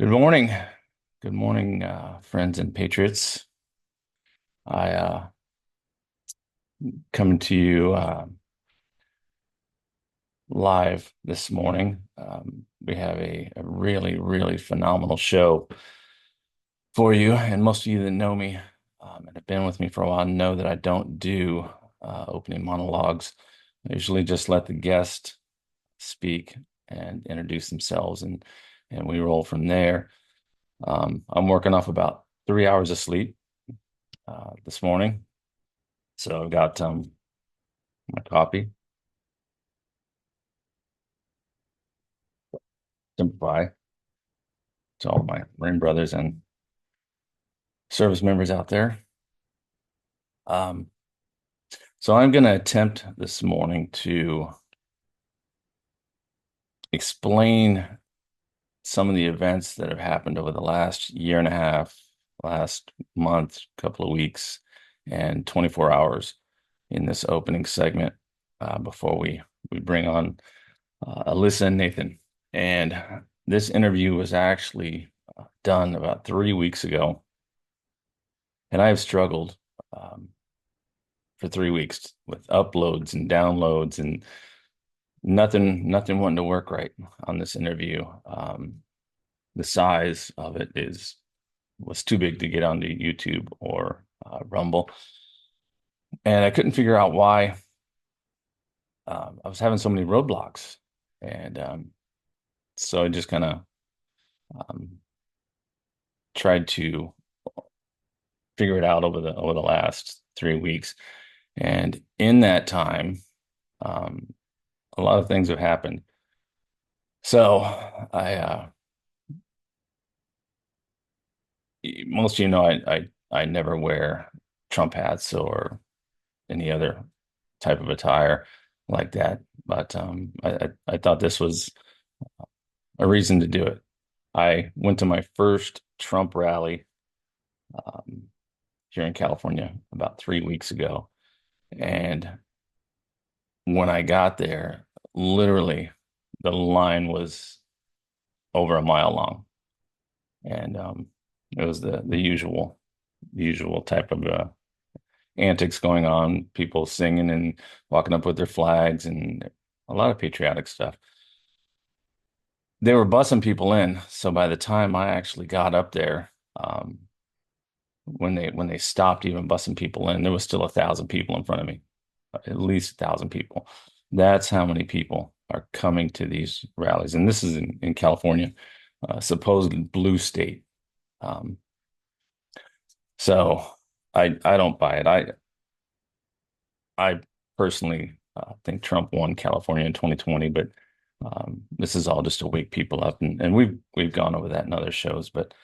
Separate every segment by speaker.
Speaker 1: Good morning. Good morning, friends and patriots. I coming to you live this morning. We have a really, really phenomenal show for you, and most of you that know me and have been with me for a while know that I don't do opening monologues. I usually just let the guest speak and introduce themselves, and we roll from there. I'm working off about 3 hours of sleep this morning. So I've got my coffee, Simplify to all my Marine brothers and service members out there. Um, so I'm going to attempt this morning to explain some of the events that have happened over the last year and a half, last month, couple of weeks, and 24 hours in this opening segment before we bring on Alisa and Nathan. And this interview was actually done about 3 weeks ago, and I have struggled for 3 weeks with uploads and downloads and nothing wanting to work right on this interview. The size of it was too big to get onto YouTube or Rumble, and I couldn't figure out why. I was having so many roadblocks, and so I just kind of um, tried to figure it out over the last 3 weeks. And in that time, um, a lot of things have happened. So most of you know, I never wear Trump hats or any other type of attire like that. But I thought this was a reason to do it. I went to my first Trump rally um, here in California about 3 weeks ago, and when I got there, literally the line was over a mile long, and it was the usual type of antics going on, people singing and walking up with their flags and a lot of patriotic stuff. They were bussing people in, so by the time I actually got up there, when they stopped even bussing people in, there was still 1,000 people in front of me, at least 1,000 people. That's how many people are coming to these rallies, and this is in California, supposedly blue state. Um, so I don't buy it. I personally think Trump won California in 2020, but this is all just to wake people up, and we've gone over that in other shows, but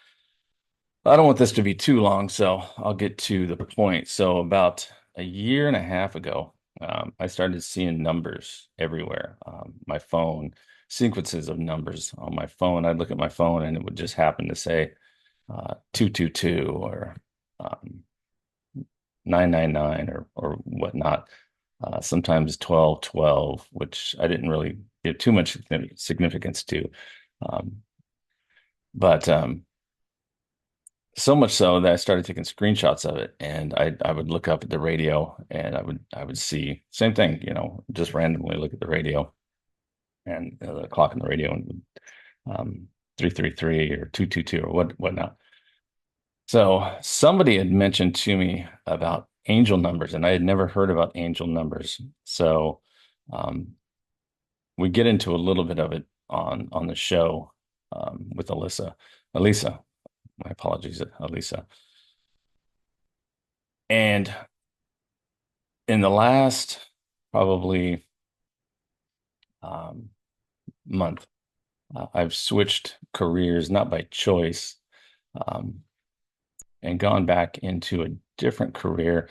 Speaker 1: I don't want this to be too long, so I'll get to the point. So about a year and a half ago, I started seeing numbers everywhere. My phone, sequences of numbers on my phone. I'd look at my phone and it would just happen to say 222 or um, 999 or whatnot. Sometimes 1212, which I didn't really give too much significance to. Um, but so much so that I started taking screenshots of it, and I would look up at the radio, and I would see same thing, just randomly look at the radio and the clock on the radio, and 333 or 222 or whatnot. So somebody had mentioned to me about angel numbers, and I had never heard about angel numbers. So um, we get into a little bit of it on the show with Alisa, my apologies, Alisa. And in the last probably um, month, I've switched careers, not by choice, um, and gone back into a different career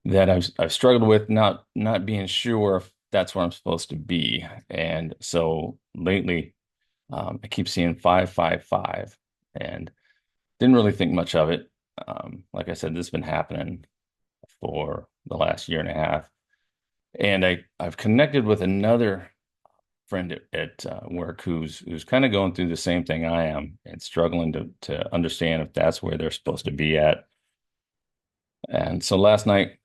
Speaker 1: that I've struggled with not being sure if that's where I'm supposed to be. And so lately, I keep seeing 555, and didn't really think much of it. Like I said, this has been happening for the last year and a half. And I've connected with another friend at work who's kind of going through the same thing I am and struggling to understand if that's where they're supposed to be at. And so last night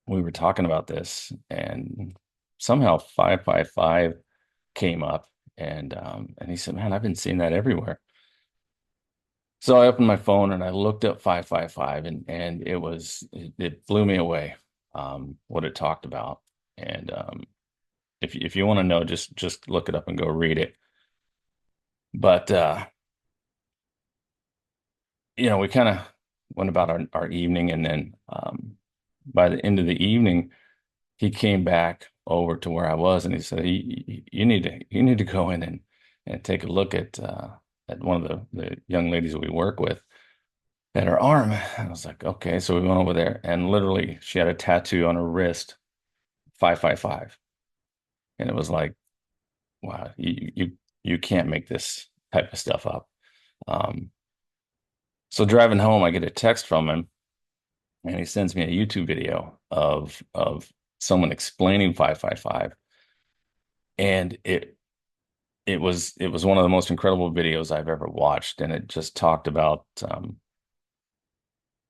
Speaker 1: we were talking about this, and somehow 555 came up, and he said, "Man, I've been seeing that everywhere." So I opened my phone and I looked up 555, and it blew me away, what it talked about. And if you want to know, just look it up and go read it. But we kind of went about our evening, and then by the end of the evening, he came back over to where I was, and he said, You need to go in and take a look at one of the young ladies that we work with at her arm." And I was like, "Okay." So we went over there, and literally she had a tattoo on her wrist, 555. And it was like, wow, you can't make this type of stuff up. Um, so driving home, I get a text from him, and he sends me a YouTube video of someone explaining 555. And it was one of the most incredible videos I've ever watched. And it just talked about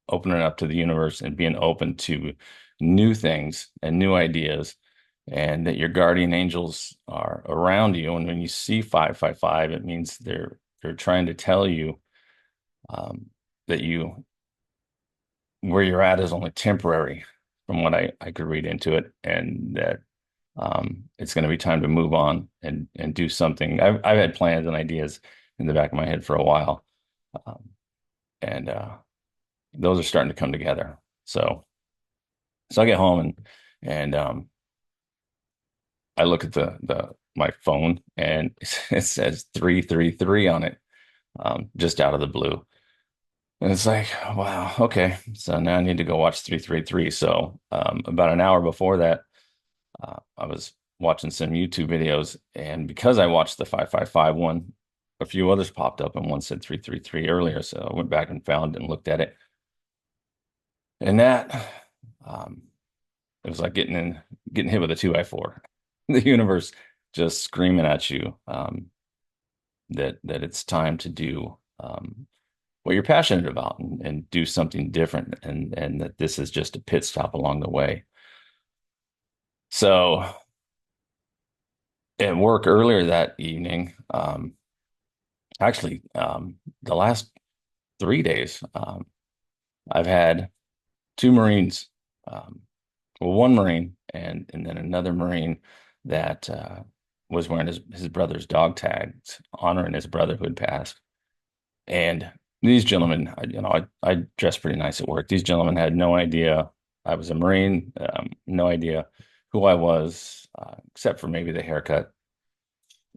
Speaker 1: opening up to the universe and being open to new things and new ideas, and that your guardian angels are around you. And when you see 555, it means they're trying to tell you that you where you're at is only temporary, from what I could read into it, and that it's going to be time to move on and do something. I've had plans and ideas in the back of my head for a while, um, and those are starting to come together. So I get home, and I look at the my phone, and it says 333 on it, just out of the blue. And it's like, wow, okay. So now I need to go watch 333. So about an hour before that, I was watching some YouTube videos, and because I watched the 555 one, a few others popped up, and one said 333 earlier. So I went back and found and looked at it. And that um, it was like getting hit with a 2x4. The universe just screaming at you, that it's time to do what you're passionate about, and do something different, and that this is just a pit stop along the way. So at work earlier that evening, actually, the last 3 days, I've had two Marines, well, one Marine and then another Marine that was wearing his brother's dog tags, honoring his brother who had passed. And these gentlemen, I dressed pretty nice at work. These gentlemen had no idea I was a Marine, no idea who I was, except for maybe the haircut,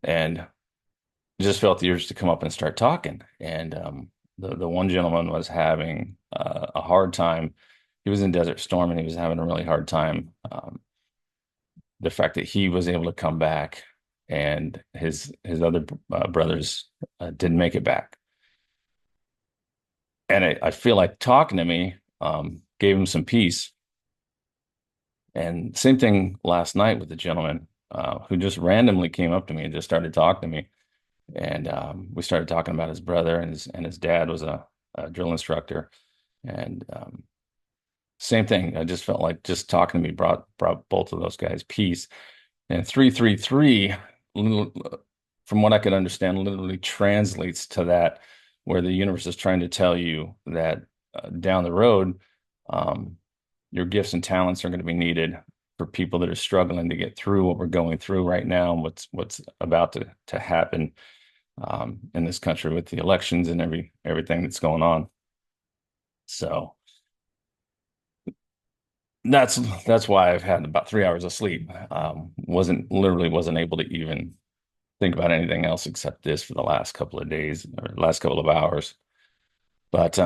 Speaker 1: and just felt the urge to come up and start talking. And the one gentleman was having a hard time. He was in Desert Storm, and he was having a really hard time. The fact that he was able to come back, and his other brothers didn't make it back. And I feel like talking to me gave him some peace. And same thing last night with the gentleman who just randomly came up to me and just started talking to me. And we started talking about his brother, and his dad was a drill instructor. And same thing. I just felt like just talking to me brought both of those guys peace. And 333, from what I could understand, literally translates to that, where the universe is trying to tell you that down the road, um, your gifts and talents are going to be needed for people that are struggling to get through what we're going through right now, and what's about to happen in this country with the elections and everything that's going on. So that's why I've had about 3 hours of sleep. Wasn't able to even think about anything else except this for the last couple of days, or last couple of hours. But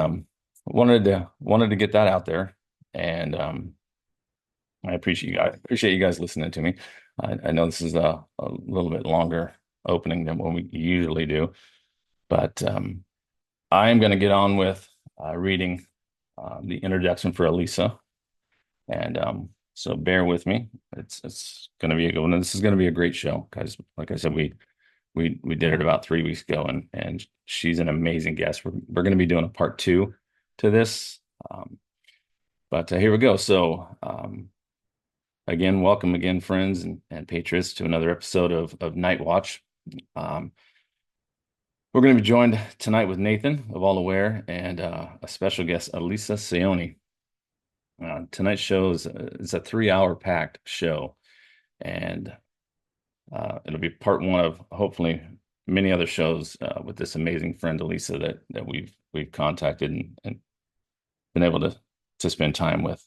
Speaker 1: wanted to get that out there, and I appreciate you guys listening to me. I know this is a little bit longer opening than what we usually do, but I am going to get on with reading the introduction for Alisa, and So bear with me. It's going to be a good one. This is going to be a great show, guys. Like I said, we did it about 3 weeks ago, and she's an amazing guest. We're going to be doing a part two to this, but here we go. So again, welcome again, friends and patriots, to another episode of Night Watch. We're going to be joined tonight with Nathan of All Aware and a special guest, Alisa Saoni. Tonight's show is a 3-hour packed show, and it'll be part one of hopefully many other shows with this amazing friend Alisa that we've contacted and been able to spend time with.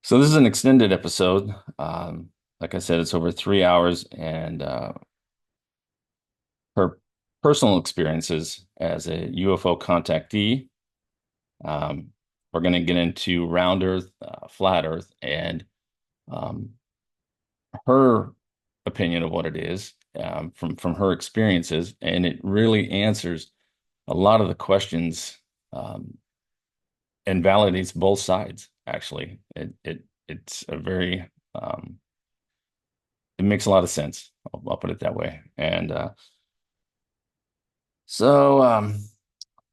Speaker 1: So this is an extended episode. Like I said, it's over 3 hours, and her personal experiences as a UFO contactee. We're going to get into round Earth, flat Earth, and her opinion of what it is from her experiences, and it really answers a lot of the questions and validates both sides. Actually, it's a very it makes a lot of sense. I'll put it that way, and so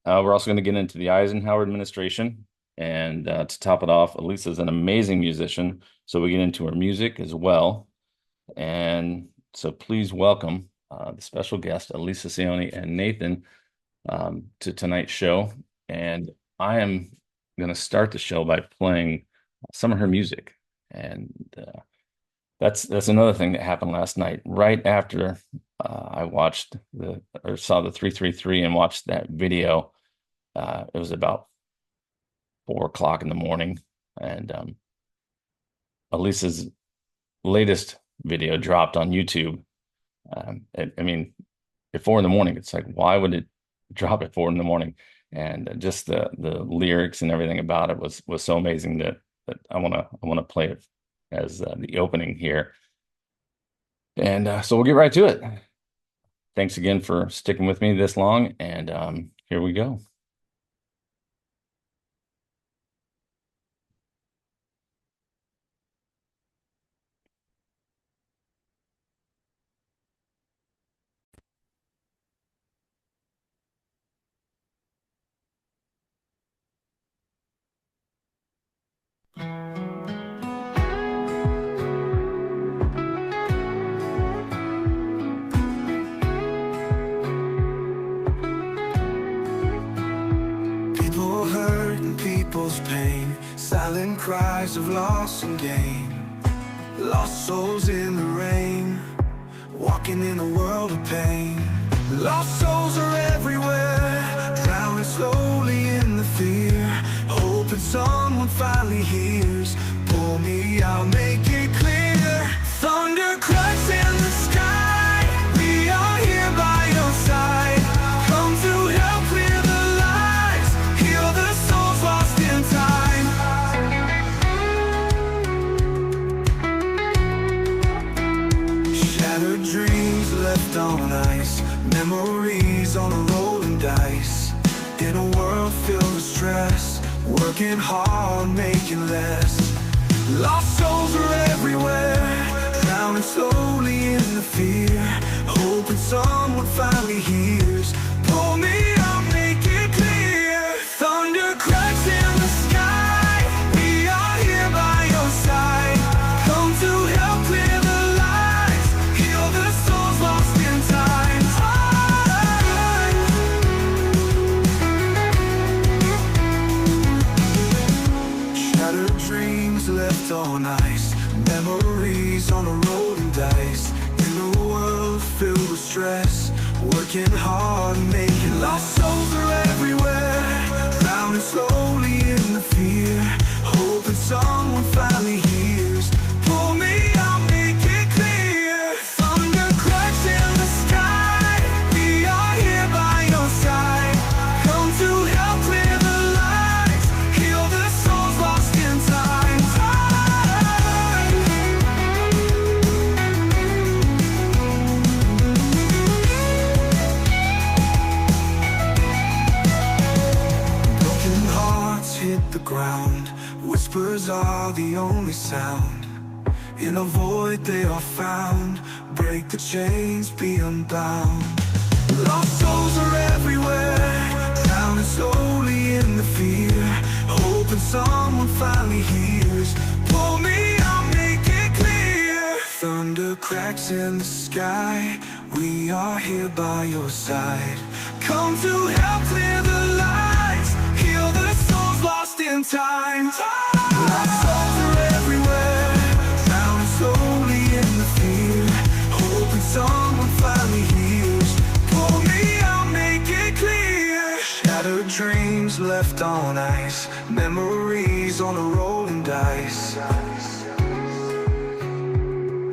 Speaker 1: we're also going to get into the Eisenhower administration. And to top it off, Alisa's an amazing musician, so we get into her music as well. And so please welcome the special guest, Alisa Saoni and Nathan, to tonight's show. And I am going to start the show by playing some of her music. And that's another thing that happened last night. Right after I saw the 333 and watched that video, it was about 4 o'clock in the morning, and Alisa's latest video dropped on YouTube. I mean, at 4 in the morning, it's like, why would it drop at 4 in the morning? And just the lyrics and everything about it was so amazing that I want to play it as the opening here. And so we'll get right to it. Thanks again for sticking with me this long, and here we go.
Speaker 2: People hurt and people's pain, silent cries of loss and gain, lost souls in the rain, walking in a world of pain. Lost souls are everywhere, drowning slowly in the fear, hoping someone finally hears. Pull me out, make it clear. Thunder cracks in the sky, we are here by your side. Come to help clear the lies, heal the souls lost in time. Shattered dreams left on ice, memories on a rolling dice. In a world filled with stress, working hard, making less. Lost souls are everywhere, drowning slowly in the fear, hoping someone finally hears. Pull me out, make it clear. Thunder cracks in the sky, we are here by your side. Come to help clear the lies, heal the souls lost in time. Shattered dreams left on ice, memories on a rolling dice. In a world filled with stress, working hard, making lost souls are everywhere, drowning slowly in the fear, hoping someone finally hears. Pull me out, make it clear. Thunder cracks in the sky, we are here by your side. Come to help clear the lies, heal the souls lost in time. whispers are the only sound. In a void they are found. Break the chains, be unbound. Lost souls are everywhere, drowning slowly in the fear. Hoping someone finally hears. Pull me, I'll make it clear. Thunder cracks in the sky, we are here by your side. Come to help clear the lights, heal the souls lost in time. Lost souls are everywhere, drowning slowly in the fear. Hoping someone finally hears. Pull me, I'll make it clear. Shattered dreams left on ice, memories on a rolling dice.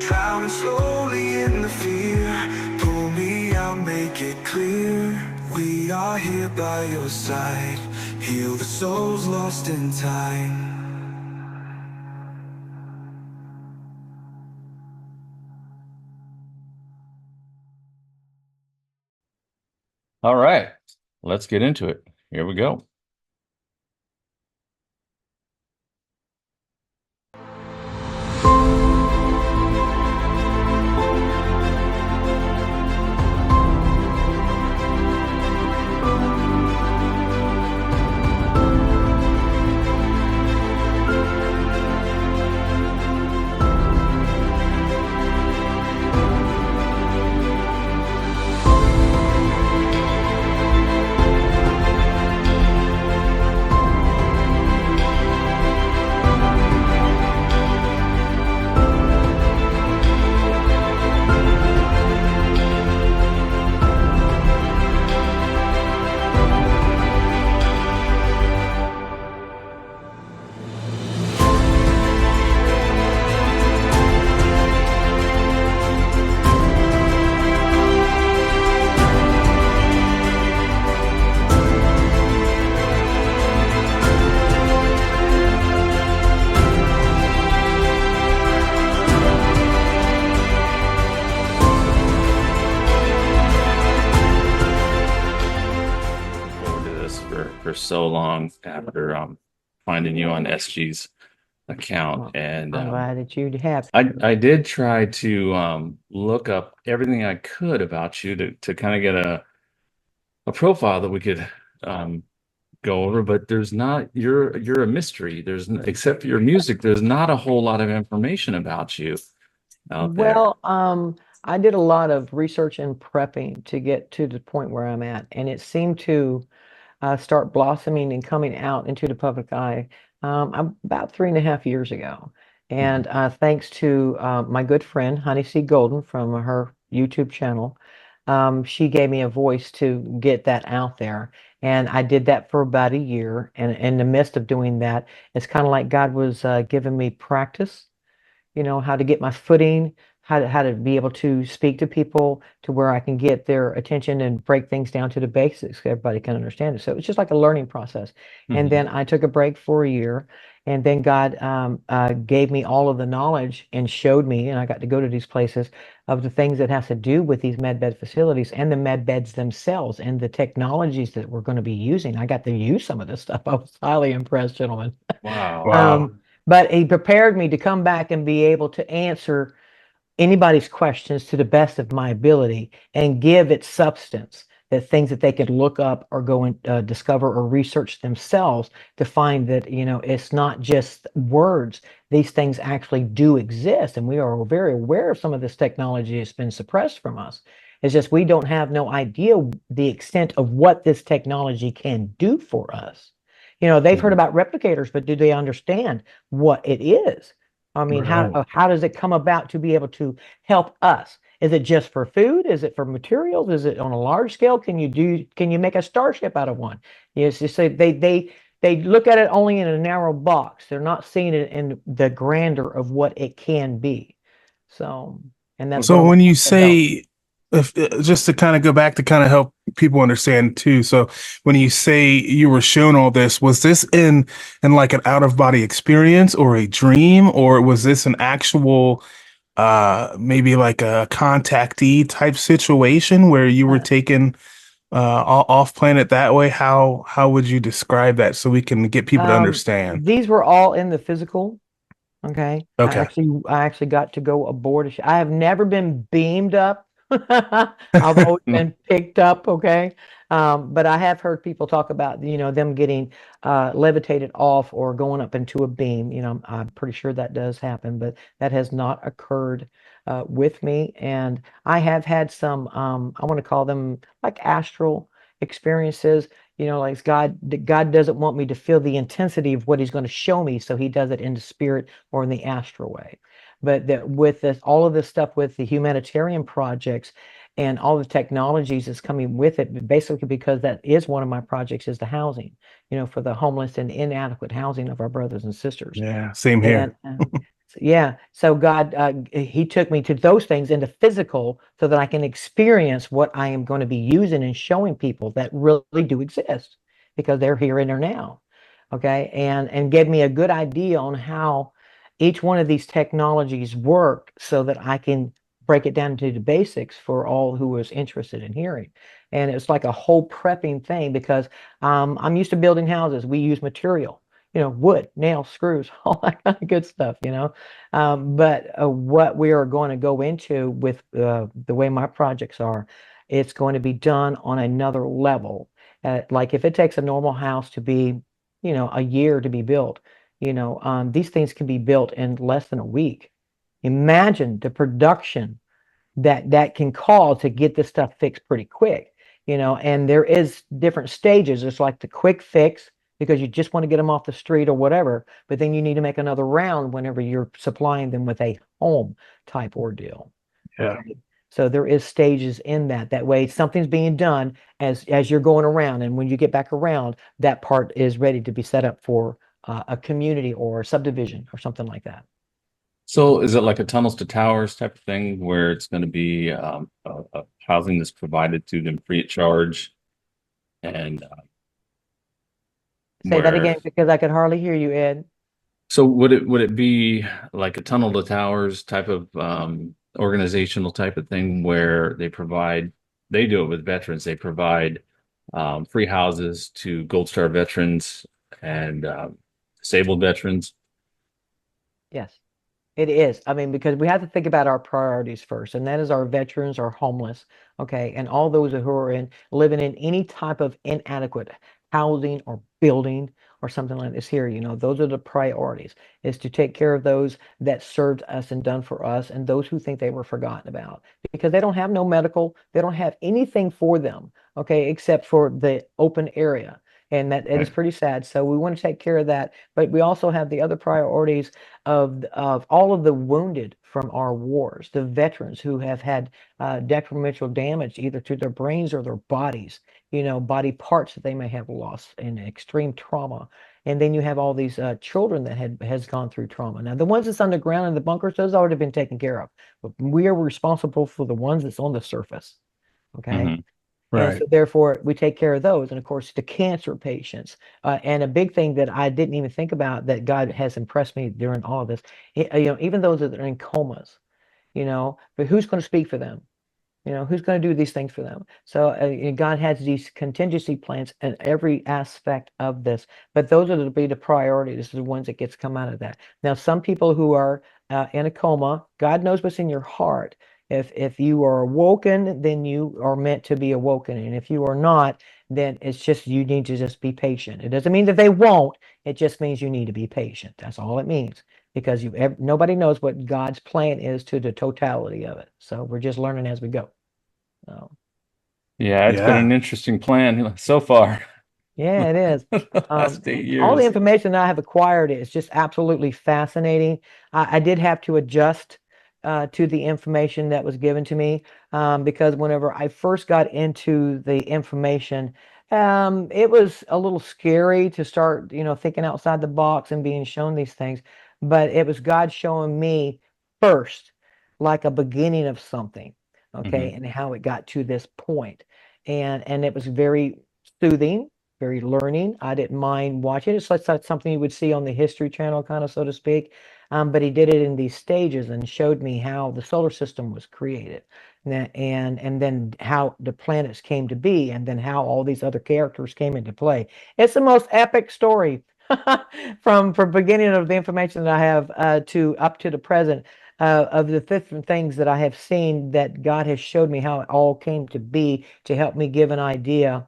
Speaker 2: Drowning slowly in the fear. Pull me, I'll make it clear. We are here by your side. Heal the souls lost in time.
Speaker 1: All right, let's get into it. Here we go. For so long after finding you on SG's account,
Speaker 3: Well,
Speaker 1: and
Speaker 3: I'm glad that you have.
Speaker 1: I did try to look up everything I could about you to kind of get a profile that we could go over, but there's not, you're a mystery. Except for your music, there's not a whole lot of information about you out there.
Speaker 3: Well, I did a lot of research and prepping to get to the point where I'm at, and it seemed to start blossoming and coming out into the public eye about 3.5 years ago.
Speaker 1: Mhm.
Speaker 3: And thanks to my good friend, Honey C. Golden from her YouTube channel, she gave me a voice to get that out there. And I did that for about a year. And in the midst of doing that, it's kind of like God was giving me practice, how to get my footing, how to be able to speak to people to where I can get their attention and break things down to the basics so everybody can understand it. So it's just like a learning process. And
Speaker 1: Mhm.
Speaker 3: then I took a break for a year, and then God gave me all of the knowledge and showed me, and I got to go to these places of the things that has to do with these med bed facilities and the med beds themselves and the technologies that we're going to be using. I got to use some of this stuff. I was highly impressed, gentlemen.
Speaker 1: Wow.
Speaker 4: Wow.
Speaker 3: But he prepared me to come back and be able to answer anybody's questions to the best of my ability and give it substance, that things that they could look up or go and discover or research themselves to find that it's not just words. These things actually do exist, and we are very aware of some of this technology that's been suppressed from us. It's just we don't have no idea the extent of what this technology can do for us. They've heard
Speaker 1: Mhm.
Speaker 3: about replicators, but do they understand what it is? I mean,
Speaker 4: Right.
Speaker 3: how does it come about to be able to help us? Is it just for food? Is it for materials? Is it on a large scale? Can you make a starship out of one? Yes, you say they look at it only in a narrow box. They're not seeing it in the grandeur of what it can be. So, and that's what
Speaker 4: So
Speaker 3: I'm
Speaker 4: when you
Speaker 3: to help.
Speaker 4: say, if just to kind of go back to kind of help people understand too. So when you say you were shown all this, was this in like an out of body experience or a dream, or was this an actual maybe like a contactee type situation where you were
Speaker 3: Uh,
Speaker 4: taken off planet that way? How would you describe that so we can get people to understand?
Speaker 3: These were all in the physical. Okay.
Speaker 4: Okay.
Speaker 3: I actually got to go aboard a ship. I have never been beamed up. I've always been picked up, okay? But I have heard people talk about, them getting levitated off or going up into a beam. I'm pretty sure that does happen, but that has not occurred with me. And I have had some, I want to call them like astral experiences. Like God doesn't want me to feel the intensity of what he's going to show me, so he does it in the spirit or in the astral way. But that with this, all of this stuff with the humanitarian projects and all the technologies that's coming with it, basically because that is one of my projects is the housing, for the homeless and inadequate housing of our brothers and sisters.
Speaker 4: Yeah, same
Speaker 3: And
Speaker 4: here.
Speaker 3: yeah, so God, he took me to those things in the physical so that I can experience what I am going to be using and showing people that really do exist because they're here and they're now. Okay, and gave me a good idea on how each one of these technologies work so that I can break it down to the basics for all who is interested in hearing. And it's like a whole prepping thing because I'm used to building houses. We use material, wood, nails, screws, all that kind of good stuff, but what we are going to go into with the way my projects are, it's going to be done on another level. Like if it takes a normal house to be, a year to be built, these things can be built in less than a week. Imagine the production that can call to get this stuff fixed pretty quick, and there is different stages. It's like the quick fix because you just want to get them off the street or whatever, but then you need to make another round whenever you're supplying them with a home type ordeal.
Speaker 4: Yeah.
Speaker 3: Okay. So there is stages in that. That way something's being done as you're going around, and when you get back around, that part is ready to be set up for a community or a subdivision or something like that.
Speaker 1: So is it like a tunnels to towers type of thing where it's going to be a housing that's provided to them free of charge and
Speaker 3: Say that again
Speaker 1: where
Speaker 3: because I could hardly hear you, Ed.
Speaker 1: so would it be like a tunnel to towers type of organizational type of thing where they do it with veterans. They provide free houses to Gold Star veterans and disabled veterans.
Speaker 3: Yes. It is. I mean, because we have to think about our priorities first, and that is our veterans, our homeless, okay, and all those who are living in any type of inadequate housing or building or something like this here. Those are the priorities, is to take care of those that served us and done for us, and those who think they were forgotten about because they don't have no medical, they don't have anything for them, okay, except for the open area. And that it is
Speaker 1: Right.
Speaker 3: pretty sad. So we want to take care of that, but we also have the other priorities of all of the wounded from our wars, the veterans who have had detrimental damage either to their brains or their bodies, body parts that they may have lost in extreme trauma. And then you have all these children that has gone through trauma. Now, the ones that's underground in the bunkers, those already been taken care of. But we are responsible for the ones that's on the surface. Okay.
Speaker 1: Hmm.
Speaker 3: And
Speaker 4: Right.
Speaker 3: so therefore we take care of those. And of course, the cancer patients. And a big thing that I didn't even think about that God has impressed me during all of this, even those that are in comas, but who's going to speak for them? Who's going to do these things for them? So God has these contingency plans in every aspect of this. But those are to be the priorities, the ones that gets come out of that. Now, some people who are in a coma, God knows what's in your heart. If you are awoken, then you are meant to be awoken, and if you are not, then it's just you need to just be patient. It doesn't mean that they won't. It just means you need to be patient. That's all it means because nobody knows what God's plan is to the totality of it. So we're just learning as we go. So,
Speaker 1: Yeah, it's been
Speaker 4: Yeah.
Speaker 1: an interesting plan so far.
Speaker 3: yeah, it is.
Speaker 1: The last eight
Speaker 3: All the
Speaker 1: years.
Speaker 3: information I have acquired is just absolutely fascinating. I did have to adjust to the information that was given to me because whenever I first got into the information, it was a little scary to start, thinking outside the box and being shown these things. But it was God showing me first, like a beginning of something, okay,
Speaker 1: Hmm.
Speaker 3: and how it got to this point. And it was very soothing, very learning. I didn't mind watching. It's like something you would see on the History Channel, kind of so to speak. But he did it in these stages and showed me how the solar system was created, and then how the planets came to be, and then how all these other characters came into play. It's the most epic story from beginning of the information that I have to up to the present, of the different things that I have seen that God has showed me how it all came to be to help me give an idea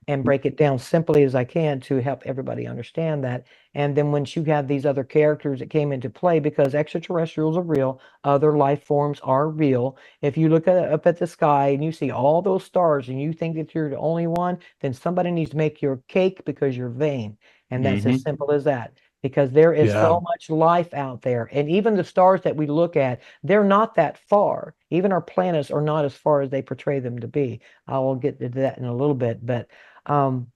Speaker 3: and break it down simply as I can to help everybody understand that. And then once you have these other characters that came into play, because extraterrestrials are real, other life forms are real. If you look up at the sky and you see all those stars and you think that you're the only one, then somebody needs to make your cake because you're vain. And that's as
Speaker 1: Hmm.
Speaker 3: simple as that. Because there is
Speaker 4: Yeah.
Speaker 3: so much life out there. And even the stars that we look at, they're not that far. Even our planets are not as far as they portray them to be. I will get to that in a little bit. But um,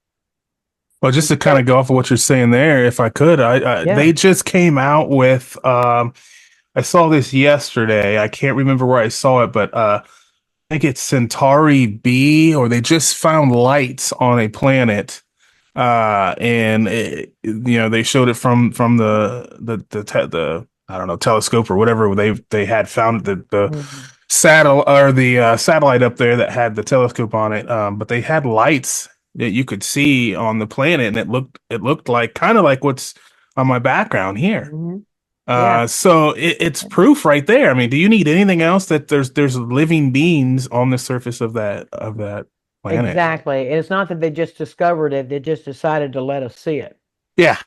Speaker 4: Well, just to kind of go off of what you're saying there, if I could,
Speaker 3: yeah.
Speaker 4: they just came out with I saw this yesterday. I can't remember where I saw it, but I think it's Centauri B, or they just found lights on a planet, and they showed it from the I don't know, telescope or whatever they had found the
Speaker 3: Mhm.
Speaker 4: satellite up there that had the telescope on it. But they had lights that you could see on the planet, and it looked like kind of like what's on my background here.
Speaker 3: Mhm. Yeah,
Speaker 4: So it's proof right there. I mean, do you need anything else that there's living beings on the surface of that planet?
Speaker 3: exactly. And it's not that they just discovered it, they just decided to let us see it.
Speaker 4: Yeah.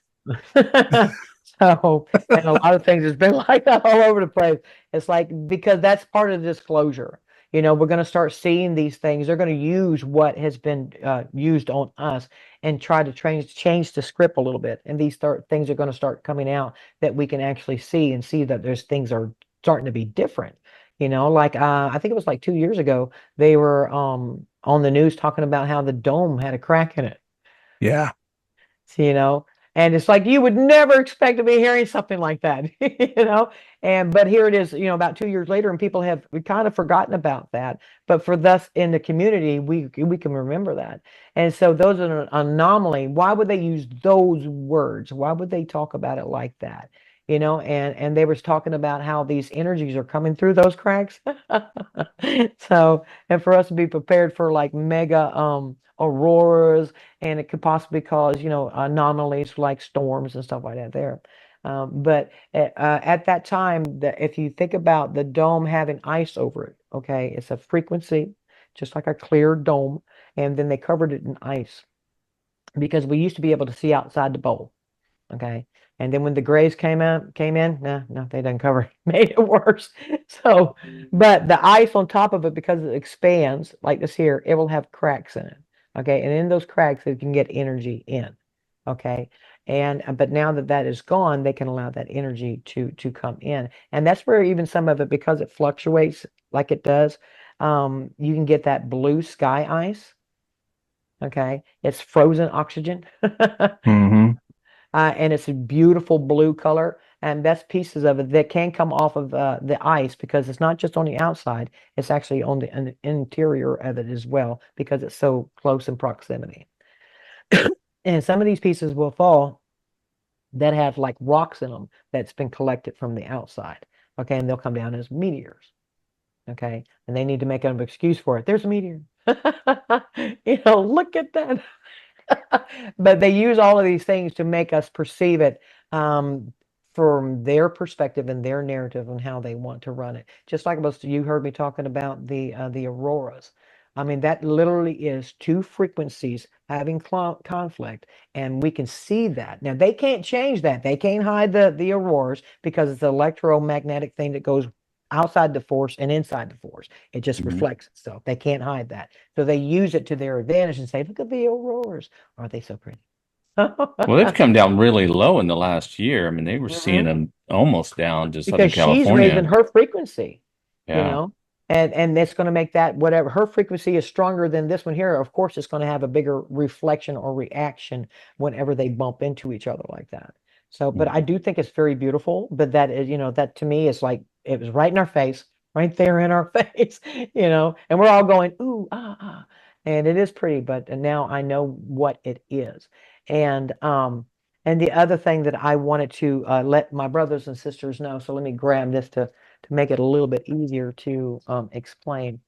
Speaker 3: So, and a lot of things has been like that all over the place. It's like because that's part of the disclosure. We're going to start seeing these things. They're going to use what has been used on us and try to change the script a little bit. And these things are going to start coming out that we can actually see and see that there's things are starting to be different. Like I think it was like 2 years ago, they were on the news talking about how the dome had a crack in it.
Speaker 4: Yeah.
Speaker 3: So, and it's like you would never expect to be hearing something like that, and but here it is, about 2 years later, and people have kind of forgotten about that. But for us in the community, we can remember that. And so those are an anomaly. Why would they use those words? Why would they talk about it like that? And they was talking about how these energies are coming through those cracks. So, and for us to be prepared for like mega auroras, and it could possibly cause, anomalies like storms and stuff like that there. But at that time, if you think about the dome having ice over it, okay, it's a frequency, just like a clear dome, and then they covered it in ice because we used to be able to see outside the bowl. Okay. And then when the grays came in, no, they didn't cover it, made it worse. So, but the ice on top of it, because it expands like this here, it will have cracks in it. Okay. And in those cracks, it can get energy in. Okay. And but now that that is gone, they can allow that energy to come in. And that's where even some of it, because it fluctuates like it does, you can get that blue sky ice. Okay. It's frozen oxygen.
Speaker 4: Hmm.
Speaker 3: And it's a beautiful blue color. And that's pieces of it that can come off of the ice because it's not just on the outside, it's actually on the interior of it as well because it's so close in proximity. And some of these pieces will fall that have like rocks in them that's been collected from the outside. Okay, and they'll come down as meteors. Okay, and they need to make an excuse for it. There's a meteor. Look at that. But they use all of these things to make us perceive it um, from their perspective and their narrative and how they want to run it. Just like you heard me talking about the auroras. I mean, that literally is two frequencies having conflict, and we can see that. Now, they can't change that. They can't hide the auroras because it's an electromagnetic thing that goes outside the force and inside the force. It just
Speaker 1: Hmm.
Speaker 3: reflects itself. They can't hide that. So they use it to their advantage and say, look at the auroras. Aren't they so pretty?
Speaker 1: Well, they've come down really low in the last year. I mean, they were seeing
Speaker 3: Mhm.
Speaker 1: them almost down to Southern
Speaker 3: Because she's raising
Speaker 1: California.
Speaker 3: her frequency, you
Speaker 1: Yeah.
Speaker 3: know, and that's going to make that whatever her frequency is stronger than this one here. Of course, it's going to have a bigger reflection or reaction whenever they bump into each other like that. So, but I
Speaker 1: Mhm.
Speaker 3: do think it's very beautiful. But that is, that to me is like it was right in our face, right there in our face, and we're all going ooh and it is pretty. But now I know what it is, and and the other thing that I wanted to let my brothers and sisters know, so let me grab this to make it a little bit easier to explain.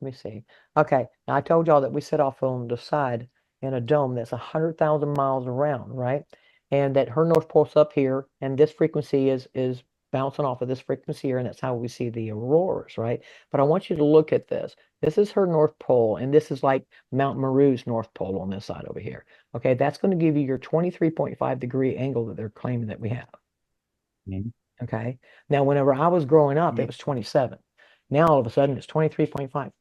Speaker 3: Let me see. Okay, now I told y'all that we set off on the side in a dome that's 100,000 miles around, right? And that her North Pole's up here, and this frequency is bouncing off of this frequency here, and that's how we see the auroras, right? But I want you to look at this. This is her North Pole, and this is like Mount Meru's North Pole on this side over here. Okay, that's going to give you your 23.5-degree angle that they're claiming that we have.
Speaker 1: Mhm.
Speaker 3: Okay. Now, whenever I was growing up, it
Speaker 4: Yeah.
Speaker 3: was 27. Now, all of a sudden, it's 23.5.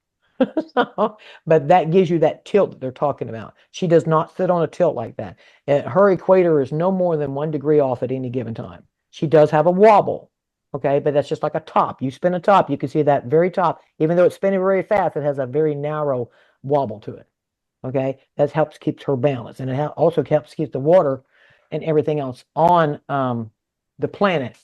Speaker 3: But that gives you that tilt that they're talking about. She does not sit on a tilt like that. Her equator is no more than 1 degree off at any given time. She does have a wobble, okay, but that's just like a top. You spin a top, you can see that very top, even though it's spinning very fast, it has a very narrow wobble to it. Okay, that helps keep her balance, and it also helps keep the water and everything else on the planet.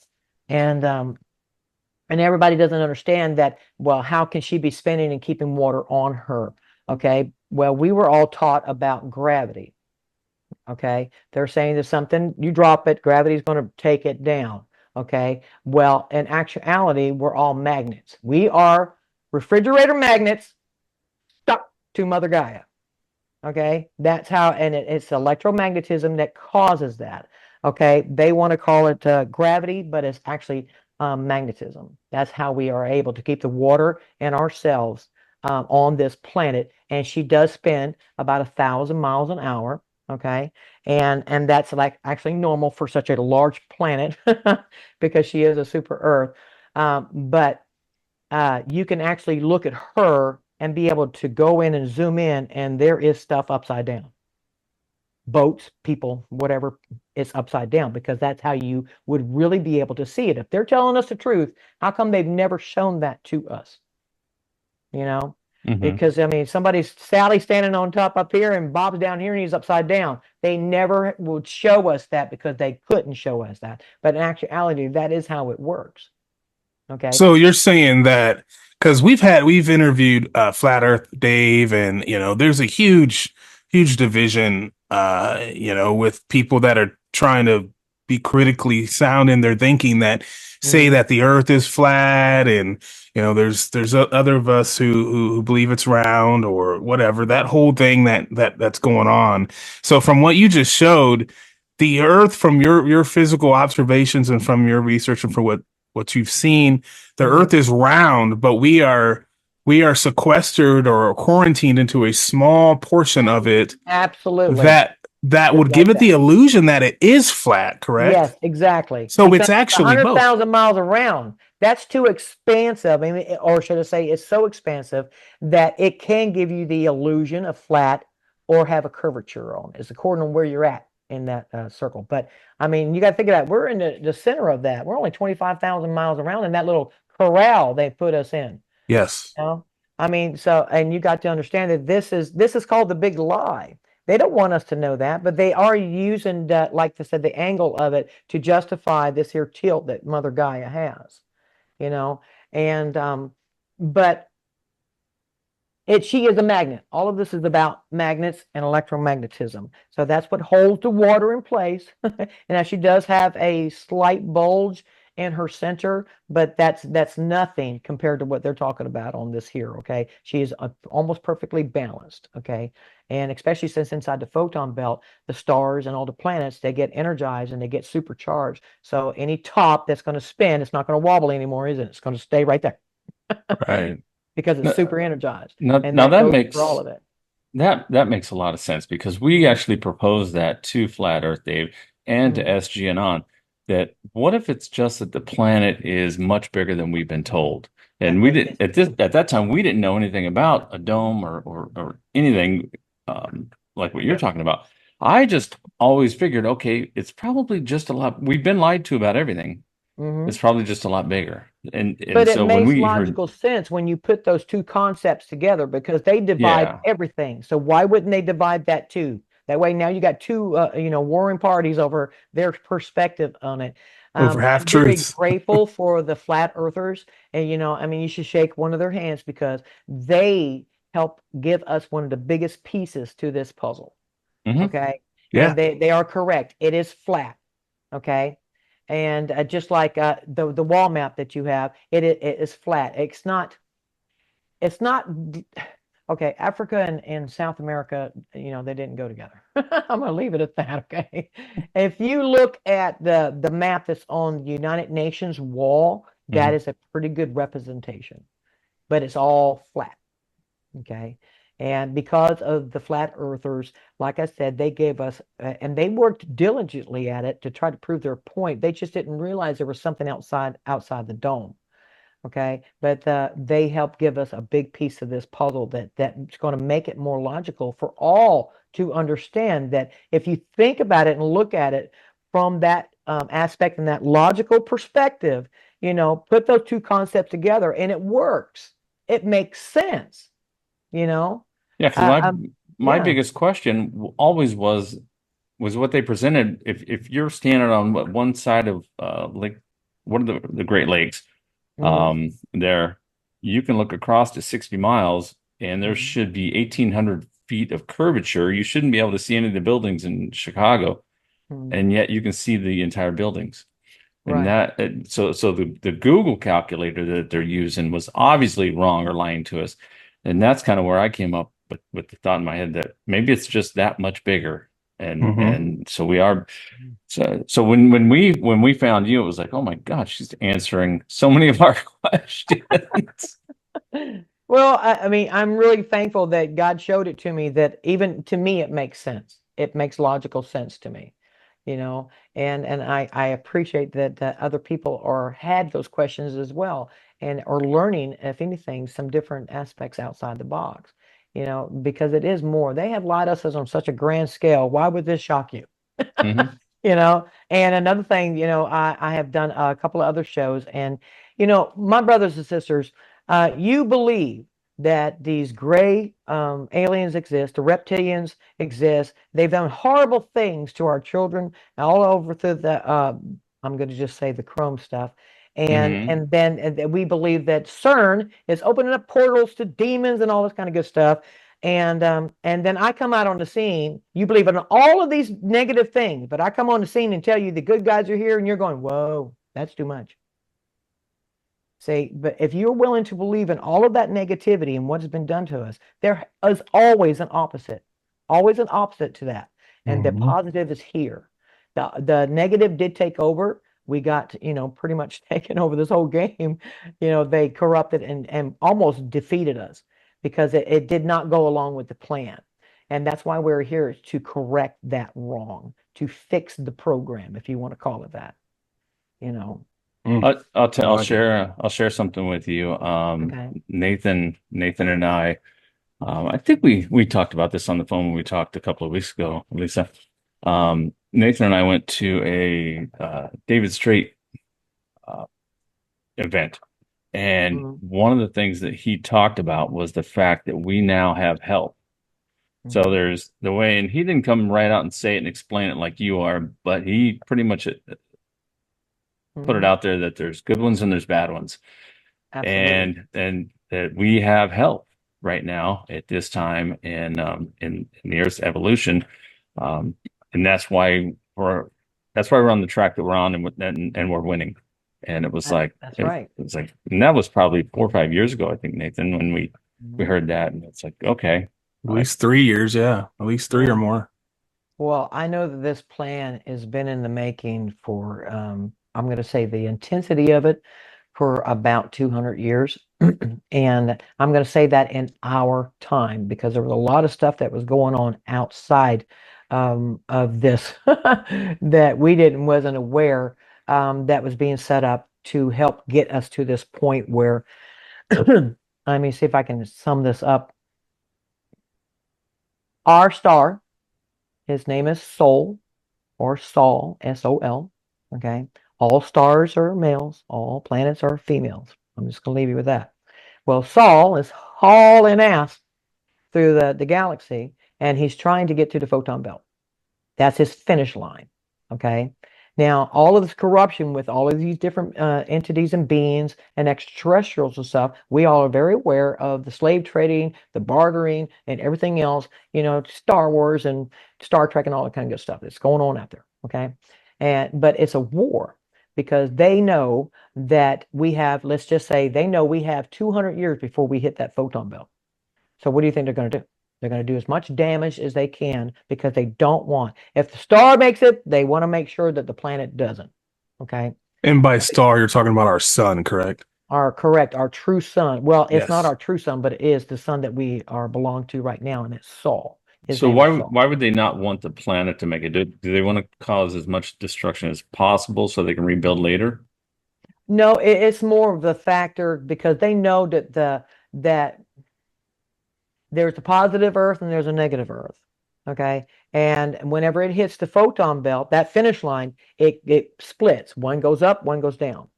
Speaker 3: And everybody doesn't understand that. Well, how can she be spinning and keeping water on her? Okay, well, we were all taught about gravity. Okay, they're saying there's something, you drop it, gravity's going to take it down. Okay, well, in actuality, we're all magnets. We are refrigerator magnets stuck to Mother Gaia. Okay, that's how, and it's electromagnetism that causes that. Okay, they want to call it gravity, but it's actually magnetism. That's how we are able to keep the water and ourselves on this planet. And she does spin about 1,000 miles an hour. Okay, and that's like actually normal for such a large planet because she is a super Earth. But you can actually look at her and be able to go in and zoom in, and there is stuff upside down. Boats, people, whatever, it's upside down because that's how you would really be able to see it. If they're telling us the truth, how come they've never shown that to us? You know?
Speaker 1: Mhm.
Speaker 3: Because I mean, somebody's Sally standing on top up here and Bob's down here and he's upside down. They never would show us that because they couldn't show us that. But in actuality, that is how it works. Okay.
Speaker 4: So you're saying that because we've interviewed Flat Earth Dave, and there's a huge division, with people that are trying to be critically sound in their thinking that say
Speaker 3: Hmm.
Speaker 4: that the Earth is flat, and there's other of us who believe it's round or whatever. That whole thing that's going on. So from what you just showed, the Earth, from your physical observations and from your research and for what you've seen, the
Speaker 3: Hmm.
Speaker 4: Earth is round, but we are sequestered or quarantined into a small portion of it
Speaker 3: Absolutely.
Speaker 4: that
Speaker 3: Just
Speaker 4: would give
Speaker 3: like
Speaker 4: it the
Speaker 3: that.
Speaker 4: illusion that it is flat, correct?
Speaker 3: Yes, exactly.
Speaker 4: So
Speaker 3: Because
Speaker 4: it's
Speaker 3: it's
Speaker 4: actually both.
Speaker 3: 100,000 miles around. That's too expansive. I mean, or should I say, it's so expansive that it can give you the illusion of flat or have a curvature on it. It's according to where you're at in that circle. But I mean, you got to think of that. We're in the center of that. We're only 25,000 miles around in that little corral they put us in.
Speaker 4: Yes.
Speaker 3: You know? I mean, so, and you got to understand that this is called the big lie. They don't want us to know that, but they are using that, like I said, the angle of it to justify this here tilt that Mother Gaia has, you know. And but she is a magnet. All of this is about magnets and electromagnetism. So that's what holds the water in place. And now she does have a slight bulge in her center, but that's nothing compared to what they're talking about on this here. Okay, she is almost perfectly balanced. Okay, and especially since inside the photon belt, the stars and all the planets, they get energized and they get supercharged. So any top that's going to spin, it's not going to wobble anymore, is it? It's going to stay right there
Speaker 1: Right.
Speaker 3: because it's
Speaker 1: Now,
Speaker 3: super energized. And
Speaker 1: now
Speaker 3: that
Speaker 1: that
Speaker 3: goes for all
Speaker 1: makes
Speaker 3: of it.
Speaker 1: that makes a lot of sense because we actually proposed that to Flat Earth Dave and to
Speaker 3: Mhm.
Speaker 1: SG and on that what if it's just that the planet is much bigger than we've been told? And we didn't at that time we didn't know anything about a dome or anything like what you're talking about. I just always figured, okay, it's probably just a lot. We've been lied to about everything.
Speaker 3: Hmm.
Speaker 1: It's probably just a lot bigger. And
Speaker 3: But it
Speaker 1: so when
Speaker 3: makes
Speaker 1: we heard,
Speaker 3: logical sense when you put those two concepts together because they divide
Speaker 1: yeah,
Speaker 3: everything. So why wouldn't they divide that too? That way now you got two, warring parties over their perspective on it.
Speaker 4: Over half
Speaker 3: I'm very
Speaker 4: truths.
Speaker 3: grateful for the flat earthers, and I mean, you should shake one of their hands because they help give us one of the biggest pieces to this puzzle.
Speaker 1: hmm
Speaker 3: Okay, and
Speaker 4: Yeah.
Speaker 3: they are correct. It is flat. Okay, and just like the wall map that you have, it is flat. It's not. it's not okay. Africa and South America, they didn't go together. I'm gonna leave it at that. Okay. If you look at the map that's on the United Nations wall, that
Speaker 1: Hmm.
Speaker 3: is a pretty good representation, but it's all flat. Okay. And because of the flat earthers, like I said, they gave us, and they worked diligently at it to try to prove their point. They just didn't realize there was something outside the dome. Okay, but they help give us a big piece of this puzzle that's going to make it more logical for all to understand that if you think about it and look at it from that aspect and that logical perspective, put those two concepts together and it works. It makes sense, you know.
Speaker 1: Yeah, because
Speaker 3: Uh,
Speaker 1: my
Speaker 3: um,
Speaker 1: my
Speaker 3: yeah.
Speaker 1: biggest question always was what they presented. If you're standing on one side of Lake, what are the Great Lakes,
Speaker 3: Hmm.
Speaker 1: there you can look across to 60 miles, and there
Speaker 3: Hmm.
Speaker 1: should be 1,800 feet of curvature. You shouldn't be able to see any of the buildings in Chicago,
Speaker 3: Hmm.
Speaker 1: and yet you can see the entire buildings. And
Speaker 3: Right.
Speaker 1: so the Google calculator that they're using was obviously wrong or lying to us. And that's kind of where I came up with the thought in my head that maybe it's just that much bigger.
Speaker 4: Hmm.
Speaker 1: And so we are so when we found you, it was like, oh my God, she's answering so many of our questions.
Speaker 3: Well, I mean, I'm really thankful that God showed it to me that even to me, it makes sense. It makes logical sense to me, and I appreciate that other people had those questions as well and are learning, if anything, some different aspects outside the box, because it is more. They have lied us on such a grand scale. Why would this shock you?
Speaker 1: Hmm.
Speaker 3: And another thing, I have done a couple of other shows, and my brothers and sisters, you believe that these gray aliens exist, the reptilians exist. They've done horrible things to our children all over through I'm going to just say the Chrome stuff. And
Speaker 1: Hmm.
Speaker 3: and then we believe that CERN is opening up portals to demons and all this kind of good stuff. And then I come out on the scene. You believe in all of these negative things, but I come on the scene and tell you the good guys are here, and you're going, "Whoa, that's too much." Say, but if you're willing to believe in all of that negativity and what's been done to us, there is always an opposite to that, and the
Speaker 4: Hmm.
Speaker 3: positive is here. The negative did take over. We got, pretty much taken over this whole game. They corrupted and almost defeated us because it did not go along with the plan. And that's why we're here is to correct that wrong, to fix the program, if you want to call it that, you know.
Speaker 4: Mm, I like it.
Speaker 1: I'll share something with you.
Speaker 3: Okay.
Speaker 1: Nathan and I think we talked about this on the phone when we talked a couple of weeks ago, Lisa. Nathan and I went to a David Straight uh, event, and
Speaker 3: Mhm.
Speaker 1: one of the things that he talked about was the fact that we now have help. So
Speaker 3: Mhm.
Speaker 1: there's the way, and he didn't come right out and say it and explain it like you are, but he pretty much put it
Speaker 3: Mhm.
Speaker 1: out there that there's good ones and there's bad ones,
Speaker 3: Absolutely.
Speaker 1: and that we have help right now at this time in the Earth's evolution, um, and that's why we're on the track that we're on, and we're winning. And it was like
Speaker 3: That's right.
Speaker 1: and that was probably 4 or 5 years ago, I think, Nathan, when we
Speaker 3: Mhm.
Speaker 1: heard that, and it's like, okay,
Speaker 4: At
Speaker 1: like,
Speaker 4: least 3 years, yeah. At least three or
Speaker 3: Yeah.
Speaker 4: more.
Speaker 3: Well, I know that this plan has been in the making for, I'm going to say the intensity of it for about 200 years. And I'm going to say that in our time because there was a lot of stuff that was going on outside of this that we wasn't aware that was being set up to help get us to this point where, let me see if I can sum this up. Our star, his name is Sol or Sol, S-O-L. Okay. All stars are males, all planets are females. I'm just going to leave you with that. Well, Sol is hauling ass through the galaxy, and he's trying to get to the photon belt. That's his finish line. Okay. Now, all of this corruption with all of these different entities and beings and extraterrestrials and stuff, we all are very aware of the slave trading, the bartering, and everything else, Star Wars and Star Trek and all that kind of good stuff that's going on out there. Okay. But it's a war because they know that we have, let's just say they know we have 200 years before we hit that photon belt. So what do you think they're going to do? They're going to do as much damage as they can because they don't want, if the star makes it, they want to make sure that the planet doesn't. Okay.
Speaker 4: And by star, you're talking about our sun, correct?
Speaker 3: Correct, our true sun. Well, it's not
Speaker 4: Yes.
Speaker 3: our true sun, but it is the sun that we are belong to right now, and it's Saul. His
Speaker 1: So
Speaker 3: name is Saul.
Speaker 1: why would they not want the planet to make it? Do they want to cause as much destruction as possible so they can rebuild later?
Speaker 3: No, it's more of the factor because they know that that there's a positive Earth and there's a negative Earth. Okay. And whenever it hits the photon belt, that finish line, it splits. One goes up, one goes down.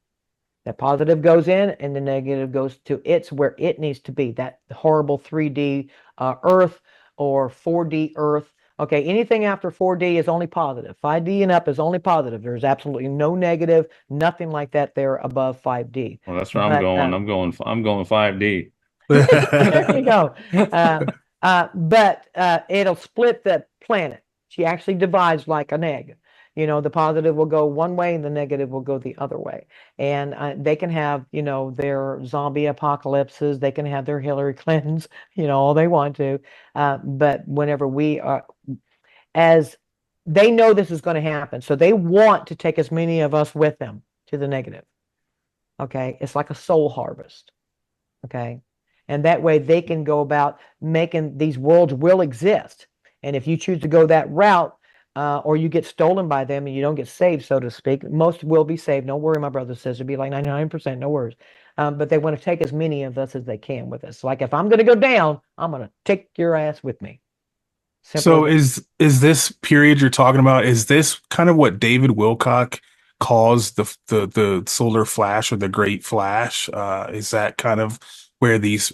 Speaker 3: That positive goes in and the negative goes to it's where it needs to be. That horrible 3D Earth or 4D Earth. Okay, anything after 4D is only positive. 5D and up is only positive. There's absolutely no negative, nothing like that there above 5D.
Speaker 1: Well, that's where I'm
Speaker 3: But
Speaker 1: going. I'm going 5D.
Speaker 3: there you go. But it'll split the planet. She actually divides like an egg. You know, the positive will go one way and the negative will go the other way. And they can have, you know, their zombie apocalypses. They can have their Hillary Clintons, you know, all they want to. But whenever we are, as they know this is going to happen, so they want to take as many of us with them to the negative. Okay. It's like a soul harvest. Okay. And that way they can go about making these worlds will exist. And if you choose to go that route, or you get stolen by them and you don't get saved, so to speak, most will be saved. Don't worry, my brother says it'll be like 99%, no worries. But they want to take as many of us as they can with us. Like if I'm going to go down, I'm going to take your ass with me. Simple
Speaker 4: So
Speaker 3: as
Speaker 4: is this period you're talking about, is this kind of what David Wilcock calls the solar flash or the great flash? Is that kind of where these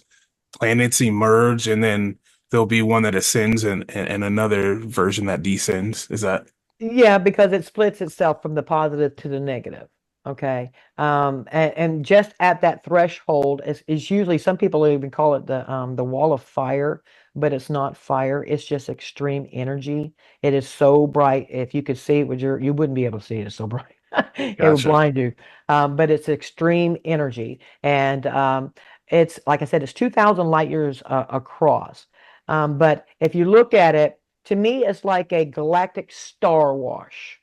Speaker 4: planets emerge and then there'll be one that ascends and another version that descends? Is that
Speaker 3: Yeah, because it splits itself from the positive to the negative. Okay. And just at that threshold is usually some people even call it the wall of fire, but it's not fire, it's just extreme energy. It is so bright. If you could see it with you wouldn't be able to see it. It's so bright. It would
Speaker 4: gotcha?
Speaker 3: blind you. But it's extreme energy. And it's like I said, it's 2,000 light years across. But if you look at it, to me, it's like a galactic star wash.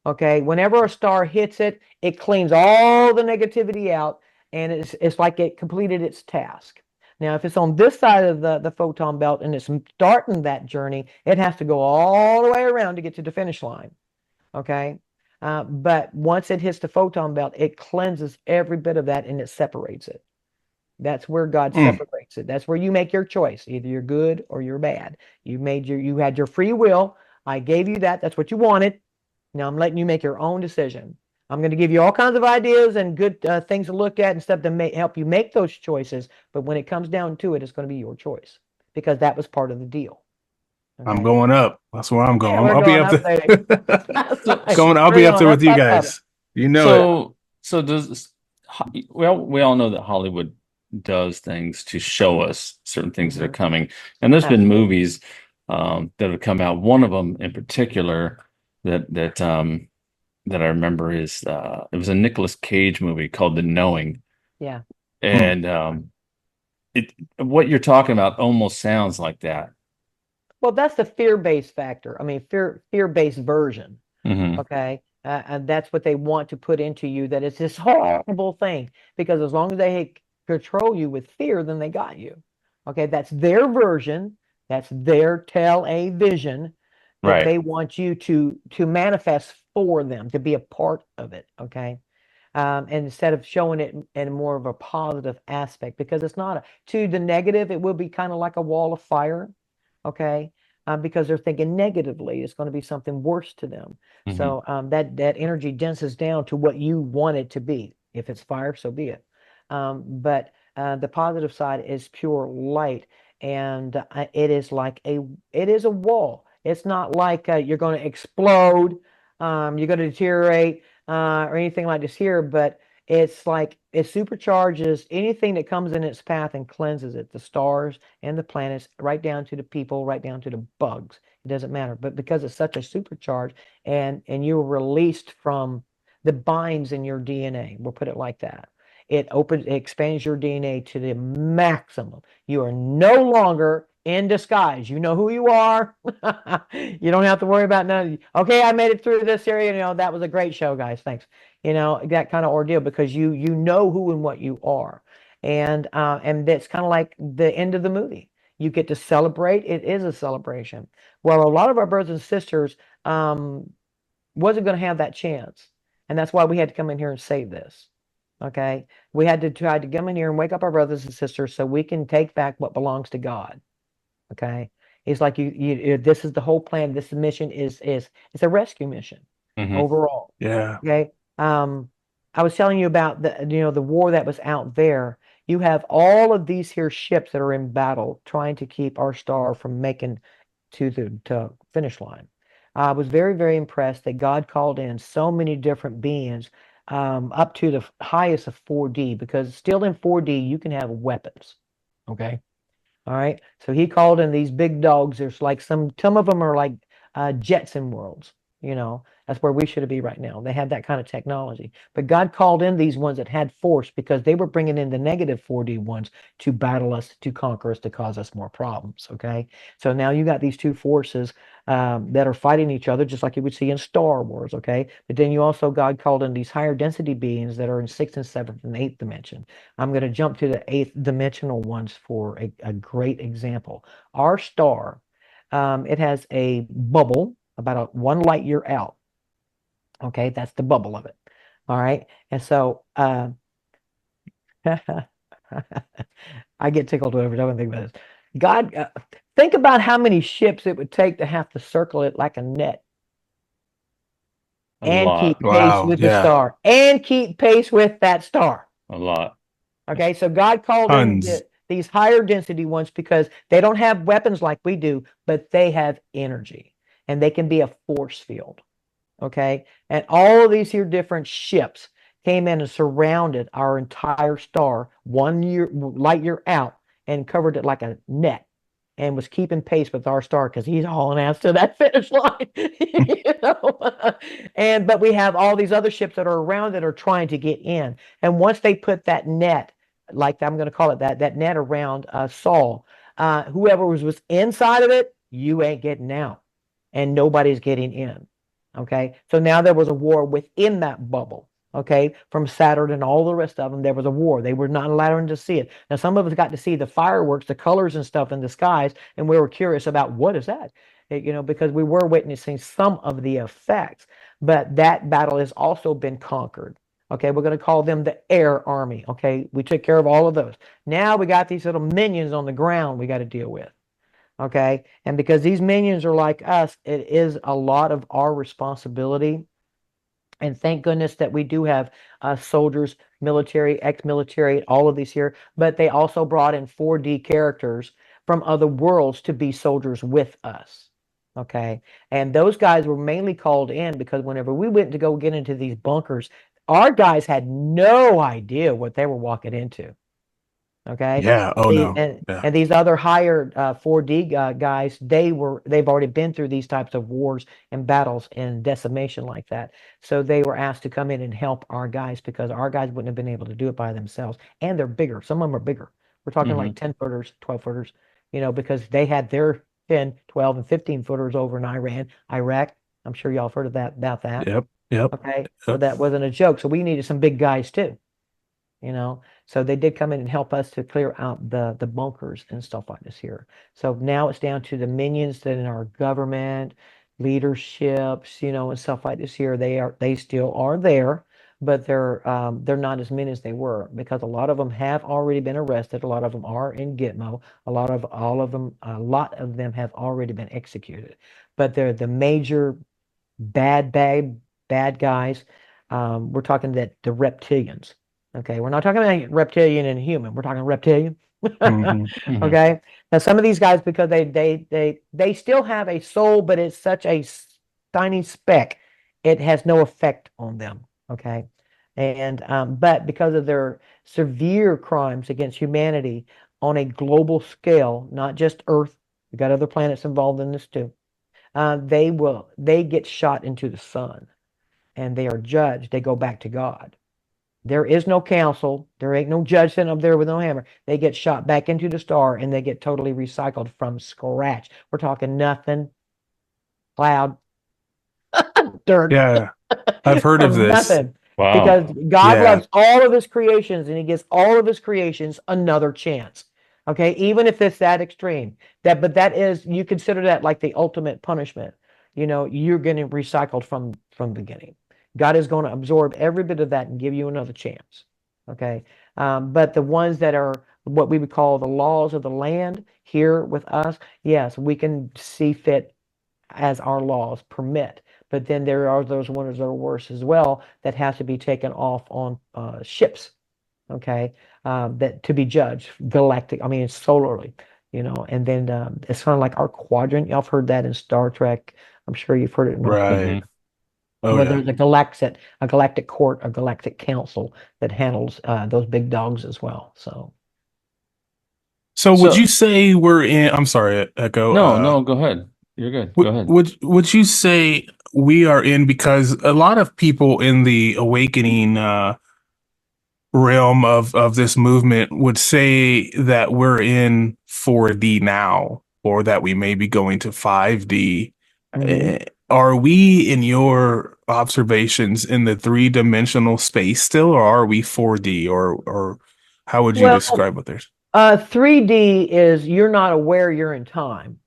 Speaker 3: Okay, whenever a star hits it, it cleans all the negativity out, and it's like it completed its task. Now, if it's on this side of the photon belt and it's starting that journey, it has to go all the way around to get to the finish line. Okay, but once it hits the photon belt, it cleanses every bit of that and it separates it. That's where God
Speaker 4: Mm.
Speaker 3: separates it. That's where you make your choice. Either you're good or you're bad. You had your free will. I gave you that. That's what you wanted. Now I'm letting you make your own decision. I'm going to give you all kinds of ideas and good things to look at and stuff to help you make those choices. But when it comes down to it, it's going to be your choice because that was part of the deal.
Speaker 4: I'm
Speaker 3: Okay.
Speaker 4: going up. That's where I'm
Speaker 3: Yeah,
Speaker 4: going.
Speaker 3: we're
Speaker 4: I'll be
Speaker 3: going
Speaker 4: up
Speaker 3: up, baby.
Speaker 4: there.
Speaker 3: That's
Speaker 1: So,
Speaker 3: right.
Speaker 1: so,
Speaker 4: I'll
Speaker 3: We're
Speaker 4: be up
Speaker 3: going
Speaker 4: there with
Speaker 3: up,
Speaker 4: you
Speaker 3: up, up.
Speaker 4: guys. You know it.
Speaker 1: so does we all know that Hollywood does things to show us certain things that are
Speaker 3: Mhm.
Speaker 1: coming, and there's been
Speaker 3: Absolutely.
Speaker 1: movies that have come out. One of them in particular that I remember is it was a Nicolas Cage movie called The Knowing,
Speaker 3: Yeah.
Speaker 4: Hmm.
Speaker 1: and it what you're talking about almost sounds like that.
Speaker 3: Well, that's the fear-based factor. I mean, fear-based version.
Speaker 1: Hmm.
Speaker 3: Okay. And that's what they want to put into you, that it's this horrible thing. Because as long as they control you with fear, then they got you. Okay. That's their version. That's their television that
Speaker 1: Right.
Speaker 3: they want you to manifest for them, to be a part of it. Okay. And instead of showing it in more of a positive aspect, because it's not to the negative, it will be kind of like a wall of fire. Okay. Because they're thinking negatively, it's going to be something worse to them.
Speaker 1: Hmm.
Speaker 3: So that energy denses down to what you want it to be. If it's fire, so be it. But the positive side is pure light, and it is a wall. It's not like you're going to explode, you're going to deteriorate, or anything like this here, but it's like it supercharges anything that comes in its path and cleanses it. The stars and the planets, right down to the people, right down to the bugs. It doesn't matter. But because it's such a supercharge, and you're released from that binds in your DNA. We'll put it like that. It expands your DNA to the maximum. You are no longer in disguise. You know who you are. You don't have to worry about none. Okay, I made it through this area. That was a great show, guys. Thanks. That kind of ordeal, because you know who and what you are. And that's kind of like the end of the movie. You get to celebrate. It is a celebration. Well, a lot of our brothers and sisters wasn't going to have that chance. And that's why we had to come in here and save this. Okay. We had to try to come in here and wake up our brothers and sisters so we can take back what belongs to God. Okay. It's like this is the whole plan. This mission is it's a rescue mission overall.
Speaker 4: Yeah.
Speaker 3: Okay. I was telling you about the war that was out there. You have all of these here ships that are in battle trying to keep our star from making to the finish line. I was very, very impressed that God called in so many different beings, up to the highest of 4D, because still in 4D you can have weapons. Okay. All right. So he called in these big dogs. There's like some of them are like Jetson worlds. That's where we should be right now. They had that kind of technology. But God called in these ones that had force, because they were bringing in the negative 4D ones to battle us, to conquer us, to cause us more problems. Okay. So now you got these two forces that are fighting each other, just like you would see in Star Wars. Okay. But then God called in these higher density beings that are in sixth and seventh and eighth dimension. I'm going to jump to the eighth dimensional ones for a great example. Our star, it has a bubble about one light year out. Okay, that's the bubble of it. All right. And so I get tickled whenever I think about this. God, think about how many ships it would take to have to circle it like a net
Speaker 1: A
Speaker 3: and keep
Speaker 1: lot.
Speaker 3: pace
Speaker 4: Wow.
Speaker 3: with the
Speaker 4: Yeah.
Speaker 3: star and keep pace with that star.
Speaker 1: A lot.
Speaker 3: Okay, so God called in
Speaker 4: Tons.
Speaker 3: these higher density ones because they don't have weapons like we do, but they have energy and they can be a force field. Okay, and all of these here different ships came in and surrounded our entire star light year out, and covered it like a net, and was keeping pace with our star because he's hauling ass to that finish line. But we have all these other ships that are around that are trying to get in, and once they put that net, like I'm going to call it that net around Saul, whoever was inside of it, you ain't getting out, and nobody's getting in. Okay, so now there was a war within that bubble. Okay, from Saturn and all the rest of them, there was a war. They were not allowing to see it. Now, some of us got to see the fireworks, the colors and stuff in the skies, and we were curious about what is that, because we were witnessing some of the effects. But that battle has also been conquered. Okay, we're going to call them the air army. Okay, we took care of all of those. Now we got these little minions on the ground we got to deal with. Okay, and because these minions are like us, it is a lot of our responsibility. And thank goodness that we do have soldiers, military, ex-military, all of these here. But they also brought in 4D characters from other worlds to be soldiers with us. Okay, and those guys were mainly called in because whenever we went to go get into these bunkers, our guys had no idea what they were walking into. Okay.
Speaker 4: Yeah. Oh no. Yeah.
Speaker 3: And these other higher 4D guys, they've already been through these types of wars and battles and decimation like that. So they were asked to come in and help our guys because our guys wouldn't have been able to do it by themselves. And they're bigger. Some of them are bigger. We're talking like 10 footers, 12 footers, because they had their 10, 12, and 15 footers over in Iraq. I'm sure y'all have heard of that about that.
Speaker 4: Yep. Yep.
Speaker 3: Okay. So
Speaker 4: Yep.
Speaker 3: that wasn't a joke. So we needed some big guys too. So they did come in and help us to clear out the bunkers and stuff like this here. So now it's down to the minions that in our government leaderships, and stuff like this here. They still are there, but they're not as many as they were because a lot of them have already been arrested. A lot of them are in Gitmo. A lot of them have already been executed. But they're the major bad guys. We're talking that the reptilians. Okay, we're not talking about reptilian and human. We're talking reptilian. Okay. Now some of these guys, because they still have a soul, but it's such a tiny speck, it has no effect on them. Okay. And but because of their severe crimes against humanity on a global scale, not just Earth, we got other planets involved in this too. They get shot into the sun. and they are judged. They go back to God. There is no council. There ain't no judge sitting up there with no hammer. They get shot back into the star and they get totally recycled from scratch. We're talking nothing, cloud, dirt,
Speaker 4: Yeah, I've heard of
Speaker 3: from
Speaker 4: this.
Speaker 3: nothing.
Speaker 1: Wow.
Speaker 3: Because God
Speaker 4: Yeah,
Speaker 3: loves all of his creations and he gives all of his creations another chance. Okay, even if it's that extreme. But that is, you consider that like the ultimate punishment. You're getting recycled from the beginning. God is going to absorb every bit of that and give you another chance. Okay. But the ones that are what we would call the laws of the land here with us, yes, we can see fit as our laws permit. But then there are those ones that are worse as well that has to be taken off on ships, okay, that to be judged galactic. I mean, it's solarly, and then it's kind of like our quadrant. Y'all have heard that in Star Trek. I'm sure you've heard it in
Speaker 4: right.
Speaker 1: Hmm.
Speaker 4: Oh
Speaker 3: where
Speaker 4: yeah.
Speaker 3: there's a galactic court, a galactic council that handles those big dogs as well. So
Speaker 4: So would you
Speaker 1: So,
Speaker 4: say we're in? I'm sorry, Echo.
Speaker 1: no, no, go ahead. You're good. Go ahead.
Speaker 4: Would you say we are in, because a lot of people in the awakening realm of this movement would say that we're in 4D now, or that we may be going to 5D.
Speaker 3: mhm.
Speaker 4: Are we, in your observations, in the three-dimensional space still, or are we 4D, or how would you
Speaker 3: Well,
Speaker 4: describe what there's?
Speaker 3: 3D is you're not aware you're in time.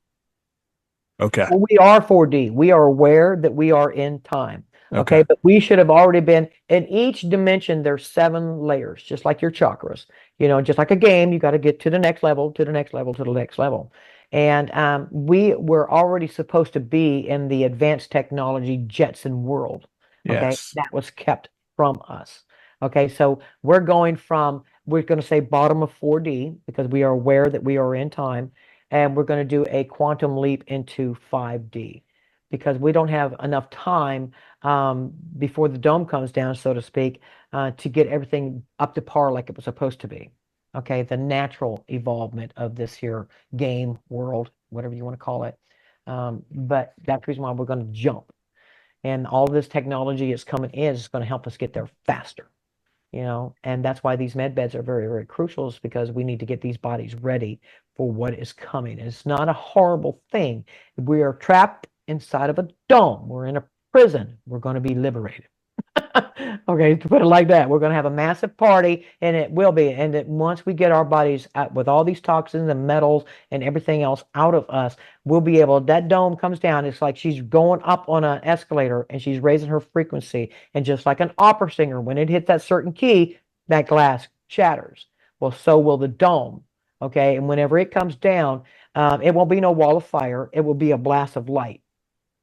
Speaker 4: Okay.
Speaker 3: Well, we are 4D. We are aware that we are in time.
Speaker 4: Okay.
Speaker 3: Okay, but we should have already been in each dimension. There's 7 layers, just like your chakras. Just like a game, you got to get to the next level, to the next level, to the next level. And we were already supposed to be in the advanced technology Jetson world. Okay,
Speaker 4: Yes.
Speaker 3: that was kept from us. Okay, so we're going to say bottom of 4D because we are aware that we are in time, and we're going to do a quantum leap into 5D because we don't have enough time before the dome comes down, so to speak, to get everything up to par like it was supposed to be. Okay, the natural evolvement of this here game world, whatever you want to call it. But that's the reason why we're going to jump. And all this technology is coming in is going to help us get there faster. And that's why these med beds are very, very crucial, is because we need to get these bodies ready for what is coming. It's not a horrible thing. We are trapped inside of a dome. We're in a prison. We're going to be liberated. Okay, to put it like that, we're going to have a massive party, and it will be. And that once we get our bodies out with all these toxins and metals and everything else out of us, we'll be able. That dome comes down. It's like she's going up on an escalator and she's raising her frequency. And just like an opera singer, when it hits that certain key, that glass shatters. Well, so will the dome. Okay, and whenever it comes down, it won't be no wall of fire. It will be a blast of light,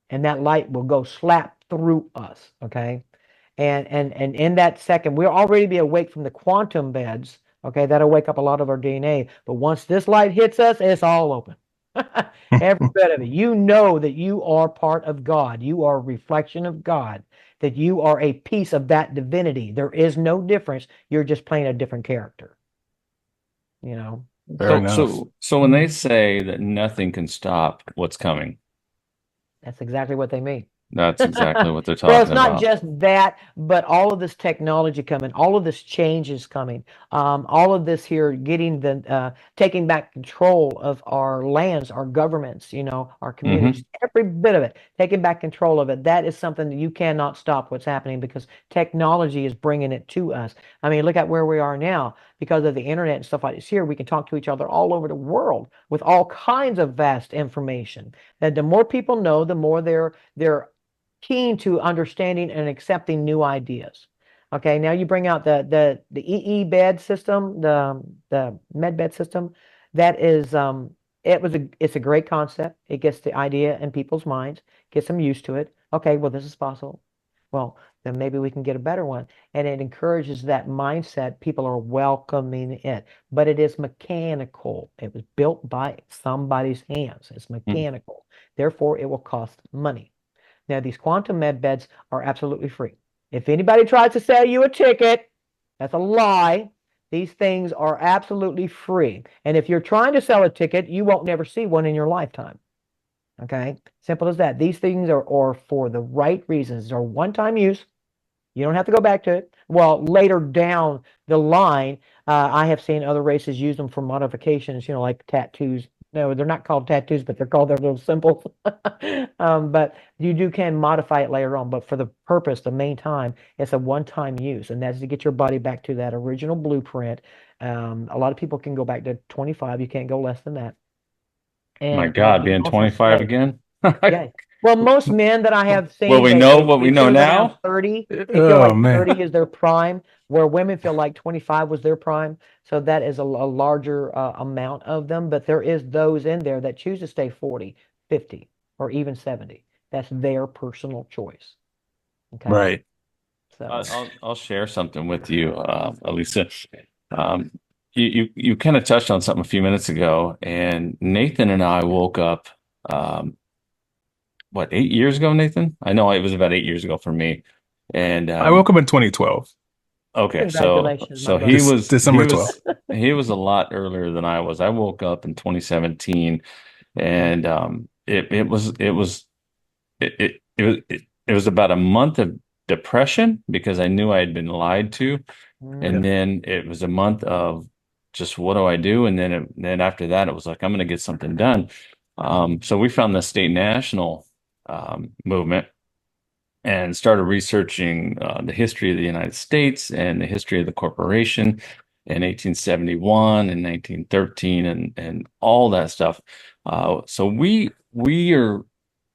Speaker 3: and that light will go slap through us. Okay, and in that second, we'll already be awake from the quantum beds. Okay, that'll wake up a lot of our DNA. But once this light hits us, it's all open. Every bit of it. You know that you are part of God. You are a reflection of God. That you are a piece of that divinity. There is no difference. You're just playing a different character. You know.
Speaker 4: Fair
Speaker 1: So,
Speaker 4: enough.
Speaker 1: so, so when they say that nothing can stop what's coming,
Speaker 3: That's exactly what they mean.
Speaker 1: that's exactly what they're
Speaker 3: Well, it's
Speaker 1: talking
Speaker 3: not
Speaker 1: about.
Speaker 3: just that, but all of this technology coming, all of this change is coming. All of this here getting taking back control of our lands, our governments, our communities,
Speaker 1: Hmm.
Speaker 3: every bit of it, taking back control of it. That is something that you cannot stop what's happening because technology is bringing it to us. I mean, look at where we are now because of the internet and stuff like this. Here, we can talk to each other all over the world with all kinds of vast information. And the more people know, the more they're keen to understanding and accepting new ideas. Okay, now you bring out the EE bed system, the med bed system. That is it's a great concept. It gets the idea in people's minds, gets them used to it. Okay, well, this is possible. Well, then maybe we can get a better one. And it encourages that mindset. People are welcoming it, but it is mechanical. It was built by somebody's hands. It's mechanical. Therefore, it will cost money. Now, these quantum med beds are absolutely free. If anybody tries to sell you a ticket, that's a lie. These things are absolutely free. And if you're trying to sell a ticket, you won't never see one in your lifetime. Okay? Simple as that. These things are for the right reasons. They're one-time use. You don't have to go back to it. Well, later down the line, I have seen other races use them for modifications, like tattoos. No, they're not called tattoos, but they're called their little symbols. But you can modify it later on. But for the purpose, the main time, it's a one-time use, and that's to get your body back to that original blueprint. A lot of people can go back to 25. You can't go less than that.
Speaker 1: My
Speaker 3: And
Speaker 1: God,
Speaker 3: you can
Speaker 1: being
Speaker 3: also
Speaker 1: 25
Speaker 3: say,
Speaker 1: again.
Speaker 3: yeah. Well, most men that I have
Speaker 1: Well,
Speaker 3: seen,
Speaker 1: we
Speaker 3: they
Speaker 1: know
Speaker 3: they
Speaker 1: what we
Speaker 3: they
Speaker 1: know
Speaker 3: feel around
Speaker 1: now.
Speaker 3: 30. They feel
Speaker 4: Oh
Speaker 3: like
Speaker 4: man.
Speaker 3: 30 is their prime, where women feel like 25 was their prime. So that is a larger amount of them. But there is those in there that choose to stay 40, 50, or even 70. That's their personal choice. Okay.
Speaker 4: Right.
Speaker 3: So,
Speaker 1: I'll share something with you, Alisa. Um, you kind of touched on something a few minutes ago, and Nathan and I woke up, um, what, 8 years ago, Nathan? I know it was about 8 years ago for me. And
Speaker 4: I woke up in 2012,
Speaker 1: okay, so
Speaker 3: congratulations, my
Speaker 1: so he
Speaker 3: brother.
Speaker 1: was he
Speaker 4: December 12th.
Speaker 1: was he was a lot earlier than I was. I woke up in 2017, and it was about a month of depression because I knew I had been lied to.
Speaker 3: Mm,
Speaker 1: And then it was a month of just what do I do? And then after that, it was like, I'm going to get something done. So we found the state national movement and started researching the history of the United States and the history of the corporation in 1871 and 1913 and all that stuff. So we are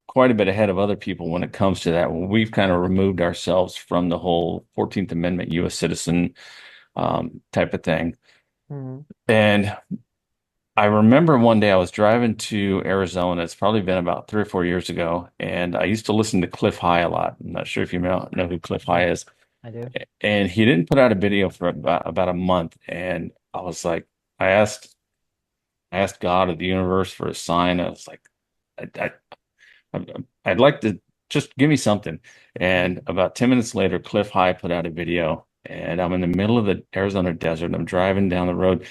Speaker 1: quite a bit ahead of other people when it comes to that. We've kind of removed ourselves from the whole 14th Amendment U.S. citizen type of thing.
Speaker 3: mm,
Speaker 1: And I remember one day I was driving to Arizona. It's probably been about 3 or 4 years ago, and I used to listen to Cliff High a lot. I'm not sure if you know who Cliff
Speaker 3: yeah,
Speaker 1: High is.
Speaker 3: I do.
Speaker 1: And he didn't put out a video for about a month, and I was like, I asked I asked God or the universe for a sign. I was like, I, I'd like to just give me something. And about 10 minutes later, Cliff High put out a video, and I'm in the middle of the Arizona desert. I'm driving down the road,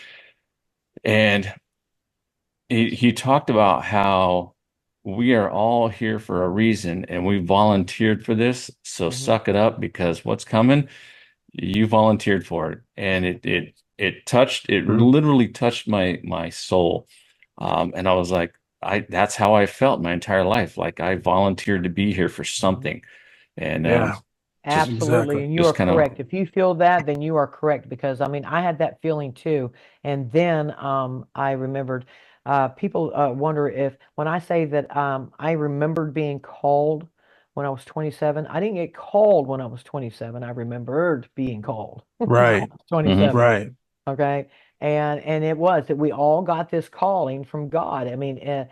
Speaker 1: and he talked about how we are all here for a reason and we volunteered for this. So
Speaker 3: Mm-hmm.
Speaker 1: suck it up because what's coming, you volunteered for it. And it
Speaker 4: Mhm.
Speaker 1: literally touched my soul. And I was like, that's how I felt my entire life. Like I volunteered to be here for
Speaker 3: Hmm.
Speaker 1: something. And
Speaker 4: Yeah,
Speaker 1: just
Speaker 3: Absolutely.
Speaker 4: exactly.
Speaker 3: And you are
Speaker 1: just kind of
Speaker 3: correct. If you feel that, then you are correct because I mean, I had that feeling too. And then I remembered people wonder if when I say that I remembered being called when I was 27, I didn't get called when I was 27. I remembered being called when I
Speaker 4: Right.
Speaker 3: was
Speaker 1: mhm.
Speaker 3: 27.
Speaker 4: Right.
Speaker 3: Okay. And it was that we all got this calling from God. I mean,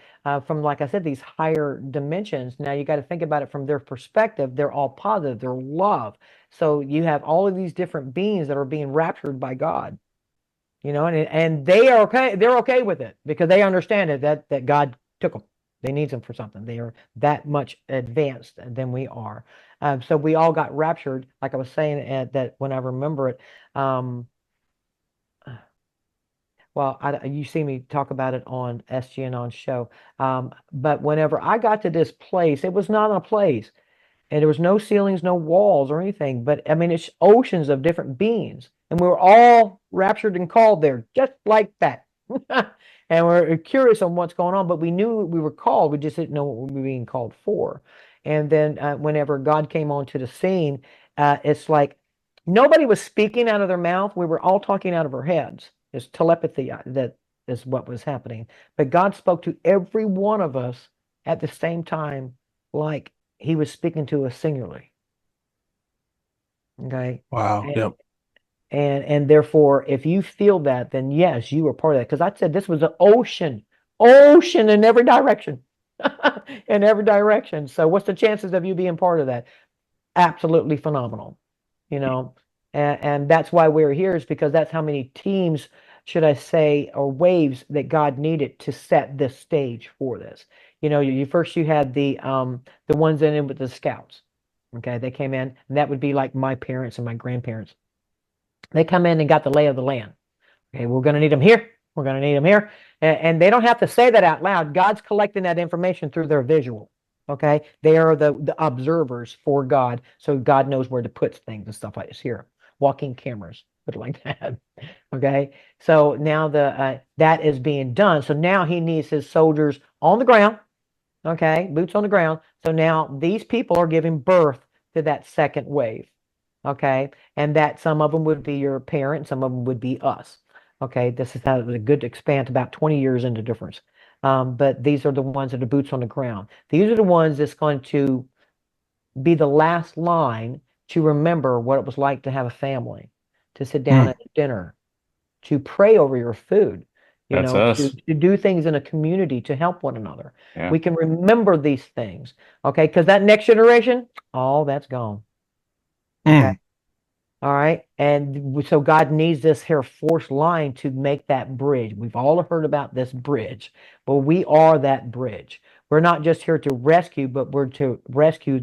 Speaker 3: from, like I said, these higher dimensions. Now you got to think about it from their perspective. They're all positive, they're love. So you have all of these different beings that are being raptured by God, and they are okay. They're okay with it because they understand it that God took them. They need them for something. They are that much advanced than we are. So we all got raptured, like I was saying, that when I remember it. Well, you see me talk about it on SGN show. But whenever I got to this place, it was not a place, and there was no ceilings, no walls or anything. But I mean, it's oceans of different beings, and we were all raptured and called there, just like that. And we're curious on what's going on, but we knew we were called. We just didn't know what we were being called for. And then whenever God came onto the scene, it's like nobody was speaking out of their mouth. We were all talking out of our heads. It's telepathy that is what was happening. But God spoke to every one of us at the same time, like he was speaking to us singularly. Okay.
Speaker 4: Wow.
Speaker 3: And
Speaker 4: Yep.
Speaker 3: and therefore, if you feel that, then yes, you are part of that. Because I said this was an ocean in every direction. In every direction. So what's the chances of you being part of that? Absolutely phenomenal. You know, and that's why we're here is because that's how many teams, should I say, or waves that God needed to set this stage for this. You first you had the ones in with the scouts. Okay, they came in, and that would be like my parents and my grandparents. They come in and got the lay of the land. Okay, we're going to need them here. We're going to need them here, and they don't have to say that out loud. God's collecting that information through their visual. Okay, they are the observers for God, so God knows where to put things and stuff like this. Here, walking cameras, put it like that. Okay, so now the that is being done. So now he needs his soldiers on the ground. Okay, boots on the ground. So now these people are giving birth to that second wave. Okay, and that some of them would be your parent, some of them would be us. Okay, this is how a good expand about 20 years into difference. But these are the ones that are boots on the ground. These are the ones that's going to be the last line to remember what it was like to have a family, to sit down
Speaker 4: Mm,
Speaker 3: at dinner, to pray over your food,
Speaker 1: That's
Speaker 3: to,
Speaker 1: us.
Speaker 3: to do things in a community to help one another.
Speaker 1: Yeah.
Speaker 3: We can remember these things, okay? Because that next generation, all that's gone, okay?
Speaker 4: mm.
Speaker 3: All right. And so God needs this here force line to make that bridge. We've all heard about this bridge, but we are that bridge. We're not just here to rescue, but we're to rescue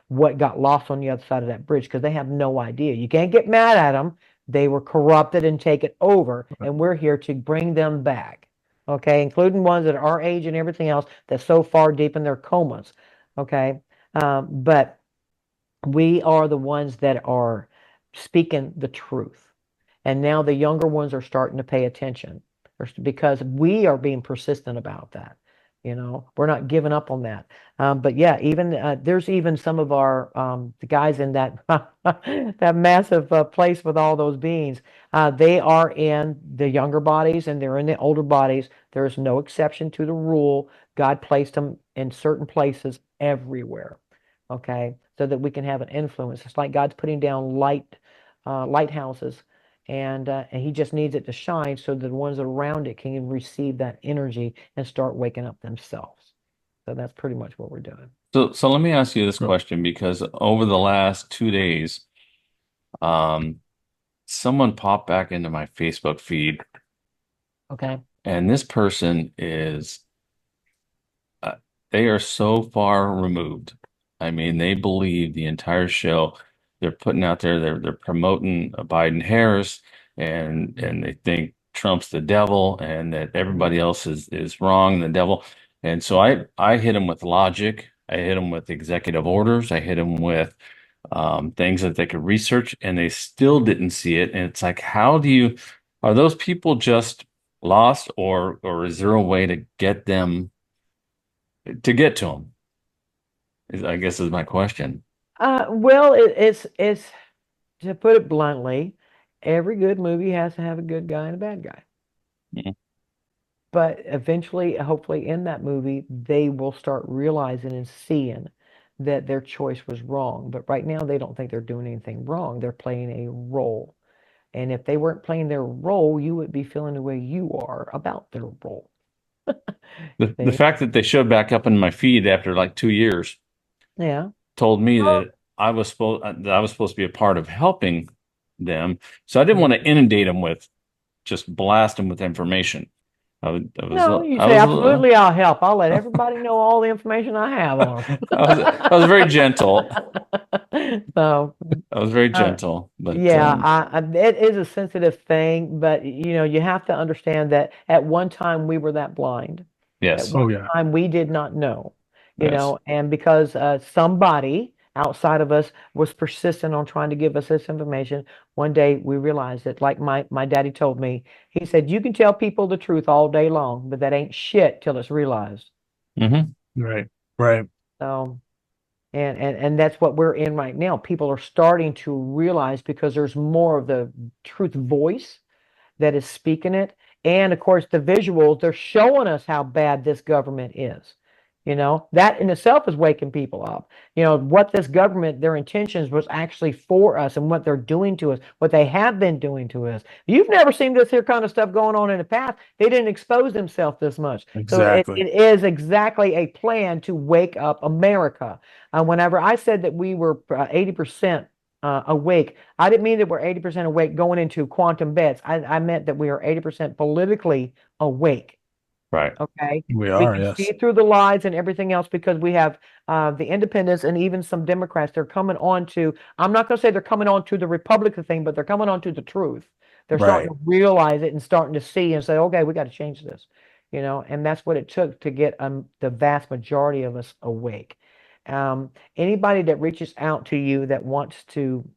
Speaker 3: what got lost on the other side of that bridge because they have no idea. You can't get mad at them. They were corrupted and taken over, and we're here to bring them back. Okay, including ones that are our age and everything else that's so far deep in their comas. Okay. But we are the ones that are speaking the truth. And now the younger ones are starting to pay attention because we are being persistent about that. We're not giving up on that. But yeah, even there's even some of our the guys in that that massive place with all those beings. They are in the younger bodies and they're in the older bodies. There is no exception to the rule. God placed them in certain places everywhere. Okay, so that we can have an influence. It's like God's putting down lighthouses, and He just needs it to shine so that the ones around it can receive that energy and start waking up themselves. So that's pretty much what we're doing.
Speaker 1: So let me ask you this
Speaker 4: Yep.
Speaker 1: question because over the last 2 days, um, someone popped back into my Facebook feed,
Speaker 3: Okay.
Speaker 1: and this person is uh, they are so far removed. I mean, they believe the entire show. They're putting out there, they're promoting Biden Harris, and they think Trump's the devil, and that everybody else is wrong, the devil. And so I hit them with logic. I hit them with executive orders. I hit them with things that they could research, and they still didn't see it. And it's like, are those people just lost, or is there a way to get them to get to them? I guess is my question.
Speaker 3: Well, it's to put it bluntly, every good movie has to have a good guy and a bad guy.
Speaker 1: Mhm.
Speaker 3: But eventually, hopefully, in that movie, they will start realizing and seeing that their choice was wrong. But right now, they don't think they're doing anything wrong. They're playing a role. And if they weren't playing their role, you would be feeling the way you are about their role.
Speaker 1: The
Speaker 3: See?
Speaker 1: fact that they showed back up in my feed after like 2 years
Speaker 3: Yeah.
Speaker 1: told me
Speaker 3: Oh.
Speaker 1: that I was supposed to be a part of helping them. So I didn't want to
Speaker 3: Mhm.
Speaker 1: inundate them with just blast them with information.
Speaker 3: No, you
Speaker 1: I
Speaker 3: say,
Speaker 1: was
Speaker 3: absolutely, I'll help. I'll let everybody know all the information I have on
Speaker 1: I was very gentle.
Speaker 3: them. So,
Speaker 1: I was very
Speaker 3: uh,
Speaker 1: gentle, but
Speaker 3: yeah, it is a sensitive thing, but you have to understand that at one time we were that blind. At
Speaker 1: yes,
Speaker 3: one
Speaker 4: Oh yeah.
Speaker 3: time we did not know,
Speaker 1: yes.
Speaker 3: and because somebody outside of us was persistent on trying to give us this information, one day we realized that, like my daddy told me, he said, you can tell people the truth all day long, but that ain't shit till it's realized.
Speaker 1: Hmm.
Speaker 4: Right. Right.
Speaker 3: So. And that's what we're in right now. People are starting to realize because there's more of the truth voice that is speaking it. And of course, the visuals, they're showing us how bad this government is. That in itself is waking people up. What this government, their intentions was actually for us and what they're doing to us, what they have been doing to us. You've never seen this here kind of stuff going on in the past. They didn't expose themselves this much. So
Speaker 4: Exactly.
Speaker 3: it is exactly a plan to wake up America. Whenever I said that we were 80% awake, I didn't mean that we're 80% awake going into quantum bets. I meant that we are 80% politically awake.
Speaker 1: Right.
Speaker 3: Okay.
Speaker 4: We
Speaker 3: We
Speaker 4: are,
Speaker 3: can see
Speaker 4: yes.
Speaker 3: through the lies and everything else because we have the independents and even some Democrats. They're coming on to, I'm not going to say they're coming on to the Republican thing, but they're coming on to the truth. They're starting
Speaker 4: Right.
Speaker 3: to realize it and starting to see and say, okay, we got to change this, and that's what it took to get the vast majority of us awake. Anybody that reaches out to you that wants to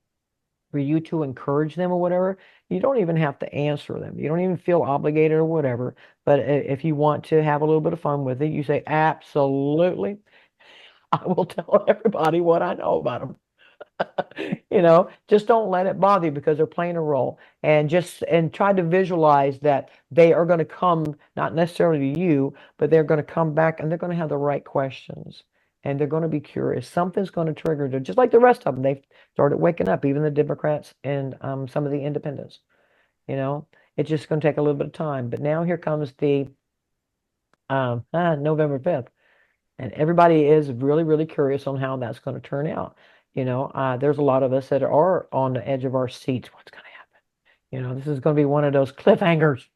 Speaker 3: for you to encourage them or whatever, you don't even have to answer them. You don't even feel obligated or whatever. But if you want to have a little bit of fun with it, you say, absolutely. I will tell everybody what I know about them. Just don't let it bother you because they're playing a role, and try to visualize that they are going to come not necessarily to you, but they're going to come back and they're going to have the right questions and they're going to be curious. Something's going to trigger them, just like the rest of them. They've started waking up, even the Democrats and some of the independents. You know, it's just going to take a little bit of time. But now here comes the November 5th. And everybody is really, really curious on how that's going to turn out. There's a lot of us that are on the edge of our seats. What's going to happen? This is going to be one of those cliffhangers.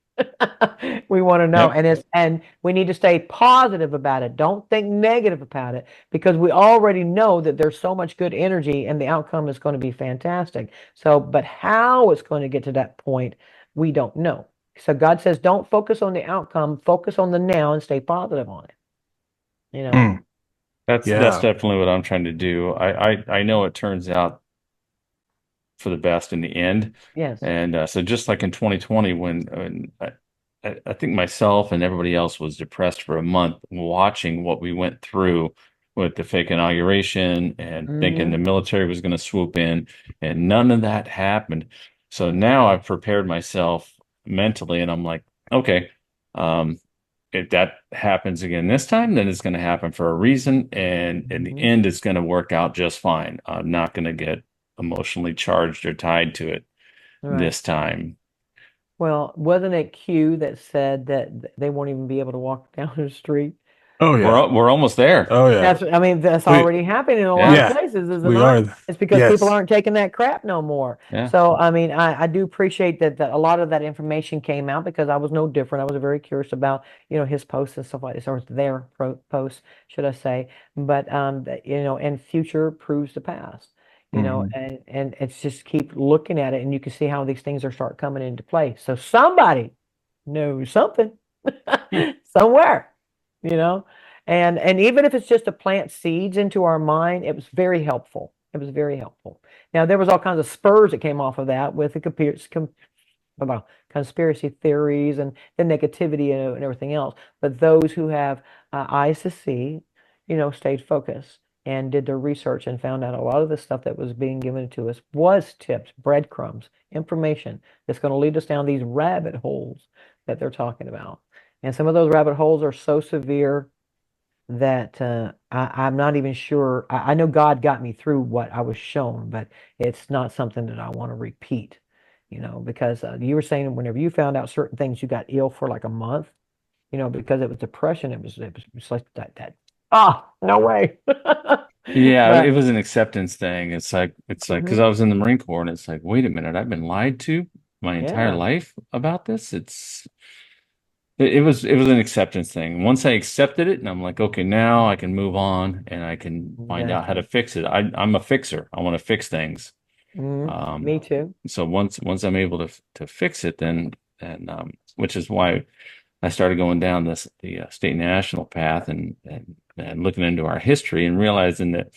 Speaker 3: We want to know,
Speaker 1: Yep.
Speaker 3: and we need to stay positive about it. Don't think negative about it because we already know that there's so much good energy and the outcome is going to be fantastic. So, but how it's going to get to that point, we don't know. So God says, don't focus on the outcome, focus on the now and stay positive on it. You know?
Speaker 4: Mm,
Speaker 1: That's
Speaker 4: yeah.
Speaker 1: definitely what I'm trying to do. I know it turns out for the best in the end.
Speaker 3: Yes.
Speaker 1: And so just like in 2020, when I think myself and everybody else was depressed for a month watching what we went through with the fake inauguration and thinking
Speaker 3: Hmm.
Speaker 1: the military was going to swoop in, and none of that happened. So now I've prepared myself mentally, and I'm like, okay, um, if that happens again this time, then it's going to happen for a reason, and in the
Speaker 3: Hmm.
Speaker 1: end, it's going to work out just fine. I'm not going to get emotionally charged or tied to it
Speaker 3: All right.
Speaker 1: this time.
Speaker 3: Well, wasn't it Q that said that they won't even be able to walk down the street?
Speaker 4: Oh yeah.
Speaker 1: We're almost there.
Speaker 4: Oh yeah.
Speaker 3: I mean, that's
Speaker 4: We
Speaker 3: already happening in a lot of
Speaker 1: Yeah,
Speaker 4: yeah,
Speaker 3: places, is it
Speaker 4: we
Speaker 3: not?
Speaker 4: are.
Speaker 3: It's because people
Speaker 4: Yes.
Speaker 3: aren't taking that crap no more.
Speaker 1: yeah.
Speaker 3: So, I mean, I do appreciate that a lot of that information came out because I was no different. I was very curious about, his posts and stuff like this, or their posts, should I say. But, and future proves the past,
Speaker 4: Hmm.
Speaker 3: and it's just keep looking at it and you can see how these things are start coming into play. So somebody knows something somewhere, you know? And even if it's just to plant seeds into our mind, it was very helpful. It was very helpful. Now there was all kinds of spurs that came off of that with the about conspiracy theories and the negativity and everything else. But those who have eyes to see, stayed focused and did their research and found out a lot of the stuff that was being given to us was tips, breadcrumbs, information that's going to lead us down these rabbit holes that they're talking about. And some of those rabbit holes are so severe that I'm not even sure. I know God got me through what I was shown, but it's not something that I want to repeat, because you were saying whenever you found out certain things, you got ill for like a month, because it was depression. It was like that. No way.
Speaker 1: Yeah,
Speaker 3: But
Speaker 1: it was an acceptance thing. It's like because
Speaker 3: mhm,
Speaker 1: I was in the Marine Corps, and it's like, wait a minute, I've been lied to my entire
Speaker 3: yeah,
Speaker 1: life about this. It was an acceptance thing. Once I accepted it, and I'm like, okay, now I can move on and I can find out how to
Speaker 3: exactly.
Speaker 1: fix it. I'm a fixer. I want to fix things.
Speaker 3: Me too.
Speaker 1: So once I'm able to fix it, then which is why I started going down the state national path and looking into our history and realizing that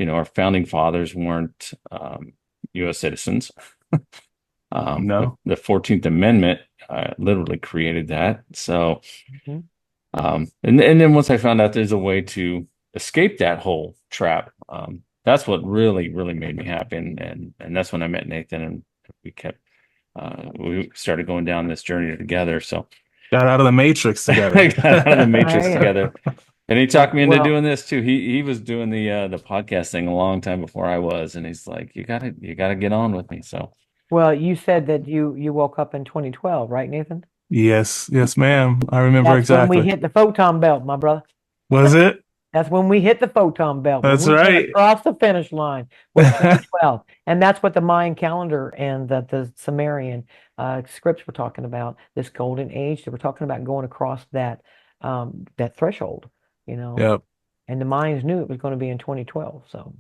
Speaker 1: our founding fathers weren't U.S. citizens. The,
Speaker 4: No.
Speaker 1: the 14th Amendment literally created that. So
Speaker 3: Mhm.
Speaker 1: and then once I found out there's a way to escape that whole trap, that's what really really made me happy, and that's when I met Nathan, and we kept we started going down this journey together. So
Speaker 4: Got out of the matrix
Speaker 1: I
Speaker 4: together.
Speaker 1: got out of the matrix
Speaker 3: Hey,
Speaker 1: together. And he talked me into
Speaker 3: well,
Speaker 1: doing this too. He was doing the podcast thing a long time before I was, and he's like, you gotta get on with me. So
Speaker 3: you said that you woke up in 2012, right, Nathan?
Speaker 4: Yes, yes, ma'am. I remember
Speaker 3: That's when we
Speaker 4: exactly.
Speaker 3: hit the photon belt, my brother.
Speaker 4: Was it?
Speaker 3: That's when we hit the photon belt, when
Speaker 4: That's
Speaker 3: we went
Speaker 4: right.
Speaker 3: across the finish line was 2012. And that's what the Mayan calendar and the Sumerian scripts were talking about, this golden age. They were talking about going across that threshold, you know.
Speaker 4: Yep.
Speaker 3: And the Mayans knew it was going to be in 2012. So,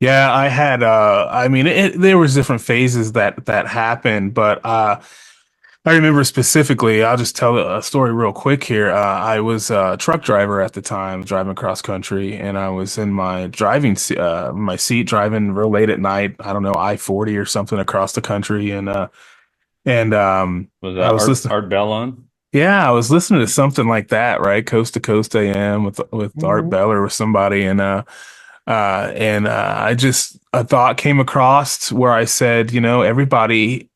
Speaker 4: Yeah, I had I mean there was different phases that happened, but I remember specifically, I'll just tell a story real quick here. I was a truck driver at the time, driving cross country, and I was in my my seat driving real late at night. I don't know, I-40 or something across the country, and
Speaker 1: Was
Speaker 4: I
Speaker 1: that
Speaker 4: was listening.
Speaker 1: Art Bell on?
Speaker 4: Yeah, I was listening to something like that, right? Coast to Coast AM with Art
Speaker 3: Hmm.
Speaker 4: Bell or with somebody, I just a thought came across where I said, everybody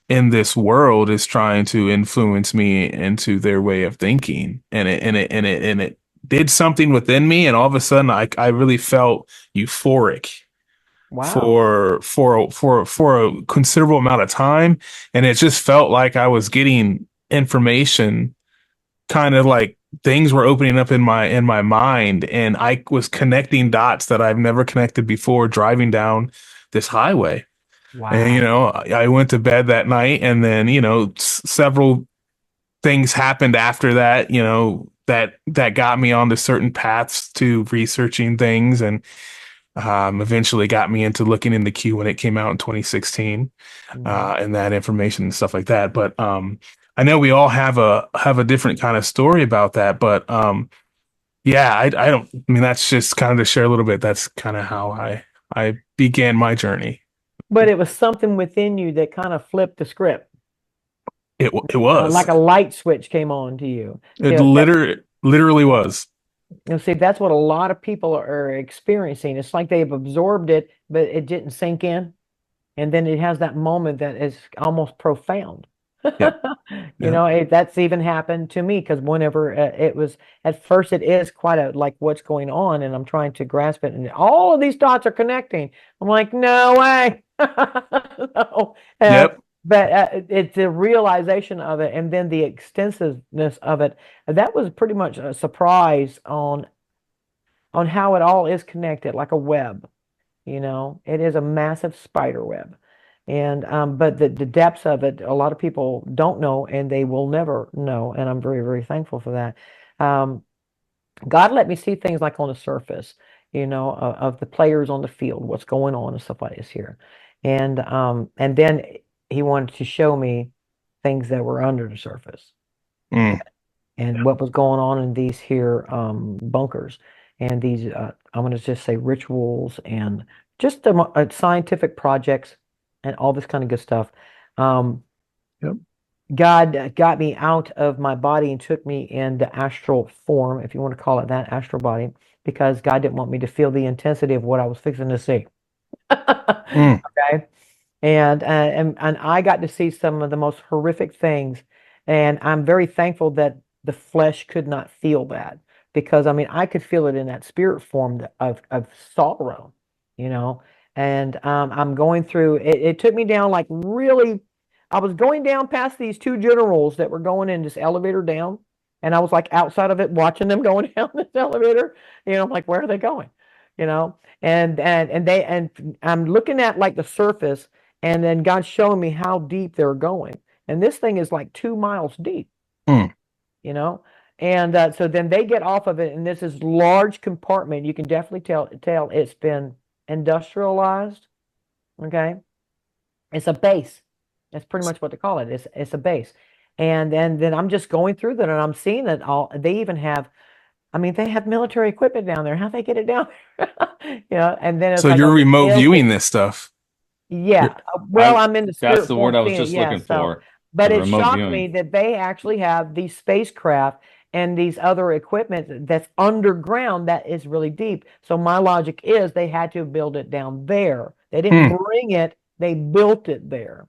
Speaker 4: in this world is trying to influence me into their way of thinking, and it did something within me, and all of a sudden I really felt euphoric
Speaker 3: Wow.
Speaker 4: for a considerable amount of time, and it just felt like I was getting information, kind of like things were opening up in my mind, and I was connecting dots that I've never connected before driving down this highway. And,
Speaker 3: Wow.
Speaker 4: I went to bed that night, and then, several things happened after that, that got me onto certain paths to researching things, and eventually got me into looking in the queue when it came out in 2016,
Speaker 3: Hmm.
Speaker 4: and that information and stuff like that. But I know we all have a different kind of story about that, but yeah, I don't. I mean, that's just kind of to share a little bit. That's kind of how I began my journey.
Speaker 3: But it was something within you that kind of flipped the script.
Speaker 4: It was.
Speaker 3: Like a light switch came on to you.
Speaker 4: It
Speaker 3: That,
Speaker 4: literally was.
Speaker 3: see, that's what a lot of people are experiencing. It's like they've absorbed it, but it didn't sink in. And then it has that moment that is almost profound.
Speaker 4: Yep. Yep.
Speaker 3: That's even happened to me because whenever it was at first, it is quite a like what's going on, and I'm trying to grasp it, and all of these dots are connecting. I'm like, no way, no.
Speaker 4: Yep.
Speaker 3: But it's the realization of it, and then the extensiveness of it. That was pretty much a surprise on how it all is connected, like a web. It is a massive spider web. And but the depths of it, a lot of people don't know and they will never know. And I'm very, very thankful for that. Um, God let me see things like on the surface, of the players on the field, what's going on and stuff like this here. And then he wanted to show me things that were under the surface
Speaker 4: Mm.
Speaker 3: and what was going on in these here bunkers and these I'm going to just say rituals and just the scientific projects and all this kind of good stuff. Um,
Speaker 4: Yep.
Speaker 3: God got me out of my body and took me in the astral form, if you want to call it that, astral body, because God didn't want me to feel the intensity of what I was fixing to see.
Speaker 4: Mm.
Speaker 3: Okay. And I got to see some of the most horrific things, and I'm very thankful that the flesh could not feel that because I mean I could feel it in that spirit form of sorrow, you know. And I'm going through it. It took me down like really. I was going down past these two generals that were going in this elevator down, and I was like outside of it watching them going down this elevator. I'm like, where are they going? You know, and I'm looking at like the surface and then God's showing me how deep they're going. And this thing is like 2 miles deep,
Speaker 4: Mm.
Speaker 3: you know? And so then they get off of it, and this is large compartment. You can definitely tell it's been industrialized. Okay. It's a base. That's pretty much what they call it. It's a base. And then I'm just going through that and I'm seeing it all. They even have, I mean, they have military equipment down there. How they get it down there? And then it's
Speaker 4: So
Speaker 3: like,
Speaker 4: you're
Speaker 3: okay,
Speaker 4: remote viewing
Speaker 3: building.
Speaker 4: this stuff.
Speaker 3: Yeah.
Speaker 4: You're,
Speaker 3: Well,
Speaker 1: I
Speaker 3: I'm in the
Speaker 1: That's
Speaker 3: spirit
Speaker 1: the word
Speaker 3: form
Speaker 1: I was
Speaker 3: seeing it.
Speaker 1: just
Speaker 3: Yeah.
Speaker 1: looking
Speaker 3: So,
Speaker 1: for,
Speaker 3: but
Speaker 1: the
Speaker 3: it
Speaker 1: remote
Speaker 3: shocked me
Speaker 1: viewing.
Speaker 3: that they actually have these spacecraft and these other equipment that's underground that is really deep. So my logic is they had to build it down there. They didn't
Speaker 4: mm.
Speaker 3: bring it, they built it there.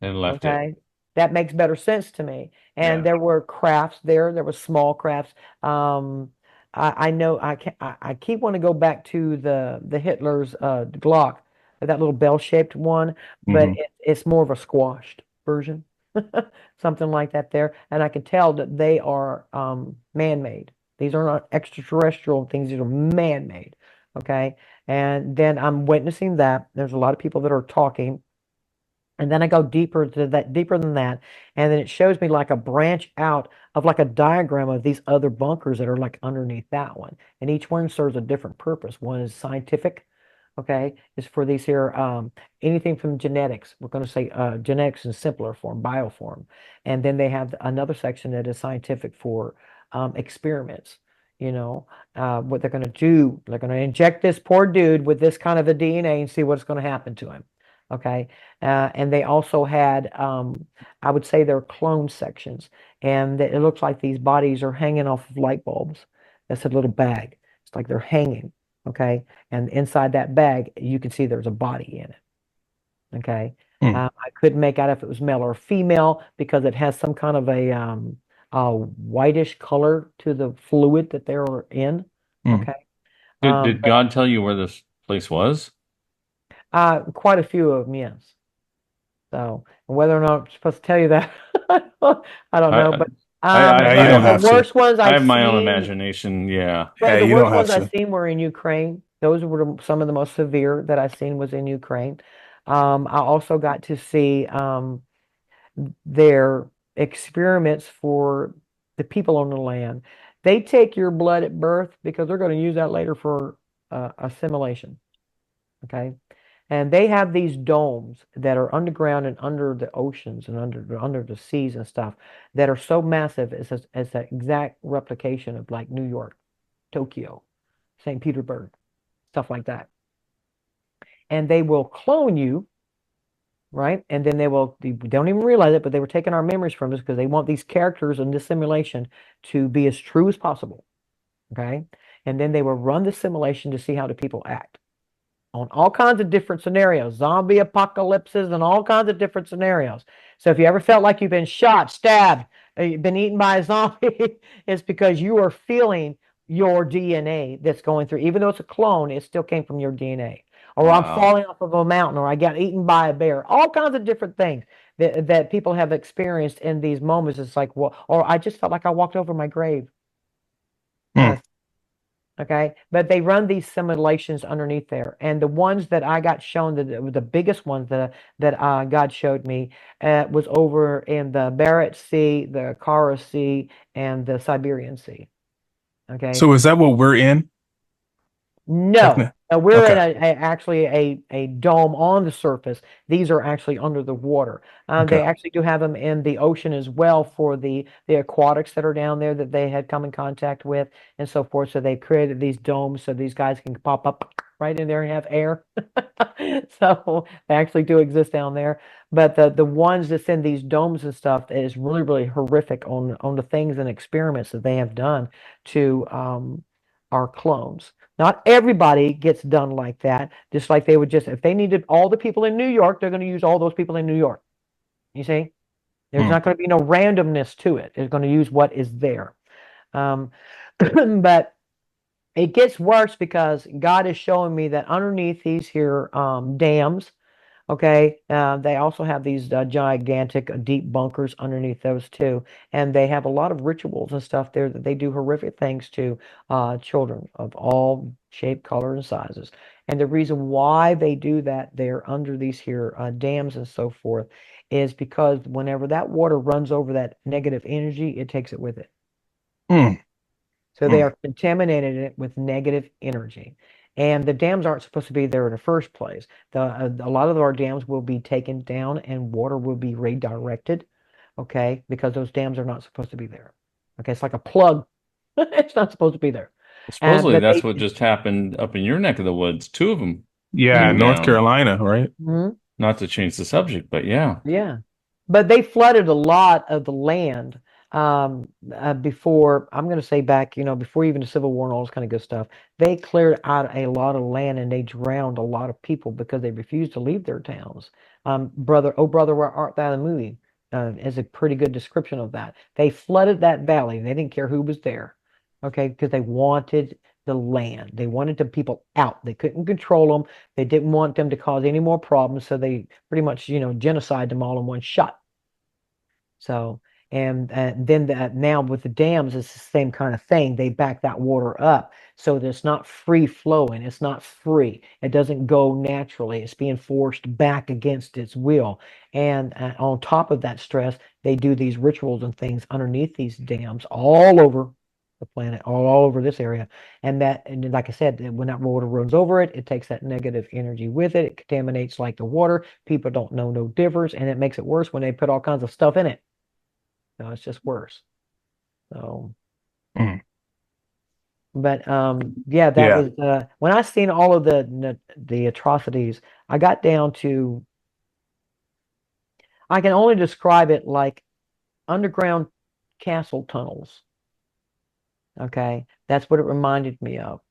Speaker 1: And left it.
Speaker 3: Okay. That makes better sense to me. And
Speaker 1: Yeah.
Speaker 3: there were crafts there. There were small crafts. I know I keep wanting to go back to the Hitler's Glock, that little bell-shaped one, but
Speaker 4: Hmm.
Speaker 3: it's more of a squashed version, something like that there. And I can tell that they are man-made. These are not extraterrestrial things. These are man-made. Okay. And then I'm witnessing that. There's a lot of people that are talking. And then I go deeper than that. And then it shows me like a branch out of like a diagram of these other bunkers that are like underneath that one. And each one serves a different purpose. One is scientific. okay, is for these here, anything from genetics. We're going to say genetics in simpler form, bioform. And then they have another section that is scientific for experiments. You know, what they're going to do, they're going to inject this poor dude with this kind of a DNA and see what's going to happen to him. Okay. And they also had, I would say, their clone sections. And it looks like these bodies are hanging off of light bulbs. That's a little bag. It's like they're hanging. Okay. And inside that bag, you can see there's a body in it. Okay.
Speaker 4: Mm,
Speaker 3: I couldn't make out if it was male or female because it has some kind of a whitish color to the fluid that they're in.
Speaker 4: mm.
Speaker 3: Okay.
Speaker 1: Did
Speaker 3: But
Speaker 1: God tell you where this place was?
Speaker 3: quite a few of them, yes. So whether or not I'm supposed to tell you that, I don't know.
Speaker 1: I
Speaker 3: But
Speaker 4: Yeah, you don't
Speaker 3: the
Speaker 4: have to.
Speaker 3: worst ones
Speaker 1: I
Speaker 3: I've
Speaker 1: have my own
Speaker 3: seen,
Speaker 1: imagination. Yeah.
Speaker 3: brother,
Speaker 4: Yeah,
Speaker 3: the
Speaker 4: you don't
Speaker 3: worst
Speaker 4: have
Speaker 3: ones I've
Speaker 4: to.
Speaker 3: seen were in Ukraine. Those were some of the most severe that I've seen was in Ukraine. I also got to see their experiments for the people on the land. They take your blood at birth because they're going to use that later for assimilation. Okay. And they have these domes that are underground and under the oceans and under the seas and stuff that are so massive as an exact replication of like New York, Tokyo, St. Petersburg, stuff like that. And they will clone you, right? And then they don't even realize it, but they were taking our memories from us because they want these characters in this simulation to be as true as possible. Okay. And then they will run the simulation to see how the people act on all kinds of different scenarios, zombie apocalypses and all kinds of different scenarios. So if you ever felt like you've been shot, stabbed, you've been eaten by a zombie, it's because you are feeling your DNA that's going through. Even though it's a clone, it still came from your DNA. Or I'm
Speaker 1: Wow.
Speaker 3: falling off of a mountain, or I got eaten by a bear. All kinds of different things that people have experienced in these moments. It's like, well, or I just felt like I walked over my grave, kind
Speaker 4: Mm.
Speaker 3: of. Okay, but they run these simulations underneath there, and the ones that I got shown, the biggest ones that God showed me, was over in the Barrett Sea, the Kara Sea, and the Siberian Sea. Okay,
Speaker 4: So is that what we're in?
Speaker 3: no,
Speaker 4: Techni-
Speaker 3: we're in
Speaker 4: Okay.
Speaker 3: actually a dome on the surface. These are actually under the water.
Speaker 4: Okay.
Speaker 3: They actually do have them in the ocean as well for the aquatics that are down there that they had come in contact with and so forth. So they created these domes so these guys can pop up right in there and have air. So they actually do exist down there. But the ones that's in these domes and stuff is really, really horrific on the things and experiments that they have done to our clones. Not everybody gets done like that. Just like they would just, if they needed all the people in New York, they're going to use all those people in New York. You see? There's
Speaker 4: Mm.
Speaker 3: not going to be no randomness to it. They're going to use what is there. Um, but it gets worse because God is showing me that underneath these here dams, okay, they also have these gigantic deep bunkers underneath those too, and they have a lot of rituals and stuff there that they do horrific things to children of all shape, color, and sizes. And the reason why they do that there under these here dams and so forth is because whenever that water runs over that negative energy, it takes it with it.
Speaker 4: Mm.
Speaker 3: So they
Speaker 4: Mm.
Speaker 3: are contaminating it with negative energy. And the dams aren't supposed to be there in the first place. A lot of our dams will be taken down and water will be redirected, okay, because those dams are not supposed to be there. Okay, it's like a plug. It's not supposed to be there.
Speaker 1: Supposedly
Speaker 3: But
Speaker 1: that's
Speaker 3: they,
Speaker 1: what just happened up in your neck of the woods. Two of them
Speaker 4: Yeah,
Speaker 1: came
Speaker 3: Mhm,
Speaker 4: North
Speaker 1: down.
Speaker 4: Carolina, right?
Speaker 3: mhm,
Speaker 1: Not to change the subject, but yeah.
Speaker 3: yeah. But they flooded a lot of the land before, I'm going to say back, before even the Civil War and all this kind of good stuff. They cleared out a lot of land and they drowned a lot of people because they refused to leave their towns. Brother, oh brother, where art thou? The movie is a pretty good description of that. They flooded that valley. They didn't care who was there, okay, because they wanted the land. They wanted the people out. They couldn't control them. They didn't want them to cause any more problems, so they pretty much, genocide them all in one shot. So, and then now with the dams, it's the same kind of thing. They back that water up so that it's not free flowing. It's not free. It doesn't go naturally. It's being forced back against its will. And on top of that stress, they do these rituals and things underneath these dams all over. the planet, all over this area. And like I said, when that water runs over it, it takes that negative energy with it. It contaminates like the water. People don't know no difference, and it makes it worse when they put all kinds of stuff in it. So it's just worse. So,
Speaker 4: Mm.
Speaker 3: but yeah, that
Speaker 4: Yeah.
Speaker 3: was when I seen all of the atrocities. I got down to I can only describe it like underground castle tunnels. Okay, that's what it reminded me of.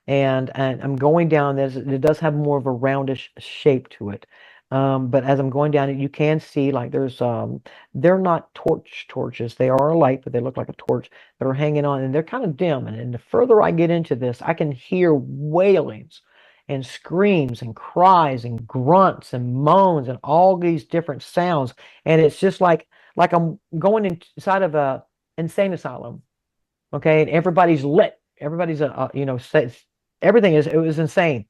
Speaker 3: And I'm going down this. It does have more of a roundish shape to it. But as I'm going down it, you can see like there's they're not torches. They are a light, but they look like a torch that are hanging on, and they're kind of dim. And the further I get into this, I can hear wailings and screams and cries and grunts and moans and all these different sounds. And it's just like I'm going inside of a insane asylum. Okay, and everybody's lit. Everybody's says everything is it was insane.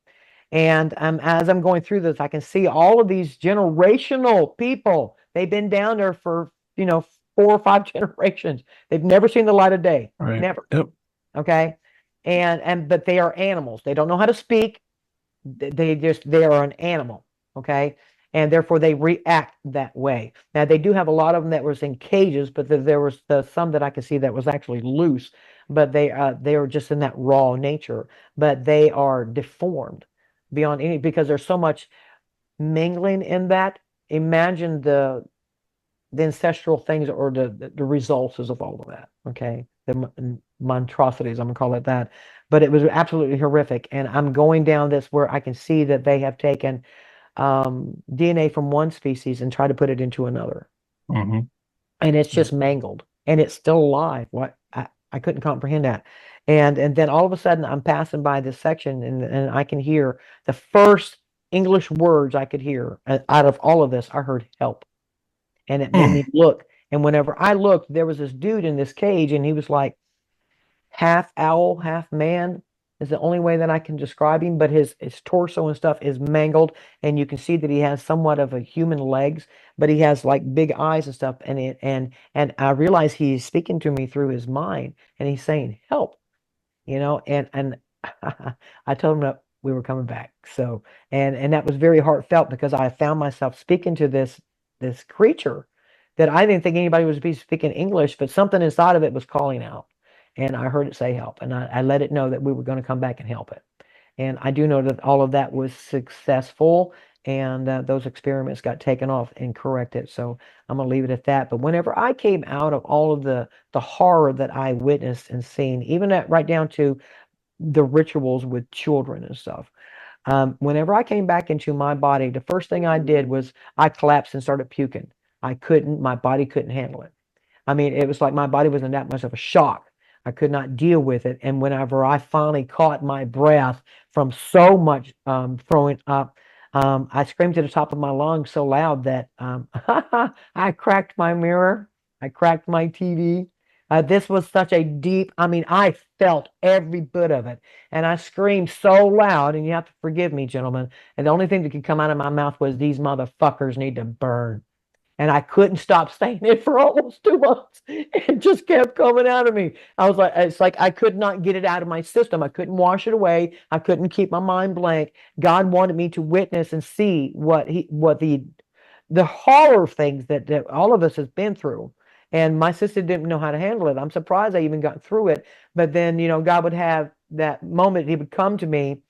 Speaker 3: And as I'm going through this, I can see all of these generational people. They've been down there for 4 or 5 generations. They've never seen the light of day.
Speaker 4: All right.
Speaker 3: Never.
Speaker 4: Yep.
Speaker 3: Okay. And but they are animals. They don't know how to speak. They are an animal. Okay. And therefore they react that way. Now they do have a lot of them that was in cages, but there was some that I could see that was actually loose, but they are just in that raw nature, but they are deformed beyond any because there's so much mingling in that. Imagine the ancestral things or the results of all of that. Okay, the monstrosities, I'm gonna call it that. But it was absolutely horrific, and I'm going down this where I can see that they have taken DNA from one species and tried to put it into another,
Speaker 4: Hmm.
Speaker 3: and it's just mangled, and it's still alive. What I couldn't comprehend that, and then all of a sudden I'm passing by this section, and I can hear the first English words I could hear out of all of this. I heard help, and it made me
Speaker 4: Mm.
Speaker 3: look. And whenever I looked, there was this dude in this cage, and he was like half owl, half man is the only way that I can describe him. But his torso and stuff is mangled, and you can see that he has somewhat of a human legs, but he has like big eyes and stuff. And I realize he's speaking to me through his mind, and he's saying, "Help." And I told him that we were coming back. So and that was very heartfelt because I found myself speaking to this creature that I didn't think anybody was be speaking English, but something inside of it was calling out. And I heard it say help. And I let it know that we were going to come back and help it. And I do know that all of that was successful, and those experiments got taken off and corrected. So I'm gonna leave it at that. But whenever I came out of all of the horror that I witnessed and seen, even at right down to the rituals with children and stuff, whenever I came back into my body, the first thing I did was I collapsed and started puking. My body couldn't handle it. I mean, it was like my body was in that much of a shock. I could not deal with it. And whenever I finally caught my breath from so much throwing up, I screamed to the top of my lungs so loud that I cracked my mirror. I cracked my TV. This was such a deep, I mean, I felt every bit of it. And I screamed so loud, and you have to forgive me, gentlemen. And the only thing that could come out of my mouth was, "These motherfuckers need to burn." And I couldn't stop saying it for almost 2 months. It just kept coming out of me. I was like, it's like I could not get it out of my system. I couldn't wash it away. I couldn't keep my mind blank. God wanted me to witness and see what the horror things that all of us has been through. And my sister didn't know how to handle it. I'm surprised I even got through it. But then, God would have that moment. He would come to me,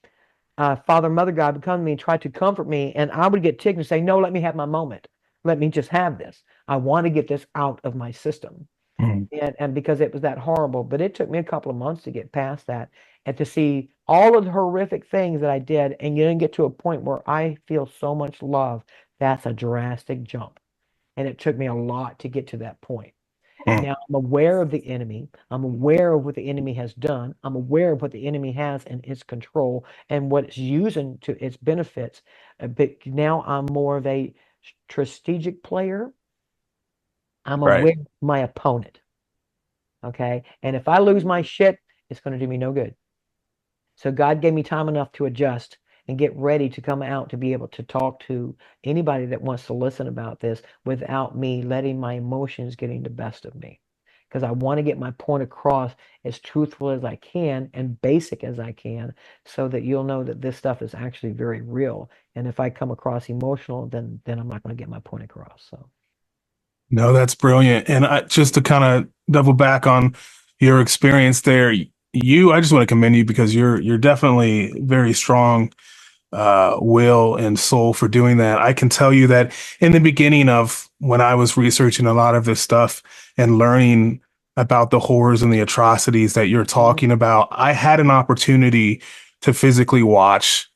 Speaker 3: Father, Mother God would come to me and try to comfort me. And I would get ticked and say, "No, let me have my moment. Let me just have this. I want to get this out of my system."
Speaker 4: Mm.
Speaker 3: And because it was that horrible, but it took me a couple of months to get past that and to see all of the horrific things that I did. And you didn't get to a point where I feel so much love. That's a drastic jump. And it took me a lot to get to that point.
Speaker 4: Mm.
Speaker 3: Now I'm aware of the enemy. I'm aware of what the enemy has done. I'm aware of what the enemy has in its control and what it's using to its benefits. But now I'm more of a strategic player. I'm
Speaker 4: Right.
Speaker 3: aware of my opponent. Okay. And if I lose my shit, it's going to do me no good. So God gave me time enough to adjust and get ready to come out to be able to talk to anybody that wants to listen about this without me letting my emotions getting the best of me. because I want to get my point across as truthful as I can and basic as I can, so that you'll know that this stuff is actually very real. And if I come across emotional, then I'm not going to get my point across. So
Speaker 4: No, that's brilliant. And just to kind of double back on your experience there, I just want to commend you because you're definitely very strong will and soul for doing that. I can tell you that in the beginning of when I was researching a lot of this stuff and learning about the horrors and the atrocities that you're
Speaker 3: mhm,
Speaker 4: talking about, I had an opportunity to physically watch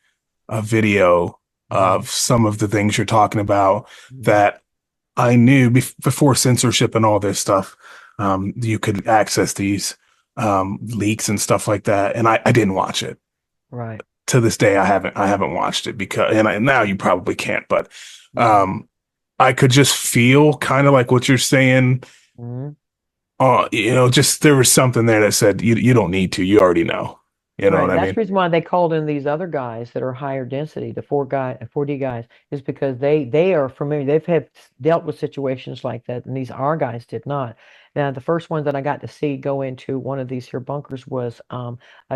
Speaker 4: a video
Speaker 3: mhm,
Speaker 4: of some of the things you're talking about
Speaker 3: mhm.
Speaker 4: that I knew before censorship and all this stuff. You could access these leaks and stuff like that, and I didn't watch it.
Speaker 3: Right.
Speaker 4: To this day, I haven't watched it because, now you probably can't, but
Speaker 3: Mhm,
Speaker 4: um, I could just feel kind of like what you're saying.
Speaker 3: mhm.
Speaker 4: Just there was something there that said you don't need to. You already know. You know what
Speaker 3: Right.
Speaker 4: I
Speaker 3: That's
Speaker 4: mean?
Speaker 3: the reason why they called in these other guys that are higher density, the 4D guys, is because they are familiar. Dealt with situations like that, and these our guys did not. Now, the first one that I got to see go into one of these here bunkers was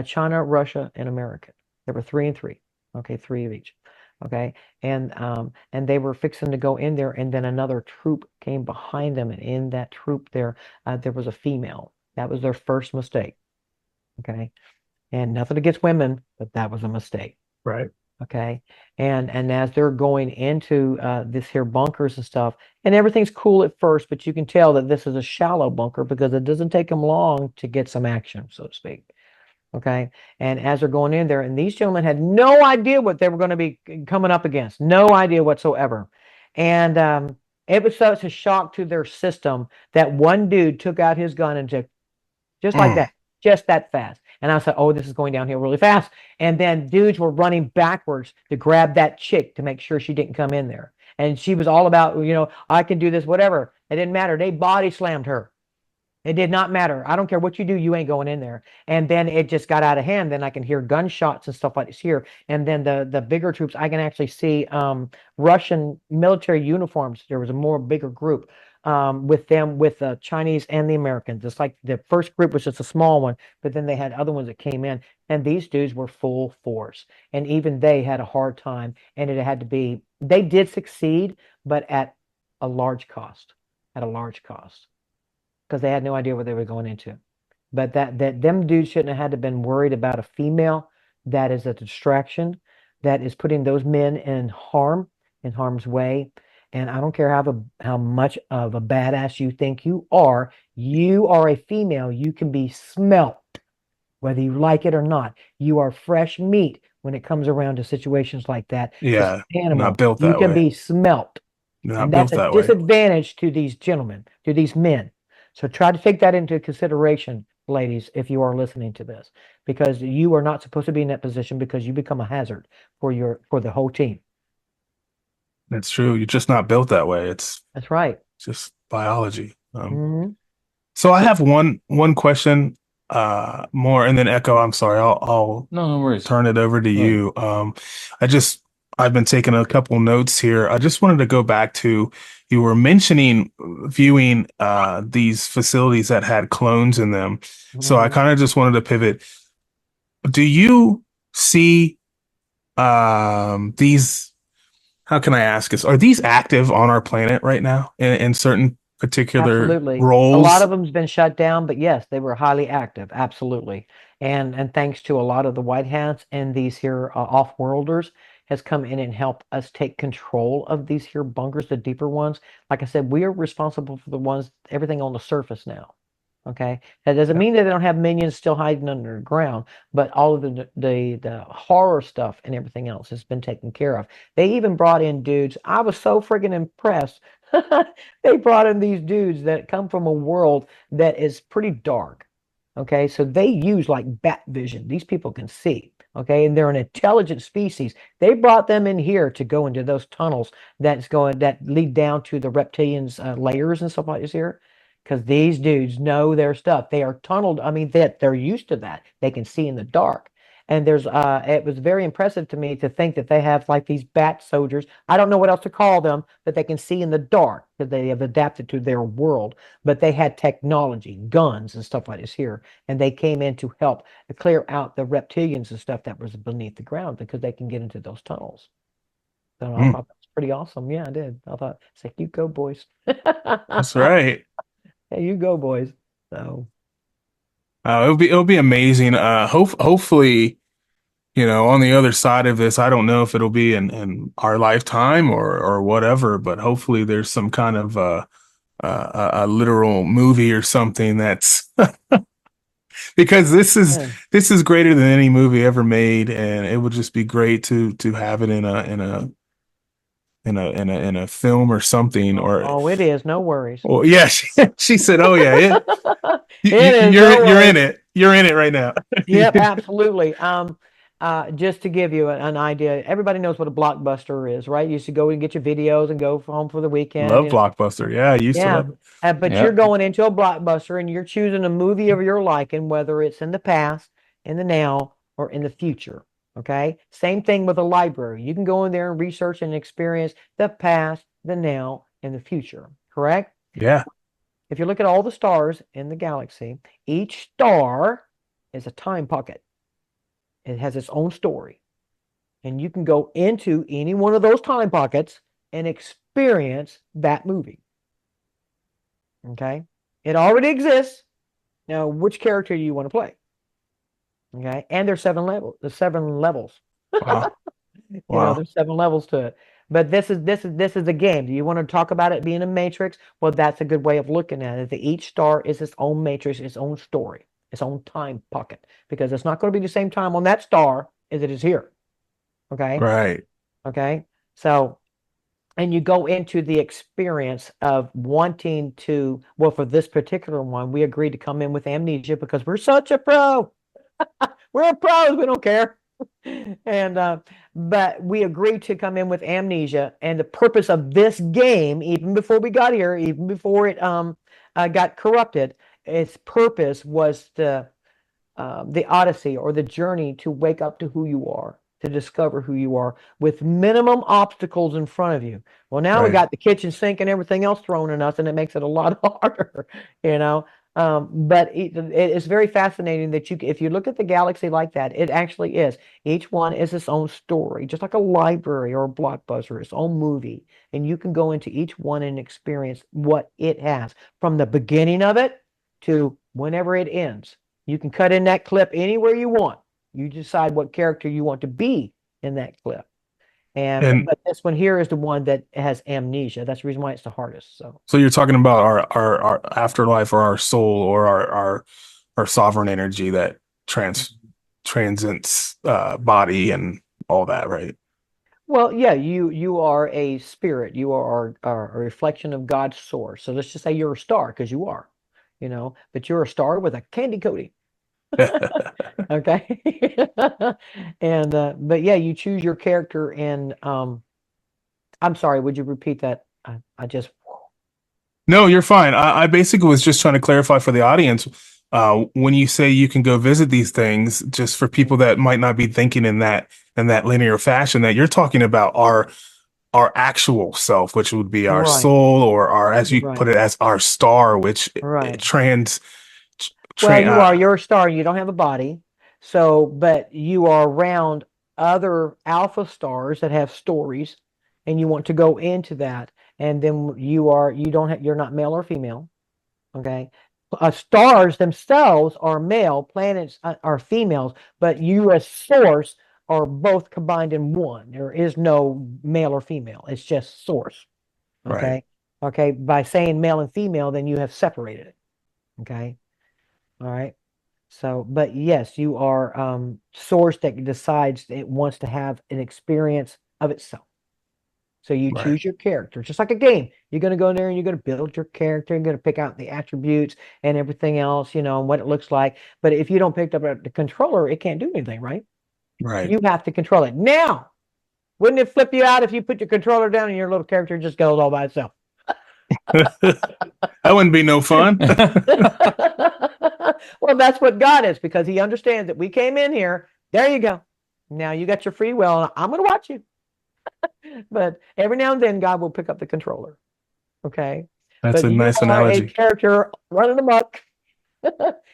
Speaker 3: China, Russia, and America. There were three and three. Okay, three of each. Okay, and they were fixing to go in there, and then another troop came behind them, and in that troop there was a female. That was their first mistake. Okay, and nothing against women, but that was a mistake.
Speaker 4: Right.
Speaker 3: Okay. And as they're going into this here bunkers and stuff, and everything's cool at first, but you can tell that this is a shallow bunker because it doesn't take them long to get some action, so to speak. Okay. And as they're going in there, and these gentlemen had no idea what they were going to be coming up against, no idea whatsoever. And it was such a shock to their system that one dude took out his gun and just like
Speaker 4: Mm.
Speaker 3: that, just that fast. And I said, oh, this is going downhill really fast. And then dudes were running backwards to grab that chick to make sure she didn't come in there. And she was all about, I can do this, whatever. It didn't matter. They body slammed her. It did not matter. I don't care what you do, you ain't going in there. And then it just got out of hand. Then I can hear gunshots and stuff like this here. And then the bigger troops, I can actually see Russian military uniforms. There was a more bigger group with them, with the Chinese and the Americans. It's like the first group was just a small one, but then they had other ones that came in, and these dudes were full force. And even they had a hard time, and it had to be, they did succeed, but at a large cost, at a large cost, because they had no idea what they were going into. But that them dudes shouldn't have had to been worried about a female that is a distraction, that is putting those men in harm's way. And I don't care how much of a badass you think you are a female. You can be smelt, whether you like it or not. You are fresh meat when it comes around to situations like that. Because
Speaker 4: Yeah, not
Speaker 3: animal,
Speaker 4: built
Speaker 3: you
Speaker 4: that
Speaker 3: can
Speaker 4: way.
Speaker 3: be smelt.
Speaker 4: Not
Speaker 3: And that's
Speaker 4: built
Speaker 3: a
Speaker 4: that way.
Speaker 3: disadvantage to these gentlemen, to these men. So try to take that into consideration, ladies, if you are listening to this, because you are not supposed to be in that position because you become a hazard for the whole team.
Speaker 4: That's true. You're just not built that way. It's
Speaker 3: That's right.
Speaker 4: just biology.
Speaker 3: Hmm.
Speaker 4: So I have one question more, and then Echo, I'm sorry, I'll
Speaker 1: No, no worries.
Speaker 4: turn it over to
Speaker 1: Go ahead.
Speaker 4: you. I just I've been taking a couple notes here. I just wanted to go back to you were mentioning viewing these facilities that had clones in them. So I
Speaker 3: Hmm.
Speaker 4: kind of just wanted to pivot. Do you see these, how can I ask this? Are these active on our planet right now in certain particular
Speaker 3: Absolutely. A lot
Speaker 4: roles?
Speaker 3: of them's been shut down, but yes, they were highly active. Absolutely. And thanks to a lot of the white hats and these here off-worlders has come in and helped us take control of these here bunkers, the deeper ones. Like I said, we are responsible for the ones, everything on the surface now. Okay. That doesn't
Speaker 4: Yeah.
Speaker 3: mean that they don't have minions still hiding underground, but all of the horror stuff and everything else has been taken care of. They even brought in dudes. I was so freaking impressed. They brought in these dudes that come from a world that is pretty dark. Okay, so they use like bat vision. These people can see. Okay, and they're an intelligent species. They brought them in here to go into those tunnels that lead down to the reptilians' layers and stuff like this here, because these dudes know their stuff. They are tunneled. I mean, that they're used to that. They can see in the dark. And there's it was very impressive to me to think that they have like these bat soldiers. I don't know what else to call them, that they can see in the dark because they have adapted to their world. But they had technology, guns and stuff like this here, and they came in to help clear out the reptilians and stuff that was beneath the ground because they can get into those tunnels. So I
Speaker 4: Mm,
Speaker 3: thought that was pretty awesome. Yeah, I did. I thought, it's like, you go, boys.
Speaker 4: that's right.
Speaker 3: Hey, you go, boys. So
Speaker 4: It'll be amazing. Hopefully, you know, on the other side of this, I don't know if it'll be in our lifetime or whatever, but hopefully there's some kind of a literal movie or something that's because
Speaker 3: yeah.
Speaker 4: this is greater than any movie ever made, and it would just be great to have it in a film or something
Speaker 3: Oh,
Speaker 4: or
Speaker 3: oh, it is. No worries.
Speaker 4: yeah, she said, "Oh yeah,
Speaker 3: It is. No
Speaker 4: you're in
Speaker 3: worries.
Speaker 4: it. You're in it right now."
Speaker 3: Yep, absolutely. Just to give you an idea, everybody knows what a blockbuster is, right? You used to go and get your videos and go home for the weekend,
Speaker 4: Love
Speaker 3: you know.
Speaker 4: Blockbuster. Yeah, I used to
Speaker 3: Yeah.
Speaker 4: love it.
Speaker 3: But you're
Speaker 1: Yeah.
Speaker 3: going into a blockbuster and you're choosing a movie of your liking, whether it's in the past, in the now, or in the future. Okay. Same thing with a library. You can go in there and research and experience the past, the now, and the future. Correct?
Speaker 4: Yeah,
Speaker 3: If you look at all the stars in the galaxy, each star is a time pocket. It has its own story. And you can go into any one of those time pockets and experience that movie. Okay. It already exists. Now, which character do you want to play? Okay. And there's there's 7 levels.
Speaker 4: wow,
Speaker 3: You know,
Speaker 4: wow,
Speaker 3: there's 7 levels to it. But this is a game. Do you want to talk about it being a matrix? Well, that's a good way of looking at it. That each star is its own matrix, its own story, its own time pocket. Because it's not going to be the same time on that star as it is here. Okay.
Speaker 4: right.
Speaker 3: Okay. So, and you go into the experience of wanting to, well, for this particular one, we agreed to come in with amnesia because we're such a pro. We're pros. We don't care. And but we agreed to come in with amnesia, and the purpose of this game, even before we got here, even before it got corrupted, its purpose was the odyssey or the journey to wake up to who you are, to discover who you are with minimum obstacles in front of you. Well, now we
Speaker 4: Right.
Speaker 3: got the kitchen sink and everything else thrown in us, and it makes it a lot harder, you know. But it's very fascinating that if you look at the galaxy like that, it actually is. Each one is its own story, just like a library or a blockbuster, its own movie. And you can go into each one and experience what it has from the beginning of it to whenever it ends. You can cut in that clip anywhere you want. You decide what character you want to be in that clip. And
Speaker 4: And
Speaker 3: but this one here is the one that has amnesia. That's the reason why it's the hardest. So
Speaker 4: so you're talking about our afterlife or our soul or our sovereign energy that transcends body and all that, right?
Speaker 3: well, yeah, you are a spirit. You are a reflection of God's source. So let's just say you're a star because you are, you know, but you're a star with a candy coating. Okay. And but yeah, you choose your character and I'm sorry, would you repeat that? I just
Speaker 4: No, you're fine. I basically was just trying to clarify for the audience. When you say you can go visit these things, just for people that might not be thinking in that linear fashion, that you're talking about our actual self, which would be our
Speaker 3: right,
Speaker 4: soul, or our, as you put
Speaker 3: right,
Speaker 4: it, as our star, which
Speaker 3: right.
Speaker 4: trans,
Speaker 3: Well,
Speaker 4: train.
Speaker 3: you're a star, you don't have a body. So, but you are around other alpha stars that have stories, and you want to go into that. And then you don't have, you're not male or female. Okay. Stars themselves are male, planets are females, but you as source are both combined in one. There is no male or female. It's just source.
Speaker 4: Right,
Speaker 3: Okay. Okay. By saying male and female, then you have separated it. Okay. All right. So, but yes, you are source that decides it wants to have an experience of itself. So you
Speaker 4: right,
Speaker 3: choose your character, just like a game. You're going to go in there and you're going to build your character. You're going to pick out the attributes and everything else, you know, and what it looks like. But if you don't pick up the controller, it can't do anything, right?
Speaker 4: right.
Speaker 3: You have to control it. Now, wouldn't it flip you out if you put your controller down and your little character just goes all by itself?
Speaker 4: That wouldn't be no fun.
Speaker 3: Well, that's what God is because he understands that we came in here. There you go. Now you got your free will. I'm going to watch you. But every now and then, God will pick up the controller. Okay.
Speaker 4: That's
Speaker 3: But
Speaker 4: a
Speaker 3: you
Speaker 4: nice
Speaker 3: are a
Speaker 4: analogy.
Speaker 3: character running amok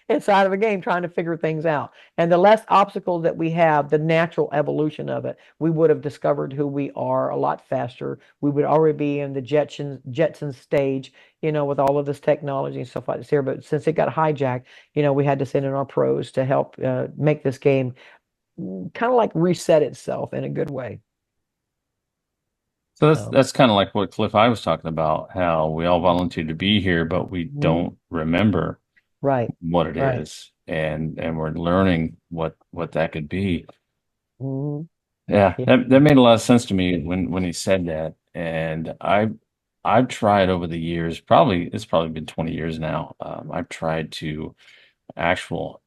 Speaker 3: inside of a game trying to figure things out. And the less obstacles that we have, the natural evolution of it, we would have discovered who we are a lot faster. We would already be in the Jetsons stage, with all of this technology and stuff like this here. But since it got hijacked, we had to send in our pros to help make this game kind of like reset itself in a good way.
Speaker 1: So that's
Speaker 3: So,
Speaker 1: that's kind of like what Cliff I was talking about, how we all volunteer to be here, but we
Speaker 3: mhm.
Speaker 1: don't remember
Speaker 3: Right,
Speaker 1: what it
Speaker 3: right.
Speaker 1: is, and we're learning what that could be.
Speaker 3: Hmm.
Speaker 1: Yeah,
Speaker 3: Yeah.
Speaker 1: that made a lot of sense to me when he said that. And I've tried over the years, it's probably been 20 years now. I've tried to actual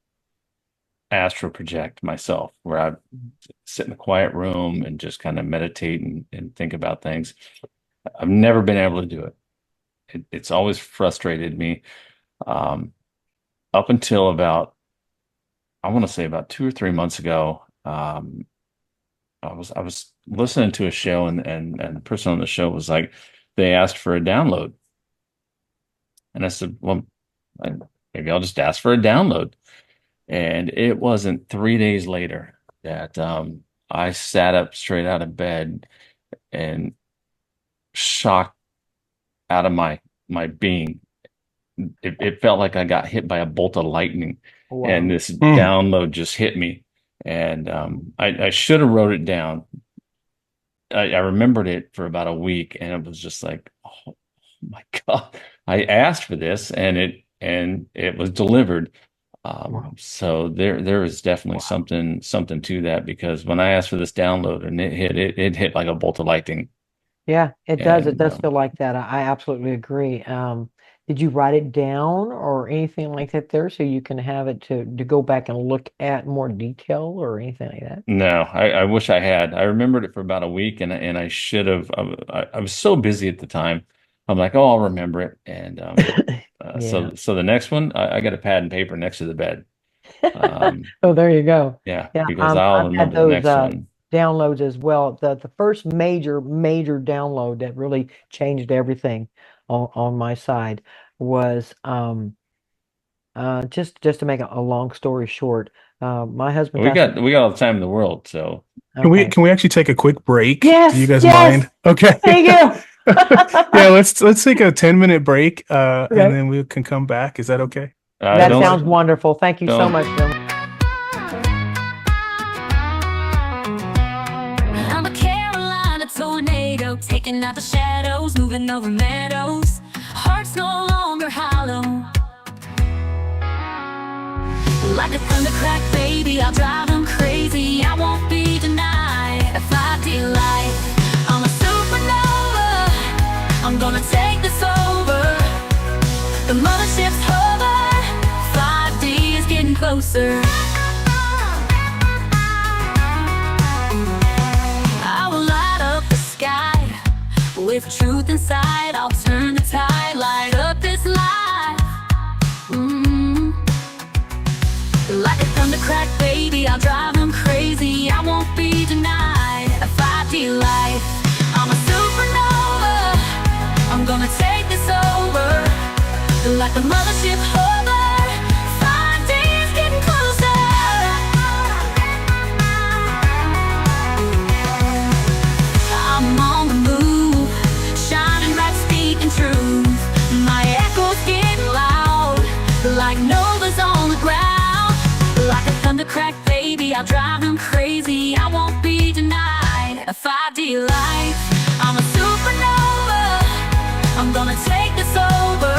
Speaker 1: astral project myself, where I sit in a quiet room and just kind of meditate and think about things. I've never been able to do it. It's always frustrated me. Um, Up until about, I want to say about 2 or 3 months ago, I was listening to a show, and the person on the show was like, they asked for a download, and I said, well, I, maybe I'll just ask for a download. And it wasn't 3 days later that I sat up straight out of bed and shocked out of my being. It felt like I got hit by a bolt of lightning, and
Speaker 3: Wow.
Speaker 1: this
Speaker 4: Mm.
Speaker 1: download just hit me. And I should have wrote it down. I remembered it for about a week, and it was just like, oh my God, I asked for this, and it was delivered.
Speaker 3: Wow.
Speaker 1: So there is definitely
Speaker 3: Wow.
Speaker 1: something to that, because when I asked for this download and it hit like a bolt of lightning.
Speaker 3: Yeah, it does. It
Speaker 1: And
Speaker 3: does feel like that. I absolutely agree. Did you write it down or anything like that there so you can have it to go back and look at more detail or anything like that?
Speaker 1: no, I wish I had. I remembered it for about a week, and I should have. I was so busy at the time. I'm like, oh, I'll remember it. And
Speaker 3: Yeah.
Speaker 1: so the next one, I got a pad and paper next to the bed. Um,
Speaker 3: Oh, there you go.
Speaker 1: yeah,
Speaker 3: Yeah,
Speaker 1: because I'll
Speaker 3: I've had
Speaker 1: remember the
Speaker 3: those
Speaker 1: next one.
Speaker 3: downloads as well. The first major download that really changed everything on my side was just to make a long story short, my husband
Speaker 1: We
Speaker 3: passed
Speaker 1: got
Speaker 3: away.
Speaker 1: we got all the time in the world, so
Speaker 4: Can we
Speaker 3: Okay.
Speaker 4: can we actually take a quick break? Do you
Speaker 3: Yes,
Speaker 4: guys
Speaker 3: yes.
Speaker 4: mind? Okay.
Speaker 3: Thank you.
Speaker 4: Yeah, let's take a 10-minute break, and
Speaker 3: Okay.
Speaker 4: then we can come back. Is that okay?
Speaker 3: That
Speaker 1: don't
Speaker 3: sounds wonderful. Thank you so
Speaker 1: don't
Speaker 3: much, gentlemen.
Speaker 2: I'm a Carolina tornado, taking out the shadows, moving over meadows. Hearts no longer hollow. Like a thundercrack, baby, I'll drive them crazy. I won't be denied a 5D life. I'm a supernova, I'm gonna take this over. The mothership's hover, 5D is getting closer. I will light up the sky with truth inside. I'll turn the tide, light up this life. Like a thundercrack, baby, I'll drive them crazy. I won't be denied a 5D life. I'm a supernova, I'm gonna take this over. Like the mothership hover, 5D is getting closer. I'm on the move, shining bright, speaking truth. My echoes getting loud, like novas on the ground. Like a thundercrack, baby, I'll drive them crazy. I won't be denied a 5D life. I'm a supernova, I'm gonna take this over.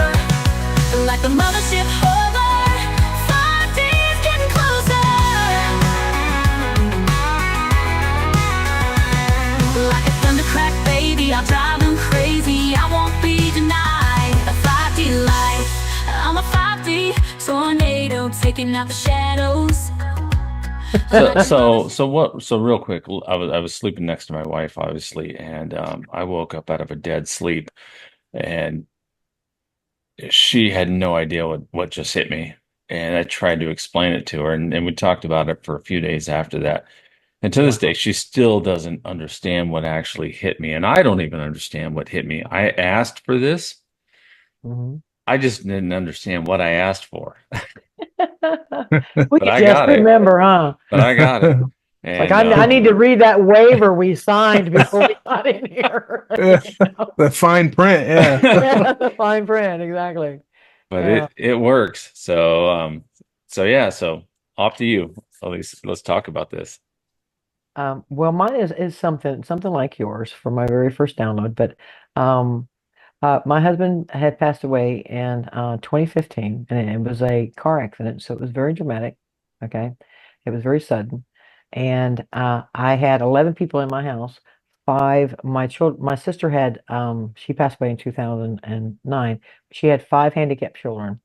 Speaker 2: Like the mothership hover, 5D is getting closer. Like a thundercrack, baby, I'll drive them crazy. I won't be denied a 5D life. I'm a 5D tornado, taking out the shadows.
Speaker 1: so real quick, I was sleeping next to my wife, obviously, and I woke up out of a dead sleep, and she had no idea what just hit me. And I tried to explain it to her, and we talked about it for a few days after that. And to this
Speaker 3: Wow.
Speaker 1: day, she still doesn't understand what actually hit me. And I don't even understand what hit me. I asked for this.
Speaker 3: Hmm.
Speaker 1: I just didn't understand what I asked for,
Speaker 3: We
Speaker 1: but
Speaker 3: can
Speaker 1: I
Speaker 3: just
Speaker 1: got it.
Speaker 3: remember, huh?
Speaker 1: But I got it.
Speaker 3: It's like
Speaker 1: And
Speaker 3: I need to read that waiver we signed before we got in here.
Speaker 4: Yeah,
Speaker 3: You know?
Speaker 4: the fine print, yeah.
Speaker 3: Yeah, the fine print, exactly.
Speaker 1: but
Speaker 3: Yeah.
Speaker 1: it works. So yeah, so off to you. At least let's talk about this.
Speaker 3: Well, mine is something like yours for my very first download, but um, my husband had passed away in 2015, and it was a car accident, so it was very dramatic. Okay, it was very sudden, and I had 11 people in my house. Five, my children, my sister had she passed away in 2009. She had five handicapped children.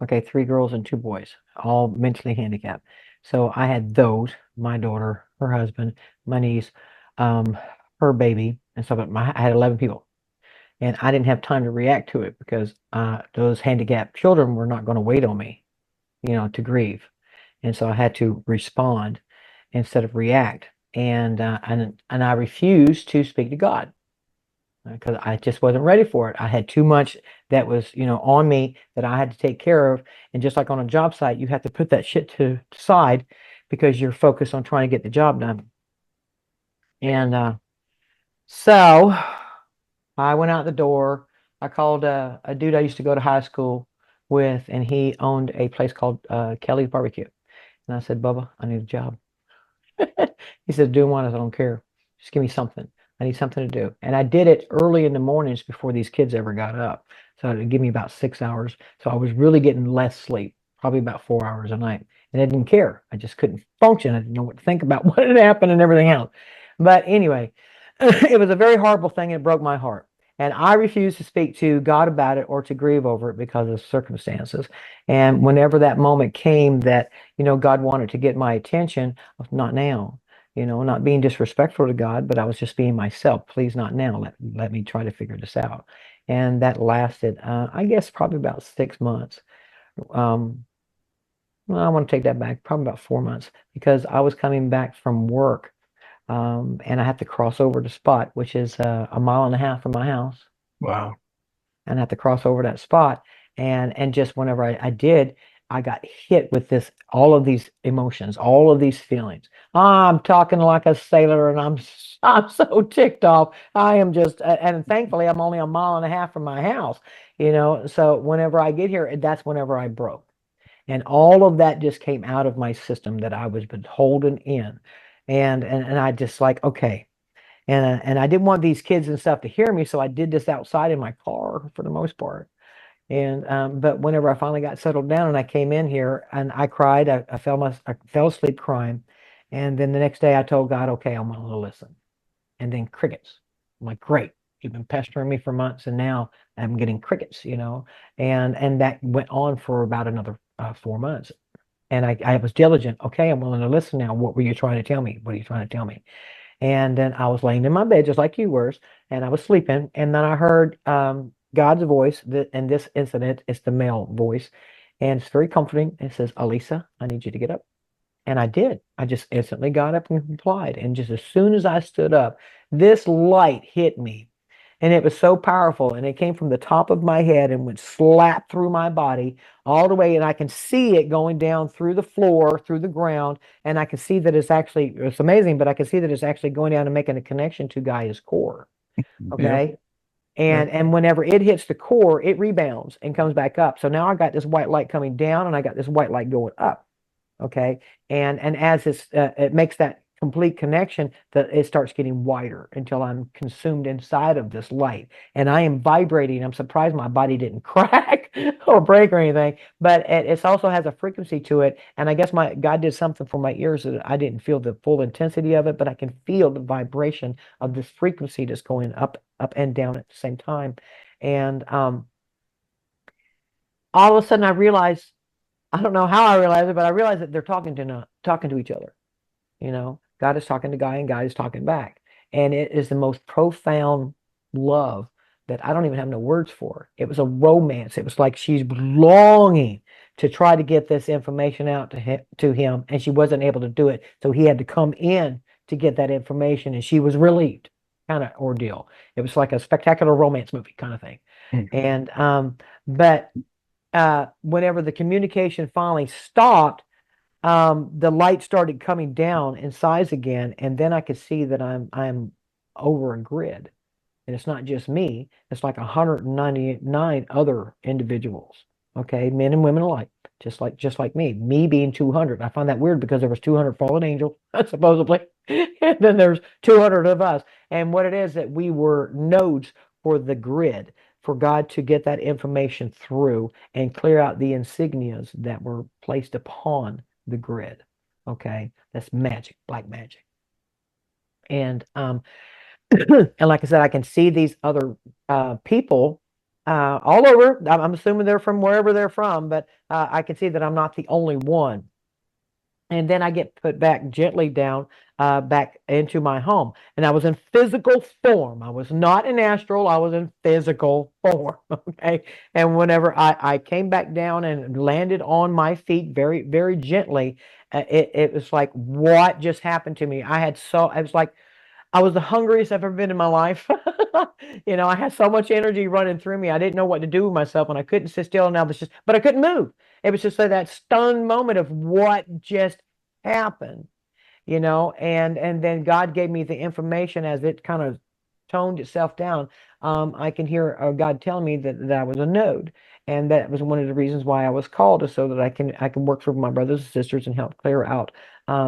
Speaker 3: Okay, three girls and two boys, all mentally handicapped. So I had those, my daughter, her husband, my niece, um, her baby, and stuff. I had 11 people, and I didn't have time to react to it because those handicapped children were not going to wait on me, to grieve, and so I had to respond instead of react, and I refused to speak to God because I just wasn't ready for it. I had too much that was, on me that I had to take care of. And just like on a job site, you have to put that shit to side because you're focused on trying to get the job done. And so I went out the door. I called a dude I used to go to high school with, and he owned a place called Kelly's Barbecue. And I said, Bubba, I need a job. He said, doing what? I don't care. Just give me something. I need something to do. And I did it early in the mornings before these kids ever got up. So it would give me about 6 hours. So I was really getting less sleep, probably about 4 hours a night. And I didn't care. I just couldn't function. I didn't know what to think about what had happened and everything else. But anyway, it was a very horrible thing and it broke my heart. And I refused to speak to God about it or to grieve over it because of circumstances. And whenever that moment came that, God wanted to get my attention, not now, not being disrespectful to God, but I was just being myself. Please, not now. Let me try to figure this out. And that lasted, I guess, probably about 6 months. Um, well, I want to take that back, probably about 4 months, because I was coming back from work, and I had to cross over the spot, which is a mile and a half from my house,
Speaker 4: Wow.
Speaker 3: and I had to cross over that spot. And just whenever I did, I got hit with all of these emotions, all of these feelings. I'm talking like a sailor, and I'm so ticked off. I am just, and thankfully, I'm only a mile and a half from my house, So whenever I get here, that's whenever I broke. And all of that just came out of my system that I was been holding in. And I just like, okay. And I didn't want these kids and stuff to hear me, so I did this outside in my car for the most part. And but whenever I finally got settled down and I came in here and I cried, I fell asleep crying. And then the next day I told God, okay, I'm gonna listen. And then crickets. I'm like, great. You've been pestering me for months, and now I'm getting crickets. And that went on for about another 4 months. And I was diligent. Okay, I'm willing to listen now. What were you trying to tell me? What are you trying to tell me? And then I was laying in my bed just like you were, and I was sleeping. And then I heard God's voice. In this incident, it's the male voice, and it's very comforting. It says, "Alisa, I need you to get up." And I did. I just instantly got up and complied. And just as soon as I stood up, this light hit me. And it was so powerful. And it came from the top of my head and went slap through my body all the way. And I can see it going down through the floor, through the ground. And I can see that it's amazing, but I can see that it's actually going down and making a connection to Gaia's core.
Speaker 4: Yep.
Speaker 3: Okay.
Speaker 4: Yep.
Speaker 3: And whenever it hits the core, it rebounds and comes back up. So now I got this white light coming down and I got this white light going up. Okay. And as it makes that complete connection, that it starts getting wider until I'm consumed inside of this light, and I am vibrating. I'm surprised my body didn't crack or break or anything, but it also has a frequency to it. And I guess my God did something for my ears that I didn't feel the full intensity of it, but I can feel the vibration of this frequency that's going up and down at the same time. And all of a sudden I realized, I don't know how I realized it, but I realized that they're talking to each other. God is talking to Guy and Guy is talking back. And it is the most profound love that I don't even have no words for. It was a romance. It was like she's longing to try to get this information out to him, and she wasn't able to do it. So he had to come in to get that information, and she was relieved, kind of ordeal. It was like a spectacular romance movie kind of thing.
Speaker 4: Mm.
Speaker 3: And but whenever the communication finally stopped, the light started coming down in size again, and then I could see that I'm over a grid. And it's not just me, it's like 199 other individuals, okay, men and women alike, just like me being 200. I find that weird because there was 200 fallen angels, supposedly, and then there's 200 of us. And what it is that we were nodes for the grid, for God to get that information through and clear out the insignias that were placed upon the grid. Okay, that's magic, black magic. And and like I said, I can see these other people all over. I'm assuming they're from wherever they're from, but I can see that I'm not the only one. And then I get put back gently down back into my home. And I was in physical form. I was not in astral. I was in physical form. Okay. And whenever I came back down and landed on my feet very, very gently, it was like, what just happened to me? I was like, I was the hungriest I've ever been in my life. I had so much energy running through me. I didn't know what to do with myself, and I couldn't sit still. And I was but I couldn't move. It was just like that stunned moment of what just happened, and then God gave me the information as it kind of toned itself down. I can hear God telling me that I was a node, and that was one of the reasons why I was called, is so that I can work with my brothers and sisters and help clear out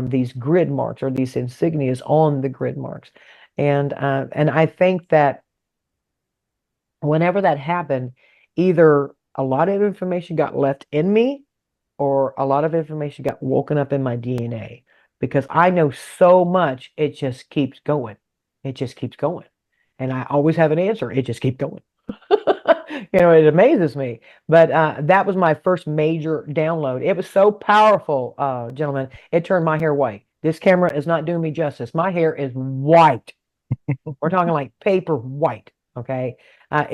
Speaker 3: these grid marks, or these insignias on the grid marks. And I think that whenever that happened, either a lot of information got left in me, or a lot of information got woken up in my DNA, because I know so much, it just keeps going. It just keeps going. And I always have an answer. It just keeps going. It amazes me. But that was my first major download. It was so powerful, gentlemen. It turned my hair white. This camera is not doing me justice. My hair is white. We're talking like paper white. Okay. And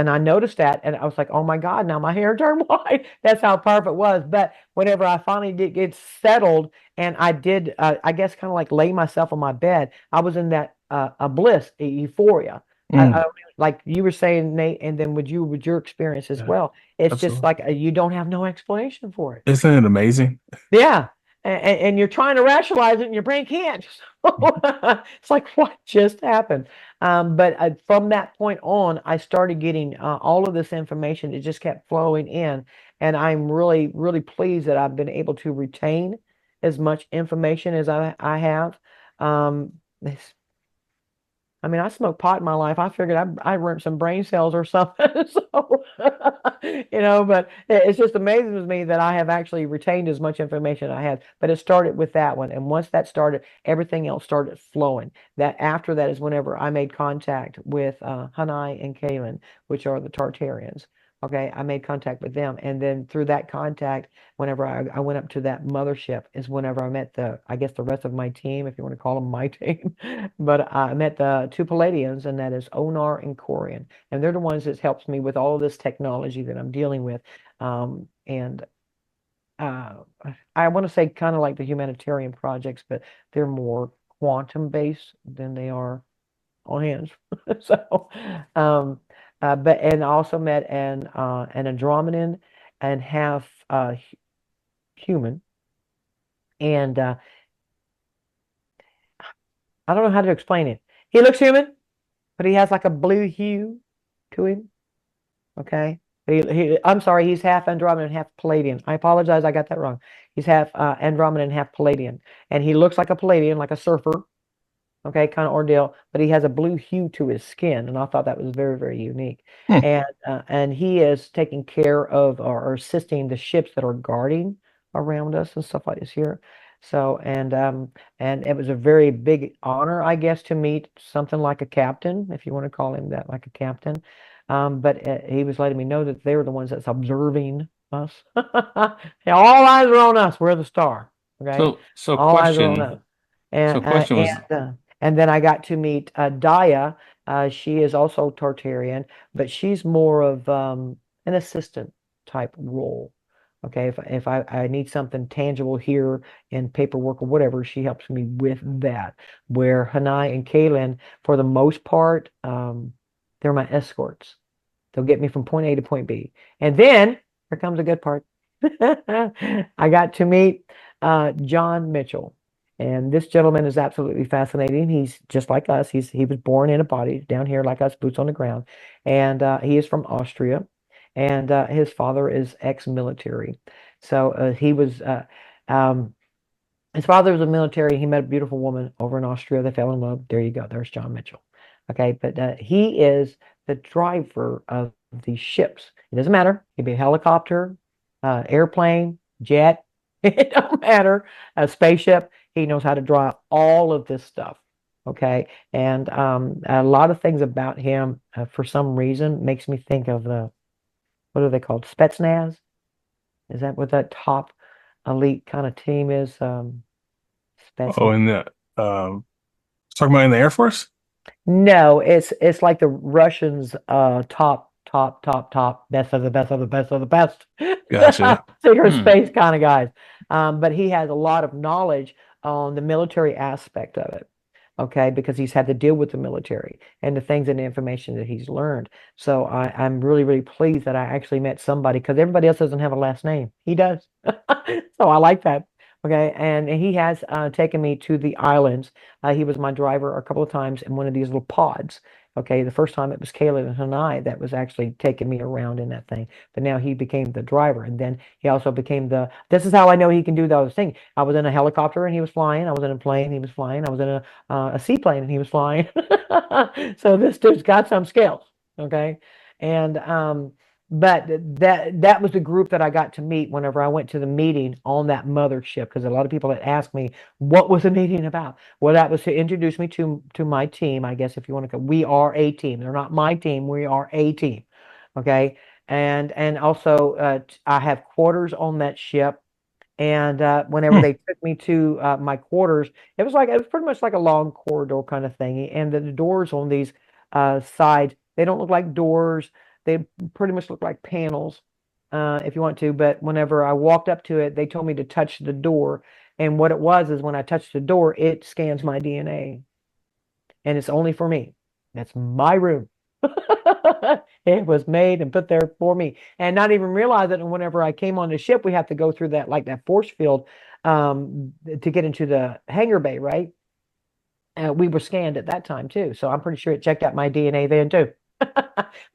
Speaker 3: I noticed that, and I was like, oh my God, now my hair turned white. That's how powerful it was. But whenever I finally did get settled, and I did, I guess, kind of like lay myself on my bed, I was in that a bliss, a euphoria.
Speaker 4: Mm.
Speaker 3: Like you were saying, Nate, and then with your experience as
Speaker 4: Yeah,
Speaker 3: well, it's just
Speaker 4: absolutely.
Speaker 3: like you don't have no explanation for it.
Speaker 4: Isn't it amazing?
Speaker 3: Yeah. And you're trying to rationalize it and your brain can't. It's like, what just happened? But from that point on, I started getting all of this information. It just kept flowing in. And I'm really, really pleased that I've been able to retain as much information as I have. It's I mean, I smoked pot in my life. I figured I burnt some brain cells or something. So, but it's just amazing to me that I have actually retained as much information I have. But it started with that one. And once that started, everything else started flowing. That after that is whenever I made contact with Hanai and Kalen, which are the Tartarians. Okay, I made contact with them. And then through that contact, whenever I went up to that mothership, is whenever I met I guess the rest of my team, if you want to call them my team. But I met the two Palladians, and that is Onar and Corian. And they're the ones that helps me with all of this technology that I'm dealing with. And uh, I want to say kind of like the humanitarian projects, but they're more quantum based than they are on hands. So, and I also met an Andromedan and half human, and I don't know how to explain it. He looks human, but he has like a blue hue to him. Okay. I'm sorry, he's half Andromedan and half Palladian. I apologize, I got that wrong. He's half Andromedan and half Palladian. And he looks like a Palladian, like a surfer. Okay, kind of ordeal, but he has a blue hue to his skin, and I thought that was very, very unique.
Speaker 4: Hmm.
Speaker 3: And he is taking care of, or assisting the ships that are guarding around us and stuff like this here. So, and it was a very big honor, I guess, to meet something like a captain, if you want to call him that, like a captain. But he was letting me know that they were the ones that's observing us. Yeah, all eyes are on us. We're the star. Okay,
Speaker 1: So
Speaker 3: all eyes are on
Speaker 1: question.
Speaker 3: us.
Speaker 1: So question was,
Speaker 3: And then I got to meet Daya. She is also Tartarian, but she's more of an assistant type role. Okay, if I need something tangible here in paperwork or whatever, she helps me with that. Where Hanai and Kaylin, for the most part, they're my escorts. They'll get me from point A to point B. And then here comes a good part. I got to meet John Mitchell. And this gentleman is absolutely fascinating. He's just like us. He was born in a body down here like us, boots on the ground. And he is from Austria. And his father is ex-military. So um, his father was a military. He met a beautiful woman over in Austria. They fell in love. There you go. There's John Mitchell. Okay, but he is the driver of these ships. It doesn't matter. It could be a helicopter, airplane, jet. It don't matter. A spaceship. He knows how to drive all of this stuff. Okay, and a lot of things about him, for some reason, makes me think of the what are they called? Spetsnaz? Is that what that top elite kind of team is?
Speaker 4: Oh,
Speaker 3: Spetsnaz.
Speaker 4: in the talking about in the Air Force?
Speaker 3: No, it's like the Russians top best of the best of the best of the best
Speaker 4: Gotcha.
Speaker 3: secret
Speaker 1: Hmm.
Speaker 3: space kind of guys. But he has a lot of knowledge on the military aspect of it. Okay, because he's had to deal with the military and the things and the information that he's learned. So I'm really, really pleased that I actually met somebody because everybody else doesn't have a last name. He does. So I like that. Okay, and he has taken me to the islands. He was my driver a couple of times in one of these little pods. Okay, the first time it was Caleb and Hanai that was actually taking me around in that thing. But now he became the driver. And then he also became this is how I know he can do the other thing. I was in a helicopter and he was flying. I was in a plane, he was flying. I was in a seaplane and he was flying. So this dude's got some skills. Okay. And but that was the group that I got to meet whenever I went to the meeting on that mothership, because a lot of people had asked me what was the meeting about. Well, that was to introduce me to my team, I guess if you want to go. We are a team. They're not my team. We are a team. Okay. And also I have quarters on that ship. And whenever
Speaker 4: Hmm.
Speaker 3: they took me to my quarters, it was pretty much like a long corridor kind of thing. And the doors on these sides, they don't look like doors. They pretty much look like panels, if you want to. But whenever I walked up to it, they told me to touch the door. And what it was is when I touched the door, it scans my DNA, and it's only for me. That's my room. It was made and put there for me, and not even realize it. And whenever I came on the ship, we have to go through that like that force field to get into the hangar bay, right? We were scanned at that time too, so I'm pretty sure it checked out my DNA then too.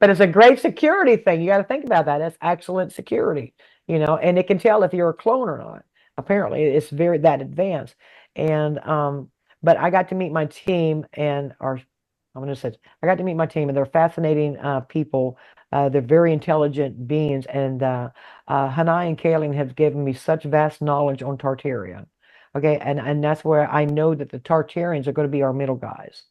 Speaker 3: But it's a great security thing. You got to think about that. That's excellent security, and it can tell if you're a clone or not. Apparently, it's very that advanced. And but I got to meet my team and our I'm going to say I got to meet my team, and they're fascinating people. They're very intelligent beings, and Hanai and Kaling have given me such vast knowledge on Tartaria. Okay, and that's where I know that the Tartarians are going to be our middle guys.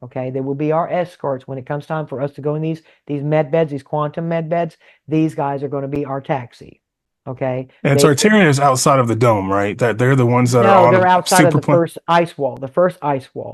Speaker 3: Okay, they will be our escorts when it comes time for us to go in these med beds, these quantum med beds. These guys are going to be our taxi. Okay,
Speaker 4: And
Speaker 3: they
Speaker 4: Tartarian is outside of the dome, right? That they're the ones that are
Speaker 3: no,
Speaker 4: on
Speaker 3: they're
Speaker 4: a
Speaker 3: outside of
Speaker 4: super plane.
Speaker 3: the first ice wall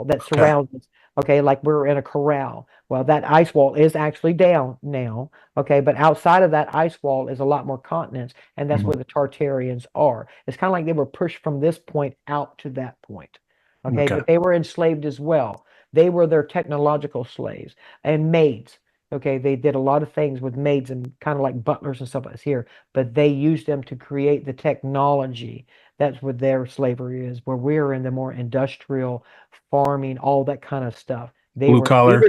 Speaker 3: that
Speaker 4: Okay.
Speaker 3: surrounds us. Okay, like we're in a corral. Well, that ice wall is actually down now. Okay, but outside of that ice wall is a lot more continents, and that's
Speaker 4: Mhm.
Speaker 3: where the Tartarians are. It's kind of like they were pushed from this point out to that point. Okay,
Speaker 4: Okay.
Speaker 3: but they were enslaved as well. They were their technological slaves and maids. Okay, they did a lot of things with maids and kind of like butlers and stuff like here, but they used them to create the technology. That's what their slavery is, where we're in the more industrial farming, all that kind of stuff. They
Speaker 4: Blue
Speaker 3: were
Speaker 4: collar.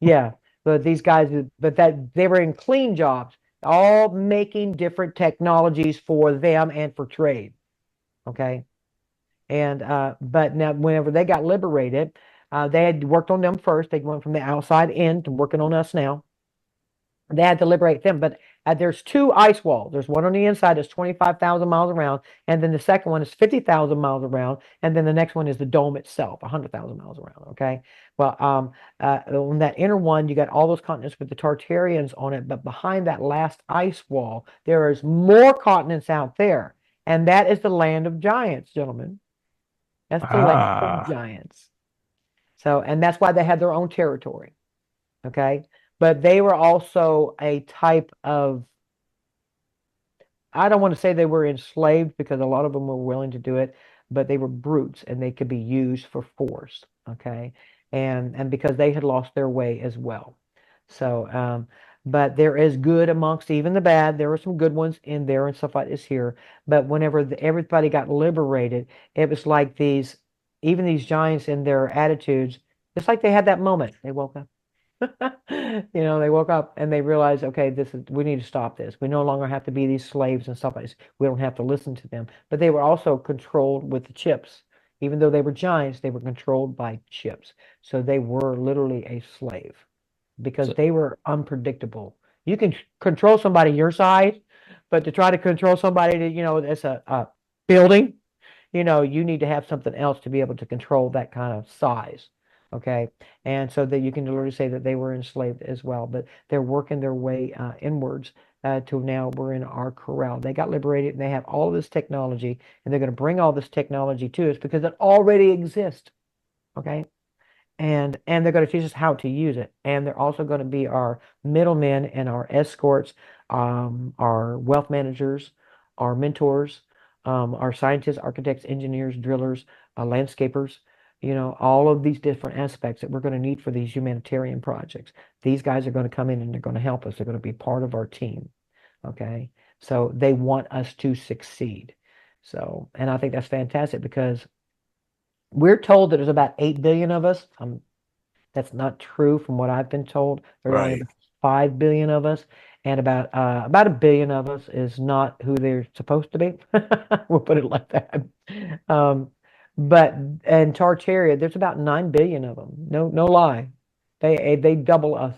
Speaker 3: yeah, but these guys, but that they were in clean jobs, all making different technologies for them and for trade. Okay. And but now whenever they got liberated, they had worked on them first. They went from the outside in to working on us now. They had to liberate them, but there's two ice walls. There's one on the inside that's 25,000 miles around, and then the second one is 50,000 miles around, and then the next one is the dome itself, 100,000 miles around. Okay, well, on that inner one, you got all those continents with the Tartarians on it, but behind that last ice wall, there is more continents out there, and that is the land of giants, gentlemen. That's the land of
Speaker 4: Ah.
Speaker 3: giants. So, and that's why they had their own territory. Okay. But they were also a type of I don't want to say they were enslaved because a lot of them were willing to do it, but they were brutes and they could be used for force. Okay. And because they had lost their way as well. So, but there is good amongst even the bad. There were some good ones in there and stuff like this here. But whenever everybody got liberated, it was like even these giants in their attitudes, it's like they had that moment. They woke up. They woke up and they realized, okay, we need to stop this. We no longer have to be these slaves and stuff like this. We don't have to listen to them. But they were also controlled with the chips. Even though they were giants, they were controlled by chips. So they were literally a slave because
Speaker 1: So,
Speaker 3: they were unpredictable. You can control somebody your size, but to try to control somebody that's a building, you need to have something else to be able to control that kind of size. Okay. And so that you can literally say that they were enslaved as well, but they're working their way inwards to now we're in our corral. They got liberated and they have all of this technology and they're going to bring all this technology to us because it already exists. Okay. And they're going to teach us how to use it. And they're also going to be our middlemen and our escorts, our wealth managers, our mentors, our scientists, architects, engineers, drillers, landscapers, all of these different aspects that we're going to need for these humanitarian projects. These guys are going to come in and they're going to help us. They're going to be part of our team. Okay. So they want us to succeed. So, and I think that's fantastic because we're told that there's about 8 billion of us. That's not true from what I've been told. There's only
Speaker 4: Right.
Speaker 3: about 5 billion of us, and about a billion of us is not who they're supposed to be. We'll put it like that. Um, but in Tartaria, there's about 9 billion of them. No, no lie. They double us.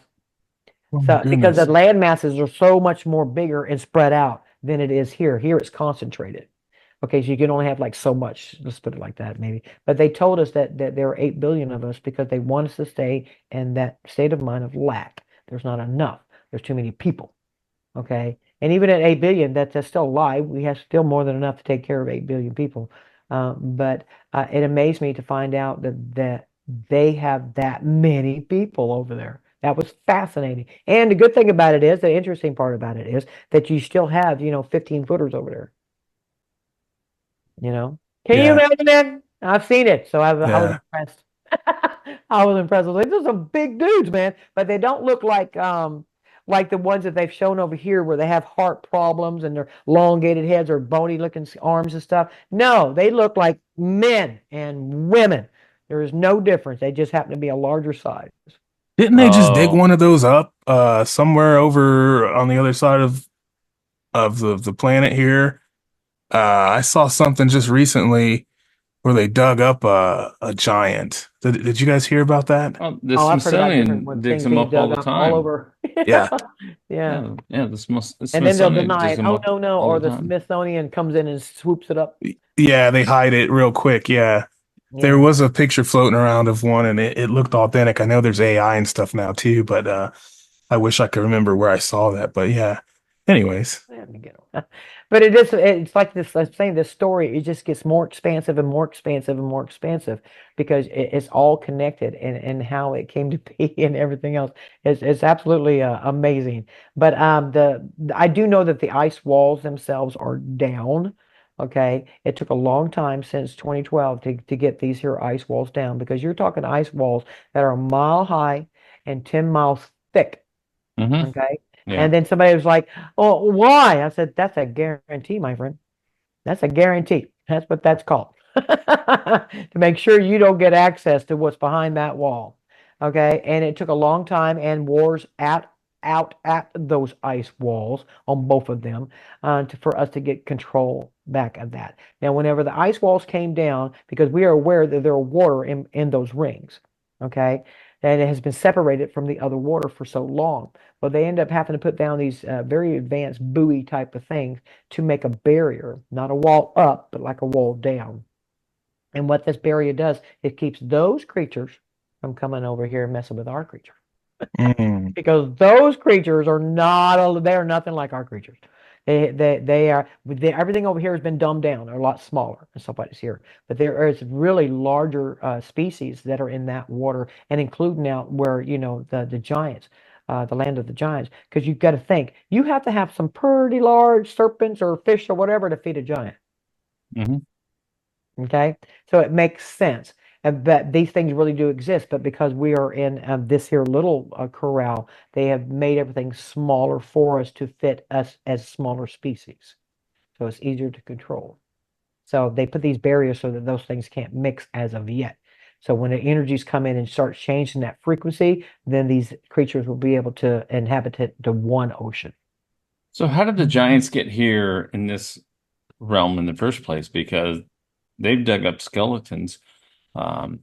Speaker 4: Oh my
Speaker 3: So because the
Speaker 4: goodness.
Speaker 3: land masses are so much more bigger and spread out than it is here. Here it's concentrated. Okay, so you can only have like so much. Let's put it like that, maybe. But they told us that there are 8 billion of us because they want us to stay in that state of mind of lack. There's not enough. There's too many people. Okay, and even at 8 billion, that's still a lie. We have still more than enough to take care of 8 billion people. But it amazed me to find out that they have that many people over there. That was fascinating. And the good thing about it is, the interesting part about it is that you still have, 15 footers over there. You know, can you
Speaker 4: Yeah.
Speaker 3: imagine that? I've seen it, so I was
Speaker 4: Yeah.
Speaker 3: impressed. I was impressed. I was like, those are some big dudes, man, but they don't look like the ones that they've shown over here where they have heart problems and their elongated heads or bony looking arms and stuff. No, they look like men and women. There is no difference. They just happen to be a larger size.
Speaker 4: Didn't they just dig
Speaker 1: oh,
Speaker 4: one of those up somewhere over on the other side of the planet here? I saw something just recently where they dug up a giant. Did you guys hear about that?
Speaker 1: the
Speaker 3: Oh, I've heard about different
Speaker 1: Smithsonian digs
Speaker 3: things
Speaker 1: them
Speaker 3: being
Speaker 1: up all
Speaker 3: dug
Speaker 1: the
Speaker 3: up all
Speaker 1: time.
Speaker 3: over.
Speaker 4: Yeah.
Speaker 3: Yeah.
Speaker 1: Yeah, the
Speaker 3: And then they'll
Speaker 1: Smithsonian
Speaker 3: deny
Speaker 1: digs
Speaker 3: it.
Speaker 1: them
Speaker 3: Oh,
Speaker 1: up
Speaker 3: no, no.
Speaker 1: all
Speaker 3: Or
Speaker 1: the
Speaker 3: the
Speaker 1: time.
Speaker 3: Smithsonian comes in and swoops it up.
Speaker 4: Yeah, they hide it real quick. Yeah. There
Speaker 3: Yeah.
Speaker 4: was a picture floating around of one and it looked authentic. I know there's AI and stuff now too, but I wish I could remember where I saw that. But yeah. Anyways.
Speaker 3: Yeah, let me get on. But it's like this, I'm saying this story, it just gets more expansive and more expansive and more expansive because it's all connected and how it came to be and everything else. It's absolutely amazing. But I do know that the ice walls themselves are down. Okay. It took a long time since 2012 to get these here ice walls down because you're talking ice walls that are a mile high and 10 miles thick.
Speaker 1: Hmm.
Speaker 3: Okay.
Speaker 1: Yeah.
Speaker 3: And then somebody was like, "Oh, why?" I said, "That's a guarantee, my friend. That's a guarantee. That's what that's called. To make sure you don't get access to what's behind that wall." Okay. And it took a long time and wars out at those ice walls on both of them for us to get control back of that. Now, whenever the ice walls came down, because we are aware that there are water in those rings, okay, and it has been separated from the other water for so long. But they end up having to put down these very advanced buoy type of things to make a barrier, not a wall up, but like a wall down. And what this barrier does, it keeps those creatures from coming over here and messing with our creatures.
Speaker 4: Mm.
Speaker 3: Because those creatures are not, they are nothing like our creatures. Everything over here has been dumbed down. They're a lot smaller and stuff like this here. But there is really larger species that are in that water and including out where, the giants. the land of the giants, because you've got to think you have to have some pretty large serpents or fish or whatever to feed a giant.
Speaker 1: Hmm.
Speaker 3: Okay, so it makes sense. And that these things really do exist, but because we are in this here little corral, they have made everything smaller for us to fit us as smaller species. So it's easier to control. So they put these barriers so that those things can't mix as of yet. So when the energies come in and start changing that frequency, then these creatures will be able to inhabit the one ocean.
Speaker 1: So how did the giants get here in this realm in the first place? Because they've dug up skeletons, um,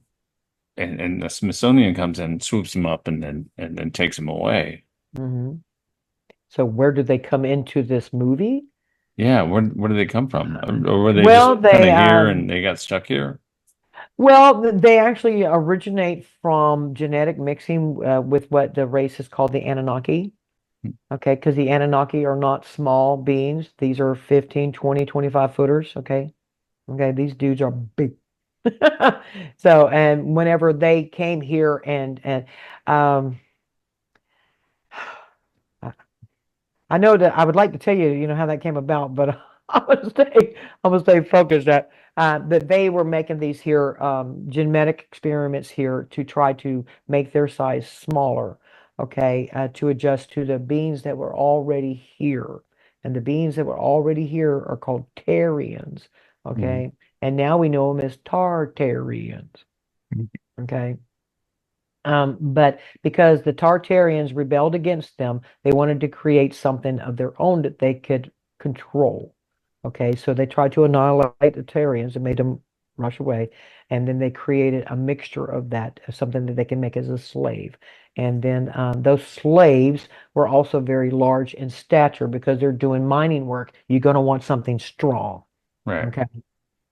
Speaker 1: and the Smithsonian comes in, swoops them up, and then takes them away.
Speaker 3: Hmm. So where did they come into this movie?
Speaker 1: Yeah, where did they come from? Or were they just
Speaker 3: Well,
Speaker 1: kind of
Speaker 3: they
Speaker 1: here and they got stuck here?
Speaker 3: they actually originate from genetic mixing with what the race is called the Anunnaki. Okay, because the Anunnaki are not small beings. These are 15, 20, 25 footers. Okay. Okay, these dudes are big. So, and whenever they came here and um I know that I would like to tell you, how that came about, but I'm gonna stay focused that they were making these here genetic experiments here to try to make their size smaller, okay, to adjust to the beings that were already here. And the beings that were already here are called Tarians,
Speaker 1: Mhm.
Speaker 3: okay? And now we know them as Tartarians, okay? But because the Tartarians rebelled against them, they wanted to create something of their own that they could control. Okay, so they tried to annihilate the Tarians and made them rush away. And then they created a mixture of that, something that they can make as a slave. And then those slaves were also very large in stature because they're doing mining work. You're going to want something strong.
Speaker 1: Right.
Speaker 3: Okay.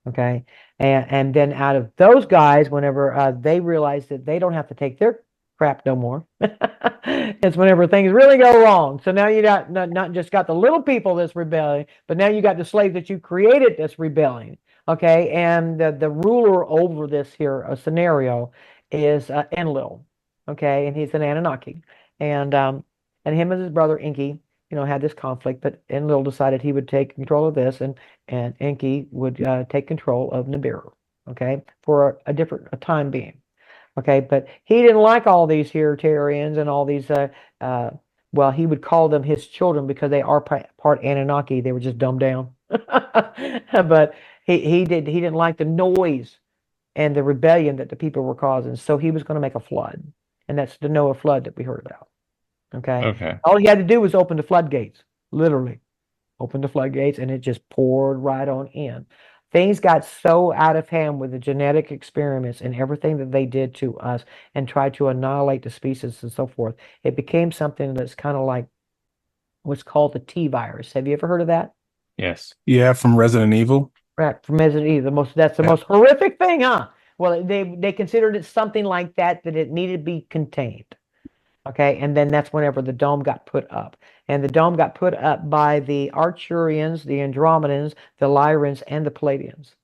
Speaker 3: Okay. And then out of those guys, whenever they realize that they don't have to take their crap no more, it's whenever things really go wrong. So now you got not just got the little people that's rebelling, but now you got the slaves that you created that's rebelling. Okay. And the ruler over this here scenario is Enlil. Okay. And he's an Anunnaki. And him and his brother Inky, had this conflict, but Enlil decided he would take control of this, and Enki would take control of Nibiru, okay, for a time being, okay. But he didn't like all these Heritarians and all these, well, he would call them his children because they are part Anunnaki. They were just dumbed down, but he didn't like the noise and the rebellion that the people were causing, so he was going to make a flood, and that's the Noah flood that we heard about, okay.
Speaker 1: Okay.
Speaker 3: All he had to do was open the floodgates, literally opened the floodgates, and it just poured right on in. Things got so out of hand with the genetic experiments and everything that they did to us and tried to annihilate the species and so forth. It became something that's kind of like what's called the T virus. Have you ever heard of that?
Speaker 1: Yes.
Speaker 4: Yeah, from Resident Evil.
Speaker 3: Right, from Resident Evil. That's the
Speaker 4: Yeah.
Speaker 3: most horrific thing, huh? Well, they considered it something like that it needed to be contained. Okay, and then that's whenever the dome got put up. And the dome got put up by the Arcturians, the Andromedans, the Lyrans, and the Palladians.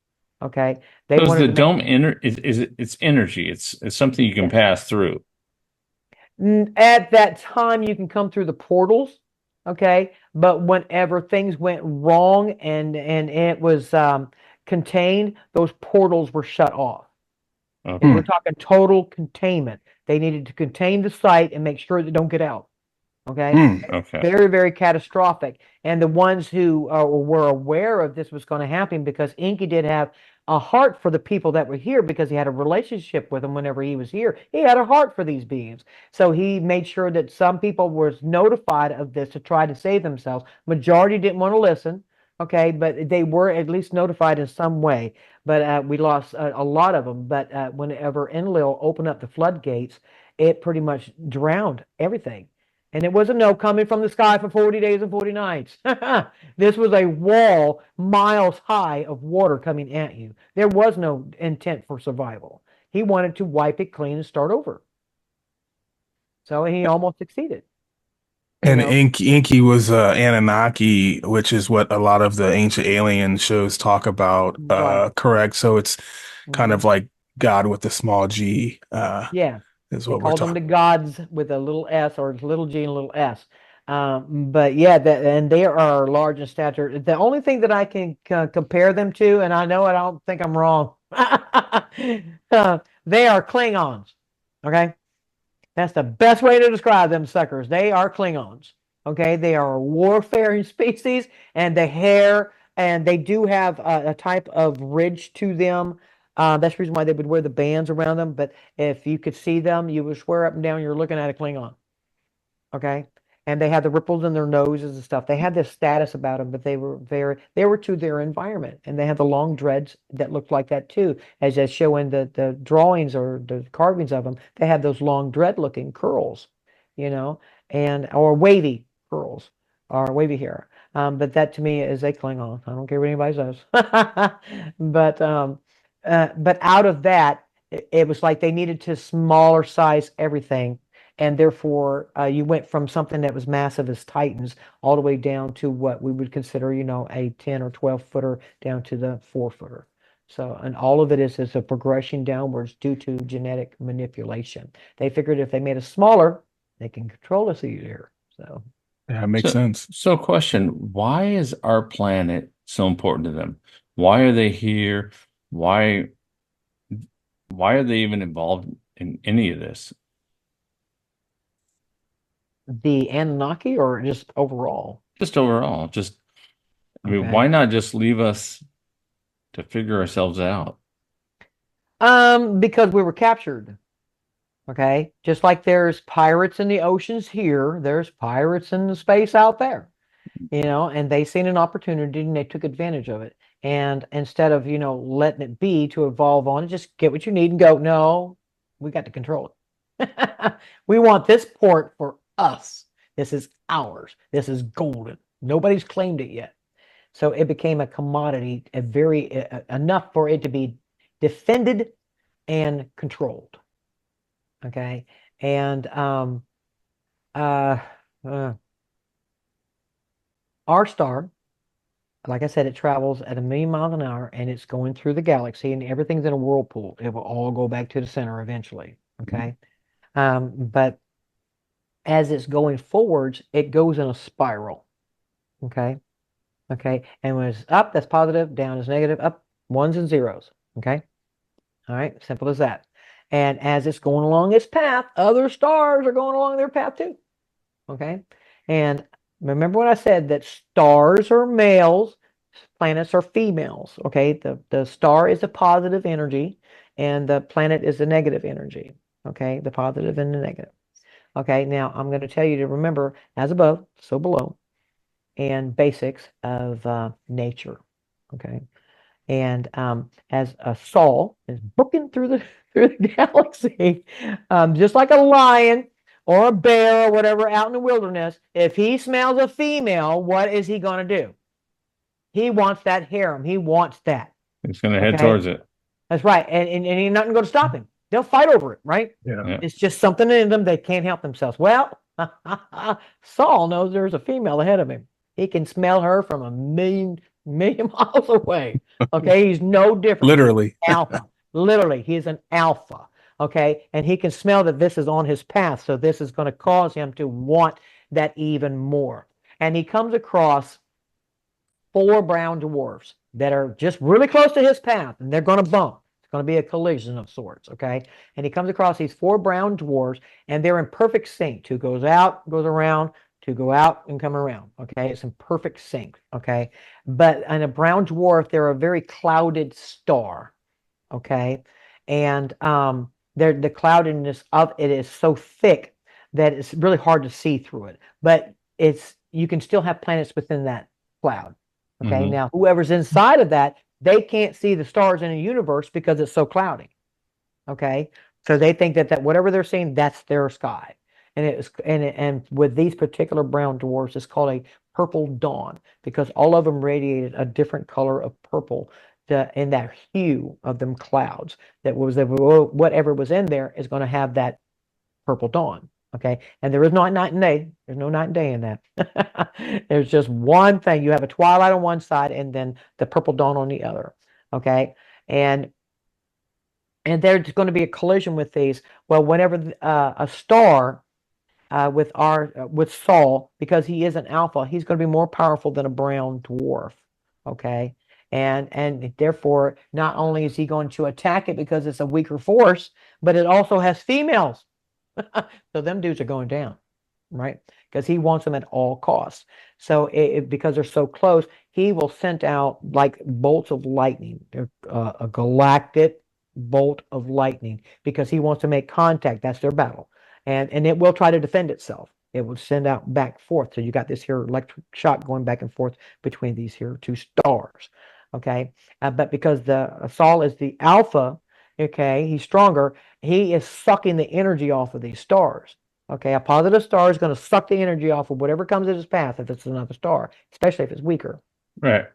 Speaker 3: Okay, they
Speaker 1: So is
Speaker 3: wanted
Speaker 1: the
Speaker 3: to make
Speaker 1: dome it's energy. It's something you can
Speaker 3: yeah.
Speaker 1: pass through.
Speaker 3: At that time, you can come through the portals. Okay, but whenever things went wrong and it was contained, those portals were shut off. And we're
Speaker 1: Okay.
Speaker 3: talking total containment. They needed to contain the site and make sure they don't get out. Okay.
Speaker 4: Hmm.
Speaker 1: Okay.
Speaker 3: Very, very catastrophic. And the ones who were aware of this was going to happen because Inky did have a heart for the people that were here because he had a relationship with them whenever he was here. He had a heart for these beings. So he made sure that some people were notified of this to try to save themselves. Majority didn't want to listen. Okay, but they were at least notified in some way. But we lost a lot of them. But whenever Enlil opened up the floodgates, it pretty much drowned everything. And it wasn't no coming from the sky for 40 days and 40 nights. This was a wall miles high of water coming at you. There was no intent for survival. He wanted to wipe it clean and start over. So he almost succeeded, you
Speaker 4: And
Speaker 3: know.
Speaker 4: Inky was Anunnaki, which is what a lot of the ancient alien shows talk about.
Speaker 3: Right.
Speaker 4: Correct. So it's kind
Speaker 3: Hmm.
Speaker 4: of like God with the small G.
Speaker 3: Yeah.
Speaker 4: is
Speaker 3: They
Speaker 4: what we're
Speaker 3: called them the
Speaker 4: talking.
Speaker 3: gods with a little s or a little g and a little s. But yeah, and they are large in stature. The only thing that I can compare them to, and I know I don't think I'm wrong, they are Klingons. Okay, that's the best way to describe them suckers. They are Klingons. Okay, they are a warfaring species, and the hair, and they do have a type of ridge to them. That's the reason why they would wear the bands around them. But if you could see them, you would swear up and down you're looking at a Klingon. Okay. And they had the ripples in their noses and stuff. They had this status about them, but they were to their environment. And they had the long dreads that looked like that too, as they show in the drawings or the carvings of them. They have those long dread looking curls, you know, and or wavy curls or wavy hair. But that to me is a Klingon. I don't care what anybody says. But out of that, it was like they needed to smaller size everything, and therefore you went from something that was massive as Titans all the way down to what we would consider, a 10 or 12 footer down to the 4 footer. So, and all of it is a progression downwards due to genetic manipulation. They figured if they made us smaller, they can control us easier. So,
Speaker 4: Yeah, it makes
Speaker 1: So,
Speaker 4: sense.
Speaker 1: so question, why is our planet so important to them? Why are they here? Why why are they even involved in any of this?
Speaker 3: the Anunnaki or just overall?
Speaker 1: Just overall, just I mean,
Speaker 3: Okay.
Speaker 1: why not just leave us to figure ourselves out?
Speaker 3: Because we were captured. Okay. Just like there's pirates in the oceans here, there's pirates in the space out there, and they seen an opportunity and they took advantage of it. And instead of, letting it be to evolve on it, just get what you need and go, no, we got to control it. We want this port for us. This is ours. This is golden. Nobody's claimed it yet. So it became a commodity, enough for it to be defended and controlled. Okay. And uh, uh, our star, like I said, it travels at 1 million miles an hour and it's going through the galaxy and everything's in a whirlpool. It will all go back to the center eventually. Okay. But as it's going forwards, it goes in a spiral. Okay. Okay. And when it's up, that's positive, down is negative, up ones and zeros. Okay. All right. Simple as that. And as it's going along its path, other stars are going along their path too. Okay. And remember when I said that stars are males, planets are females. Okay. The star is a positive energy and the planet is a negative energy. Okay. The positive and the negative. Okay. Now I'm going to tell you to remember as above, so below, and basics of nature. Okay. And as a Saul is booking through the through the galaxy, just like a lion or a bear or whatever out in the wilderness, if he smells a female, what is he going to do? He wants that harem. He wants that.
Speaker 1: It's going to head
Speaker 3: Okay,
Speaker 1: towards it.
Speaker 3: that's right, and ain't nothing going to stop him. They'll fight over it, right?
Speaker 4: Yeah.
Speaker 1: Yeah.
Speaker 3: It's just something in them they can't help themselves. Well, Saul knows there's a female ahead of him. He can smell her from a million miles away. Okay, he's no different.
Speaker 4: Literally.
Speaker 3: Alpha. Literally, he's an alpha. Okay, and he can smell that this is on his path, so this is going to cause him to want that even more. And he comes across 4 brown dwarfs that are just really close to his path, and they're going to bump. It's going to be a collision of sorts. Okay, and he comes across these 4 brown dwarfs, and they're in perfect sync. Two goes out, goes around. Two go out and come around. Okay, it's in perfect sync. Okay, but in a brown dwarf, they're a very clouded star. Okay, and the cloudiness of it is so thick that it's really hard to see through it. But you can still have planets within that cloud. Okay,
Speaker 1: Mhm.
Speaker 3: now whoever's inside of that, they can't see the stars in the universe because it's so cloudy. Okay, so they think that whatever they're seeing, that's their sky. And with these particular brown dwarfs, it's called a purple dawn because all of them radiated a different color of purple in that hue of them clouds. Whatever was in there is going to have that purple dawn. Okay, and there is no night and day. There's no night and day in that. There's just one thing. You have a twilight on one side and then the purple dawn on the other. Okay, and and there's going to be a collision with these. Well, whenever a star with Saul, because he is an alpha, he's going to be more powerful than a brown dwarf. Okay. And therefore, not only is he going to attack it because it's a weaker force, but it also has females. So them dudes are going down, right? Because he wants them at all costs. So because they're so close, he will send out like bolts of lightning, a galactic bolt of lightning, because he wants to make contact. That's their battle, and it will try to defend itself. It will send out back and forth. So you got this here electric shock going back and forth between these here two stars. Okay, but because the Saul is the alpha, okay, he's stronger. He is sucking the energy off of these stars. Okay, a positive star is going to suck the energy off of whatever comes in its path if it's another star, especially if it's weaker.
Speaker 1: Right.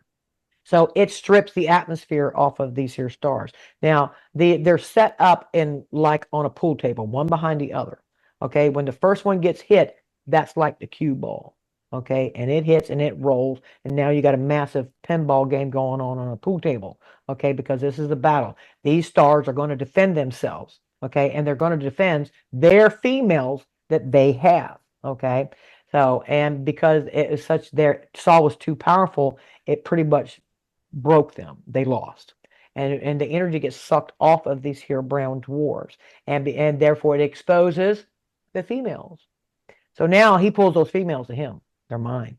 Speaker 3: So it strips the atmosphere off of these here stars. Now, they're set up in like on a pool table, one behind the other. Okay, when the first one gets hit, that's like the cue ball. Okay, and it hits and it rolls, and now you got a massive pinball game going on a pool table. Okay, because this is the battle. These stars are going to defend themselves. Okay, and they're going to defend their females that they have. Okay, so and because it is such, their Saul was too powerful, it pretty much broke them. They lost. And the energy gets sucked off of these here brown dwarfs, and therefore it exposes the females. So now he pulls those females to him. They're mine.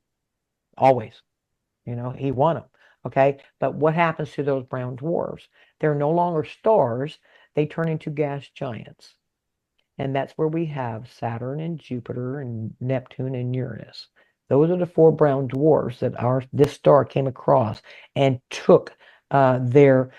Speaker 3: Always. He won them. Okay. But what happens to those brown dwarfs? They're no longer stars. They turn into gas giants. And that's where we have Saturn and Jupiter and Neptune and Uranus. Those are the four brown dwarfs that this star came across and took their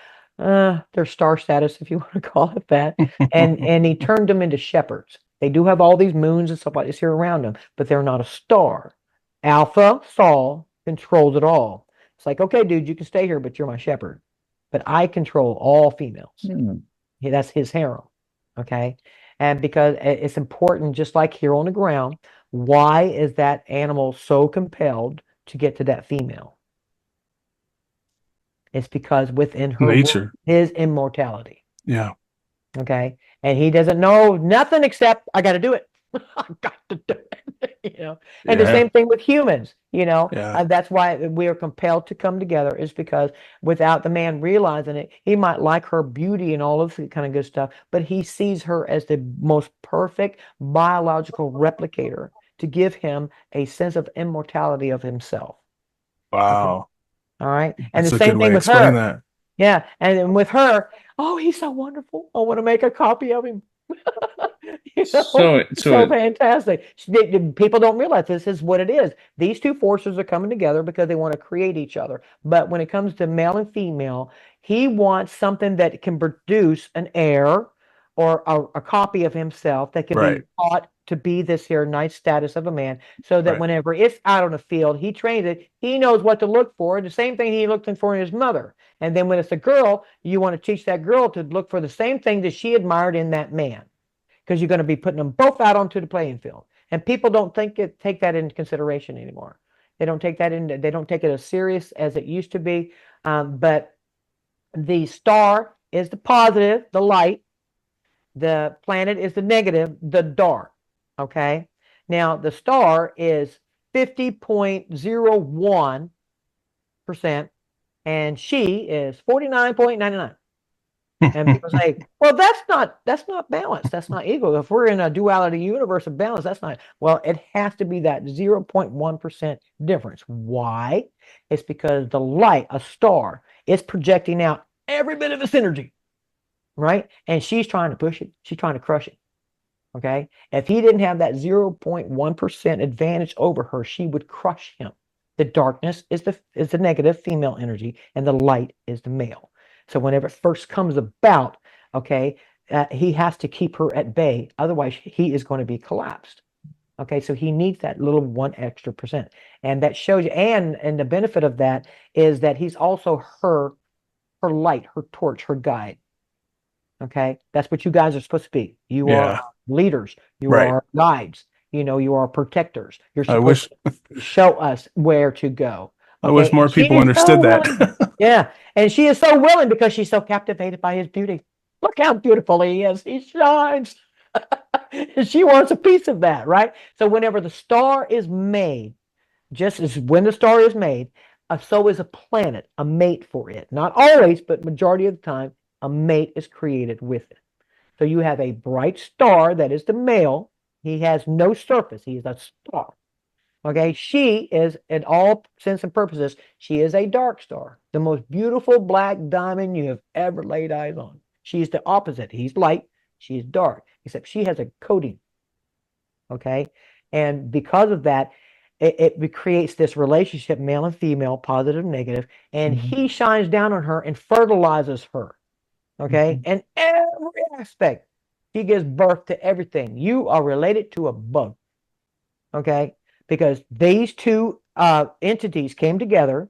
Speaker 3: star status, if you want to call it that, and he turned them into shepherds. They do have all these moons and stuff like this here around them, but they're not a star. Alpha Saul controls it all. It's like, okay, dude, you can stay here, but you're my shepherd. But I control all females. That's his harem. Okay. And because it's important, just like here on the ground, why is that animal so compelled to get to that female? It's because within her
Speaker 4: Nature.
Speaker 3: his immortality.
Speaker 4: Yeah.
Speaker 3: Okay. And he doesn't know nothing except I got to do it. I got to do it. And the same thing with humans.
Speaker 4: Yeah.
Speaker 3: That's why we are compelled to come together, is because without the man realizing it, he might like her beauty and all of this kind of good stuff, but he sees her as the most perfect biological replicator to give him a sense of immortality of himself.
Speaker 4: Wow.
Speaker 3: All right. And
Speaker 4: That's
Speaker 3: the
Speaker 4: a
Speaker 3: same
Speaker 4: good way
Speaker 3: thing
Speaker 4: to
Speaker 3: with
Speaker 4: explain
Speaker 3: her.
Speaker 4: that.
Speaker 3: Yeah. And then with her, oh, he's so wonderful. I want to make a copy of him.
Speaker 1: So
Speaker 3: So fantastic. People don't realize this is what it is. These two forces are coming together because they want to create each other. But when it comes to male and female, he wants something that can produce an heir or a copy of himself that can be
Speaker 4: Right.
Speaker 3: taught to be this here nice status of a man, so that
Speaker 4: Right.
Speaker 3: whenever it's out on the field, he trains it. He knows what to look for. The same thing he looked for in his mother. And then when it's a girl, you want to teach that girl to look for the same thing that she admired in that man, because you're going to be putting them both out onto the playing field. And people don't take that into consideration anymore. They don't take it as serious as it used to be. But the star is the positive, the light. The planet is the negative, the dark. Okay. Now the star is 50.01%, and she is 49.99. And people say, well, that's not balance. That's not equal. If we're in a duality universe of balance, that's not. Well, it has to be that 0.1% difference. Why? It's because the light, a star, is projecting out every bit of its energy, right? And she's trying to push it. She's trying to crush it. Okay. If he didn't have that 0.1% advantage over her, she would crush him. The darkness is the negative female energy, and the light is the male. So whenever it first comes about, okay, he has to keep her at bay. Otherwise, he is going to be collapsed. Okay, so he needs that little 1 extra percent. And that shows you, and the benefit of that is that he's also her light, her torch, her guide. Okay, that's what you guys are supposed to be. You are leaders. You
Speaker 4: Right.
Speaker 3: are guides. You are protectors. You're
Speaker 4: I
Speaker 3: supposed
Speaker 4: wish
Speaker 3: to show us where to go.
Speaker 4: I wish
Speaker 3: Okay,
Speaker 4: more
Speaker 3: and she
Speaker 4: people
Speaker 3: is so
Speaker 4: understood
Speaker 3: willing.
Speaker 4: that.
Speaker 3: Yeah, and she is so willing because she's so captivated by his beauty. Look how beautiful he is. He shines. And she wants a piece of that, right? So whenever the star is made, just as when the star is made, so is a planet, a mate for it. Not always, but majority of the time, a mate is created with it. So you have a bright star that is the male. He has no surface. He is a star. Okay, she is, in all sense and purposes, she is a dark star, the most beautiful black diamond you have ever laid eyes on. She's the opposite. He's light, she's dark, except she has a coating. Okay, and because of that, it creates this relationship, male and female, positive, negative, and he shines down on her and fertilizes her. Okay, and every aspect, he gives birth to everything. You are related to a bug. Okay, because these two entities came together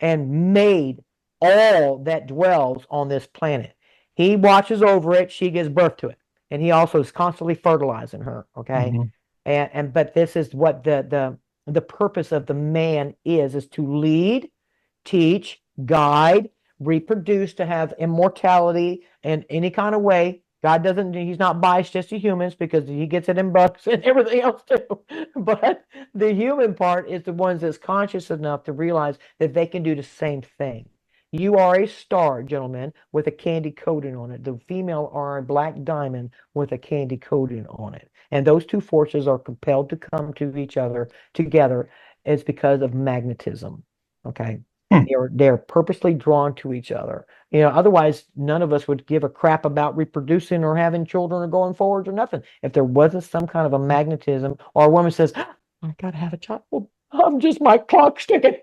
Speaker 3: and made all that dwells on this planet. He watches over it, she gives birth to it, and he also is constantly fertilizing her. Okay, and but this is what the purpose of the man is to lead, teach, guide, reproduce, to have immortality in any kind of way. God doesn't, he's not biased just to humans, because he gets it in bucks and everything else too. But the human part is the ones that's conscious enough to realize that they can do the same thing. You are a star, gentlemen, with a candy coating on it. The female are a black diamond with a candy coating on it. And those two forces are compelled to come to each other together. It's because of magnetism. Okay. They're purposely drawn to each other. You know, otherwise none of us would give a crap about reproducing or having children or going forwards or nothing. If there wasn't some kind of a magnetism, or a woman says, I gotta have a child. I'm just, my clock's ticking.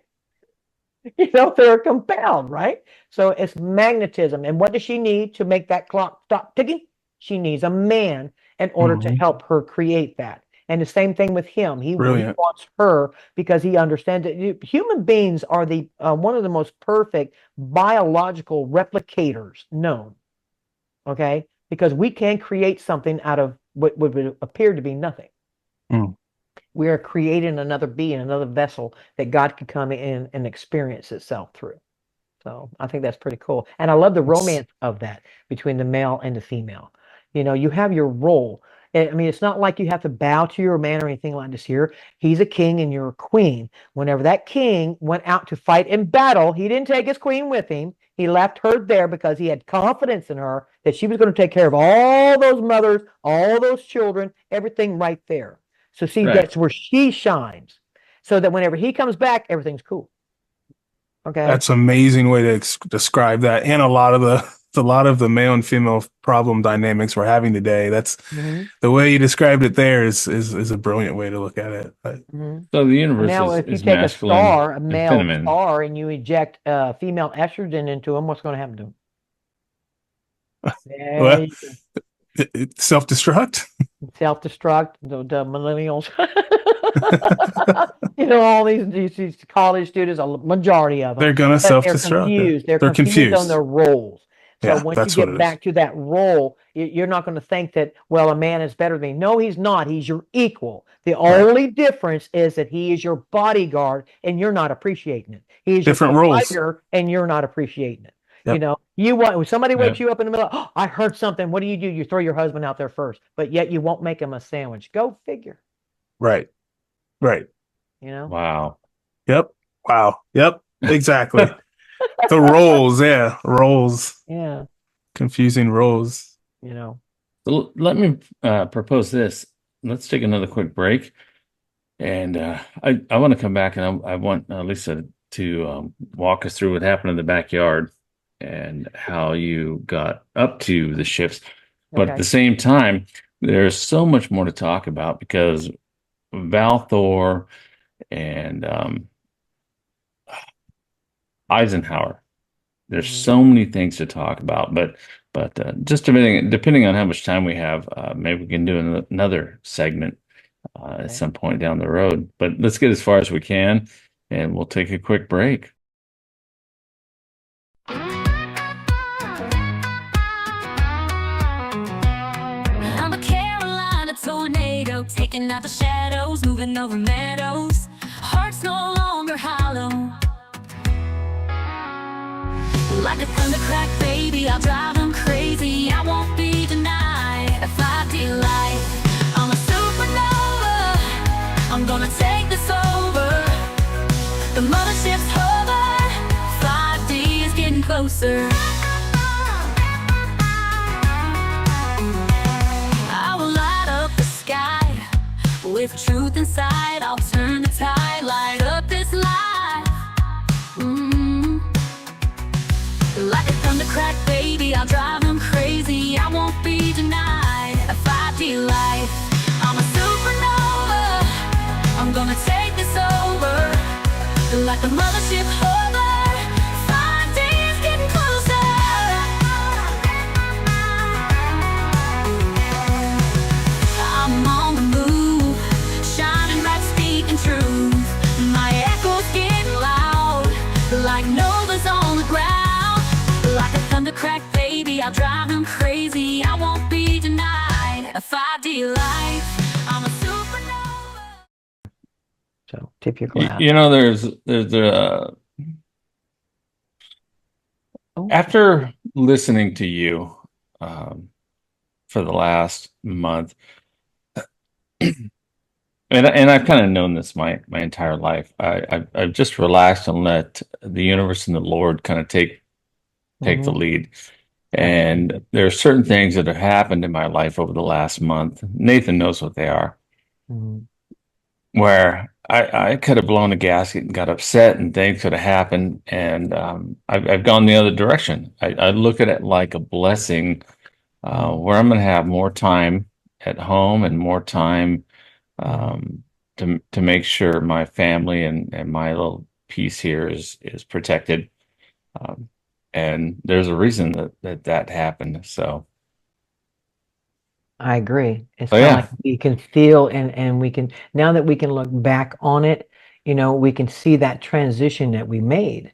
Speaker 3: You know, they're compelled, right? So it's magnetism. And what does she need to make that clock stop ticking? She needs a man in order to help her create that. And the same thing with him. He wants her because he understands that human beings are the one of the most perfect biological replicators known. Okay, because we can create something out of what would appear to be nothing. We are creating another being, another vessel that God could come in and experience itself through. So I think that's pretty cool. And I love the romance of that between the male and the female. You know, you have your role. I mean, it's not like you have to bow to your man or anything like this here. He's a king and you're a queen. Whenever that king went out to fight in battle, he didn't take his queen with him. He left her there because he had confidence in her that she was going to take care of all those mothers, all those children, everything right there. So see, that's where she shines. So that whenever he comes back, everything's cool. Okay.
Speaker 4: That's an amazing way to describe that. And a lot of the male and female problem dynamics we're having today. That's the way you described it there is a brilliant way to look at it.
Speaker 1: So the universe
Speaker 3: now, if you take a star, a male star, and you inject female estrogen into him, what's going to happen to him?
Speaker 4: Well, self-destruct.
Speaker 3: Self-destruct. The millennials. You know, all these college students, a majority of them,
Speaker 4: they're going to self-destruct.
Speaker 3: They're confused on their roles. So
Speaker 4: Yeah,
Speaker 3: once you get back to that role, you're not going to think that, well, a man is better than me. No, he's not. He's your equal. The only difference is that he is your bodyguard and you're not appreciating it. He's
Speaker 4: different
Speaker 3: your
Speaker 4: roles
Speaker 3: and you're not appreciating it. You know, you want, when somebody wakes you up in the middle, oh, I heard something. What do? You throw your husband out there first, but yet you won't make him a sandwich. Go figure.
Speaker 4: Right.
Speaker 3: You know?
Speaker 1: Wow.
Speaker 4: Yep. Wow. Yep. Exactly. The roles. Yeah. Roles.
Speaker 3: Yeah.
Speaker 4: Confusing roles.
Speaker 3: You know.
Speaker 1: So let me propose this. Let's take another quick break. And I want to come back and I want Lisa to walk us through what happened in the backyard and how you got up to the ships. But at the same time, there's so much more to talk about because Val Thor and Eisenhower. There's so many things to talk about, but just depending on how much time we have, maybe we can do another segment at some point down the road. But let's get as far as we can, and we'll take a quick break.
Speaker 2: I'm a Carolina tornado, taking out the shadows, moving over meadows. Hearts no longer hollow. Like a thundercrack, baby, I'll drive them crazy. I want closer. I will light up the sky with truth inside. I'll turn the tide, light up this life. Like a thunder crack, baby, I'll drive them crazy. I won't be denied a 5D life. I'm a supernova, I'm gonna take this over. Like a mothership hover, 5D is getting closer. I'm on the move, shining bright, speaking truth. My echo's getting loud, like novas on the ground. Like a thunder crack, baby, I'll drive them crazy. I won't be denied a 5D life. I'm a supernova.
Speaker 3: So tip your glass.
Speaker 1: You know, there's
Speaker 3: Oh,
Speaker 1: after listening to you for the last month, and I've kind of known this my entire life. I've just relaxed and let the universe and the Lord kind of take the lead. And there are certain things that have happened in my life over the last month. Nathan knows what they are. Where I could have blown a gasket and got upset, and things could have happened. And I've gone the other direction. I look at it like a blessing, where I'm going to have more time at home and more time to make sure my family and my little piece here is protected. And there's a reason that happened. So
Speaker 3: I agree. It's
Speaker 1: Oh,
Speaker 3: kind of
Speaker 1: yeah.
Speaker 3: like we can feel and we can, now that we can look back on it, we can see that transition that we made,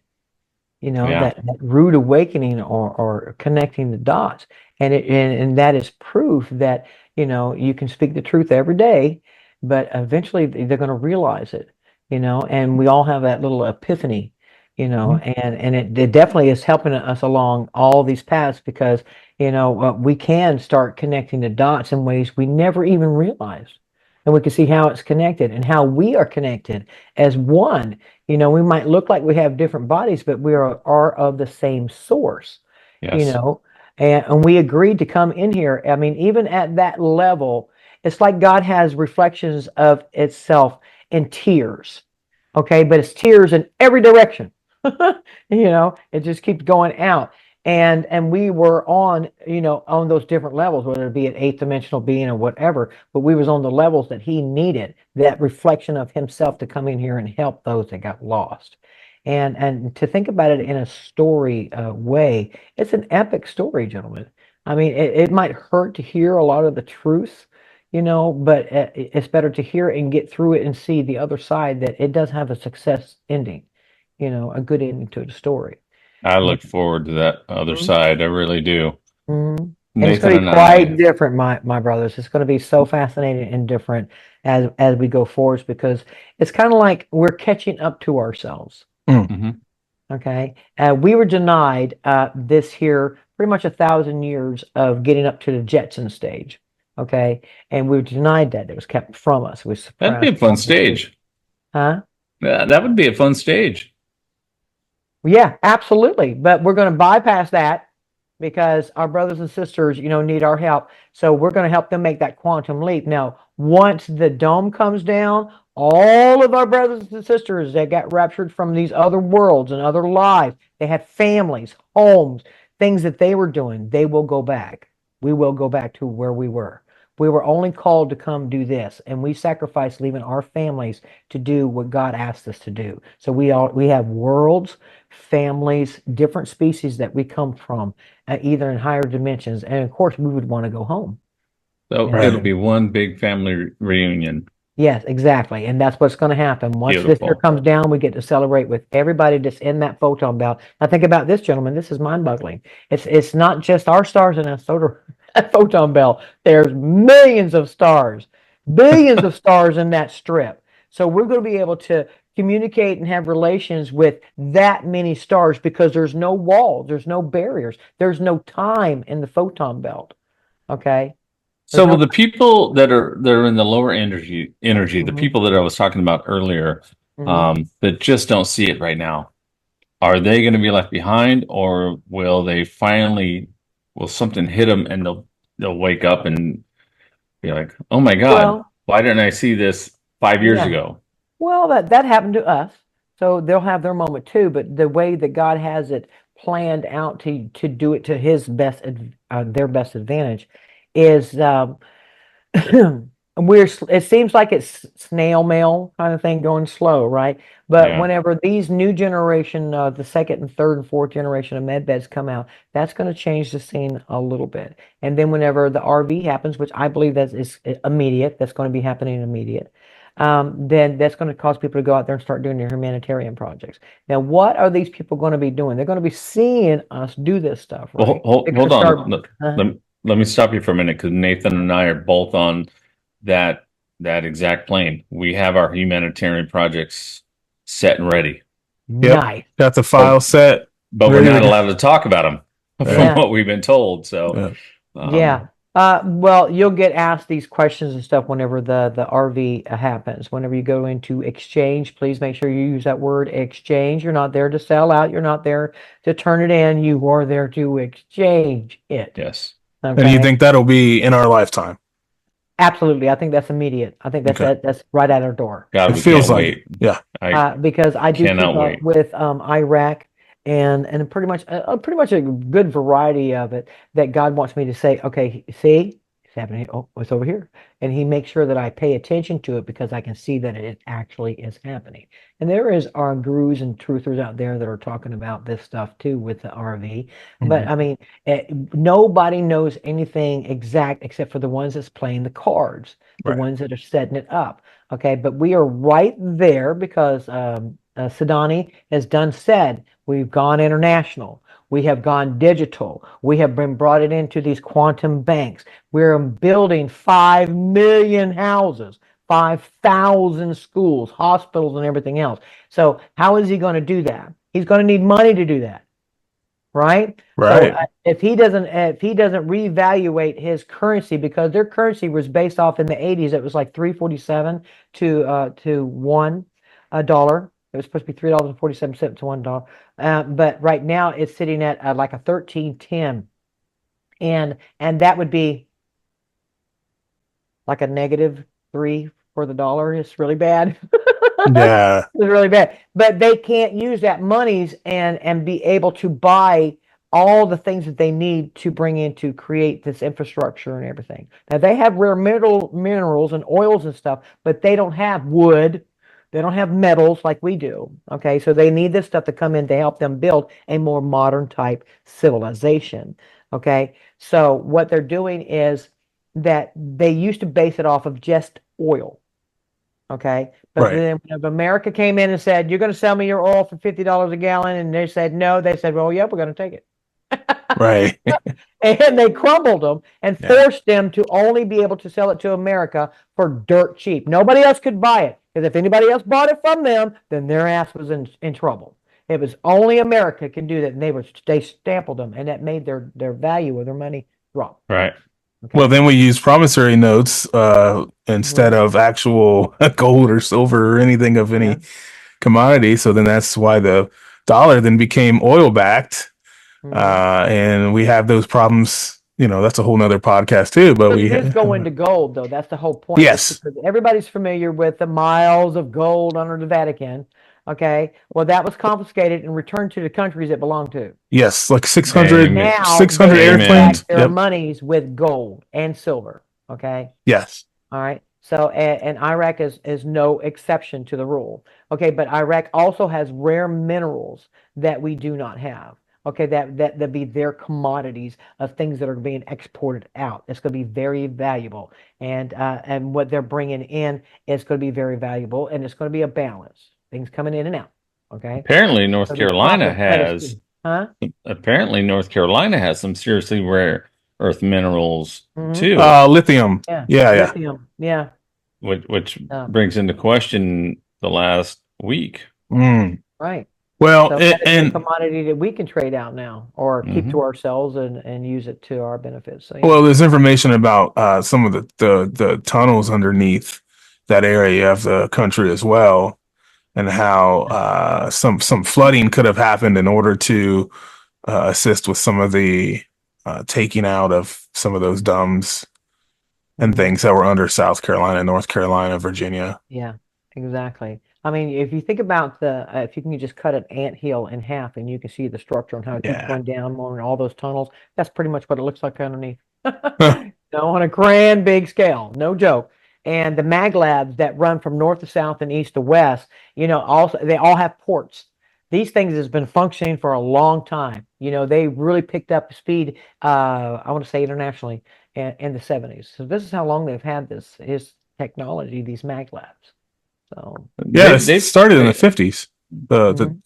Speaker 1: Yeah.
Speaker 3: that rude awakening or connecting the dots. And that is proof that, you can speak the truth every day, but eventually they're going to realize it, and we all have that little epiphany, and it definitely is helping us along all these paths because, we can start connecting the dots in ways we never even realized. And we can see how it's connected and how we are connected as one. We might look like we have different bodies, but we are of the same source,
Speaker 1: Yes.
Speaker 3: and we agreed to come in here. I mean, even at that level, it's like God has reflections of itself in tears. Okay, but it's tears in every direction. It just keeps going out. And we were on, on those different levels, whether it be an eighth dimensional being or whatever, but we was on the levels that he needed, that reflection of himself to come in here and help those that got lost. And to think about it in a story way, it's an epic story, gentlemen. I mean, it might hurt to hear a lot of the truth, but it's better to hear it and get through it and see the other side, that it does have a success ending, a good ending to the story.
Speaker 1: I
Speaker 3: And,
Speaker 1: look forward to that other
Speaker 3: Mhm.
Speaker 1: side. I really do.
Speaker 3: Mhm. And it's
Speaker 1: Nathan
Speaker 3: going to be
Speaker 1: and
Speaker 3: quite
Speaker 1: I,
Speaker 3: different, my brothers. It's going to be so fascinating and different as we go forwards, because it's kind of like we're catching up to ourselves.
Speaker 1: Mhm.
Speaker 3: Okay, we were denied this here pretty much 1,000 years of getting up to the Jetson stage. Okay, and we were denied that; it was kept from us. It was
Speaker 1: That'd be
Speaker 3: suppressed.
Speaker 1: a fun stage.
Speaker 3: Huh?
Speaker 1: Yeah, that would be a fun stage.
Speaker 3: Yeah, absolutely. But we're going to bypass that because our brothers and sisters, need our help. So we're going to help them make that quantum leap. Now, once the dome comes down, all of our brothers and sisters that got raptured from these other worlds and other lives, they had families, homes, things that they were doing, they will go back. We will go back to where we were. We were only called to come do this, and we sacrificed leaving our families to do what God asked us to do. So we have worlds, families, different species that we come from, either in higher dimensions, and of course, we would want to go home.
Speaker 1: So
Speaker 3: And
Speaker 1: it'll
Speaker 4: Right.
Speaker 1: be one big family reunion.
Speaker 3: yes, exactly, and that's what's going to happen. Once this year
Speaker 1: Beautiful.
Speaker 3: comes down, we get to celebrate with everybody that's in that photon belt. Now, think about this, gentlemen. This is mind-boggling. It's not just our stars in a solar photon belt. There's millions of stars, billions of stars in that strip. So we're going to be able to communicate and have relations with that many stars because there's no walls, there's no barriers, there's no time in the photon belt. Okay, there's
Speaker 1: So
Speaker 3: no.
Speaker 1: will the people that are in the lower energy, the
Speaker 3: Mhm,
Speaker 1: people that I was talking about earlier,
Speaker 3: mhm.
Speaker 1: that just don't see it right now, are they going to be left behind, or will something hit them and they'll wake up and be like, oh my God,
Speaker 3: Well,
Speaker 1: why didn't I see this 5 years
Speaker 3: yeah.
Speaker 1: ago?
Speaker 3: Well, that happened to us. So they'll have their moment too, but the way that God has it planned out to do it to his best their best advantage is it seems like it's snail mail kind of thing going slow, right? But
Speaker 1: Yeah.
Speaker 3: whenever these new generation, the second and third and fourth generation of med beds come out, that's going to change the scene a little bit. And then whenever the RV happens, which I believe that is immediate, that's going to be happening immediate. Then that's going to cause people to go out there and start doing their humanitarian projects. Now, what are these people going to be doing? They're going to be seeing us do this stuff,
Speaker 1: Well,
Speaker 3: right? They're going
Speaker 1: hold
Speaker 3: to start.
Speaker 1: on. Let me stop you for a minute because Nathan and I are both on that that exact plane. We have our humanitarian projects set and ready,
Speaker 4: Yep.
Speaker 3: Nice.
Speaker 4: Got the
Speaker 1: but
Speaker 4: file set.
Speaker 1: we're
Speaker 4: Ready to
Speaker 1: not
Speaker 4: go.
Speaker 1: allowed to talk about them from
Speaker 3: Yeah.
Speaker 1: what we've been told. So,
Speaker 4: Yeah.
Speaker 3: Yeah.
Speaker 1: um,
Speaker 3: Well, you'll get asked these questions and stuff whenever the RV happens. Whenever you go into exchange, please make sure you use that word exchange. You're not there to sell out. You're not there to turn it in. You are there to exchange it.
Speaker 1: yes.
Speaker 4: And you
Speaker 3: Okay.
Speaker 4: think that'll be in our lifetime?
Speaker 3: Absolutely. I think that's immediate. I think
Speaker 4: Okay.
Speaker 3: that's right at our door.
Speaker 1: God,
Speaker 4: It
Speaker 1: we
Speaker 4: feels
Speaker 1: can't
Speaker 4: like it.
Speaker 1: wait.
Speaker 4: Yeah.
Speaker 1: I
Speaker 3: Because I do keep
Speaker 1: cannot
Speaker 3: up
Speaker 1: wait.
Speaker 3: with Iraq and pretty much a good variety of it that God wants me to say, okay, see, it's happening. Oh, it's over here, and He makes sure that I pay attention to it because I can see that it actually is happening. And there are gurus and truthers out there that are talking about this stuff too with the RV. But
Speaker 4: Mhm.
Speaker 3: I mean, nobody knows anything exact except for the ones that's playing the cards, the
Speaker 4: Right.
Speaker 3: ones that are setting it up. Okay, but we are right there because Saudani has done said we've gone international. We have gone digital. We have been brought it into these quantum banks. We're building 5 million houses, 5,000 schools, hospitals, and everything else. So how is he going to do that? He's going to need money to do that, right? So
Speaker 4: Right.
Speaker 3: if he doesn't reevaluate his currency because their currency was based off in the 80s, it was like 347 to $1. It was supposed to be $3.47 to $1. But right now it's sitting at like a 13.10, and that would be like a -3 for the dollar. It's really bad.
Speaker 4: Yeah.
Speaker 3: It's really bad. But they can't use that monies and be able to buy all the things that they need to bring in to create this infrastructure and everything. Now they have rare minerals and oils and stuff, but they don't have wood. They don't have metals like we do. Okay, so they need this stuff to come in to help them build a more modern type civilization. Okay, so what they're doing is that they used to base it off of just oil. Okay. But
Speaker 4: Right.
Speaker 3: then if America came in and said, you're going to sell me your oil for $50 a gallon, and they said no, they said, well, yep, we're going to take it.
Speaker 4: Right.
Speaker 3: And they crumbled them and
Speaker 4: Yeah.
Speaker 3: forced them to only be able to sell it to America for dirt cheap. Nobody else could buy it because if anybody else bought it from them, then their ass was in trouble. It was only America can do that, and they stamped them, and that made their value of their money drop.
Speaker 1: Right.
Speaker 4: Well,
Speaker 3: Okay.
Speaker 4: then we use promissory notes instead
Speaker 3: Mhm.
Speaker 4: of actual gold or silver or anything of
Speaker 3: Yeah.
Speaker 4: any commodity. So then that's why the dollar then became oil backed.
Speaker 3: Mhm.
Speaker 4: And we have those problems. You know, that's a whole nother podcast too. But
Speaker 3: But
Speaker 4: we,
Speaker 3: it is going to gold, though. That's the whole point. It's
Speaker 4: yes,
Speaker 3: because everybody's familiar with the miles of gold under the Vatican. Okay. Well, that was confiscated and returned to the countries it belonged to.
Speaker 4: yes, like 600,
Speaker 1: Amen.
Speaker 3: Now
Speaker 4: six
Speaker 3: they
Speaker 4: hundred
Speaker 3: can back
Speaker 1: Amen.
Speaker 4: airplanes.
Speaker 3: their
Speaker 4: Yep.
Speaker 3: monies with gold and silver. Okay.
Speaker 4: Yes.
Speaker 3: All right. So, and Iraq is no exception to the rule. Okay. But Iraq also has rare minerals that we do not have. Okay. That be their commodities of things that are being exported out. It's going to be very valuable. And what they're bringing in is going to be very valuable. And it's going to be a balance. Things coming in and out. Okay.
Speaker 1: Apparently, North
Speaker 3: So be
Speaker 1: Carolina
Speaker 3: profit, but it's,
Speaker 1: has
Speaker 3: huh?
Speaker 1: apparently North Carolina has some seriously rare earth minerals
Speaker 3: Hmm.
Speaker 1: too,
Speaker 4: Lithium.
Speaker 3: Yeah.
Speaker 4: Yeah. Yeah.
Speaker 3: Lithium. Yeah.
Speaker 1: which
Speaker 3: Um,
Speaker 1: brings into question the last week.
Speaker 4: Mm.
Speaker 3: right.
Speaker 4: Well,
Speaker 3: So that is a
Speaker 4: and
Speaker 3: commodity that we can trade out now or keep to
Speaker 1: Hmm.
Speaker 3: ourselves and use it to our benefit. So yeah.
Speaker 4: well, there's information about some of the tunnels underneath that area of the country as well. and how some flooding could have happened in order to assist with some of the taking out of some of those dams and
Speaker 3: Mhm.
Speaker 4: things that were under South Carolina, North Carolina, Virginia.
Speaker 3: Yeah, exactly. I mean, if you think about if you can just cut an anthill in half and you can see the structure and how it keeps
Speaker 4: Yeah.
Speaker 3: going down more in all those tunnels, that's pretty much what it looks like underneath. On a grand big scale, no joke. And the mag labs that run from north to south and east to west, also they all have ports. These things has been functioning for a long time. They really picked up speed, I want to say internationally in the 70s. So this is how long they've had this technology, these mag labs. So,
Speaker 4: Yeah, it started in the
Speaker 1: They
Speaker 4: 50s. The the
Speaker 3: mhm.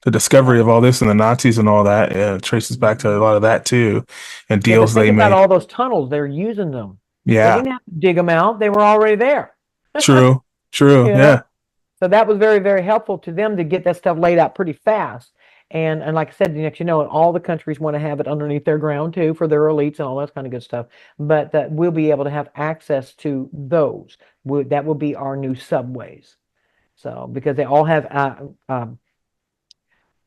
Speaker 4: the
Speaker 3: Yeah.
Speaker 4: discovery of all this and the Nazis and all that traces back to a lot of that too, and
Speaker 3: Yeah, but
Speaker 4: deals
Speaker 3: think
Speaker 4: they
Speaker 3: about
Speaker 4: made.
Speaker 3: all those tunnels. They're using them. They
Speaker 4: Yeah,
Speaker 3: didn't have to dig them out. They were already there.
Speaker 4: true, true.
Speaker 3: You know?
Speaker 4: Yeah,
Speaker 3: So that was very, very helpful to them to get that stuff laid out pretty fast. And like I said, all the countries want to have it underneath their ground too for their elites and all that kind of good stuff. But that we'll be able to have access to those. That will be our new subways. So because they all have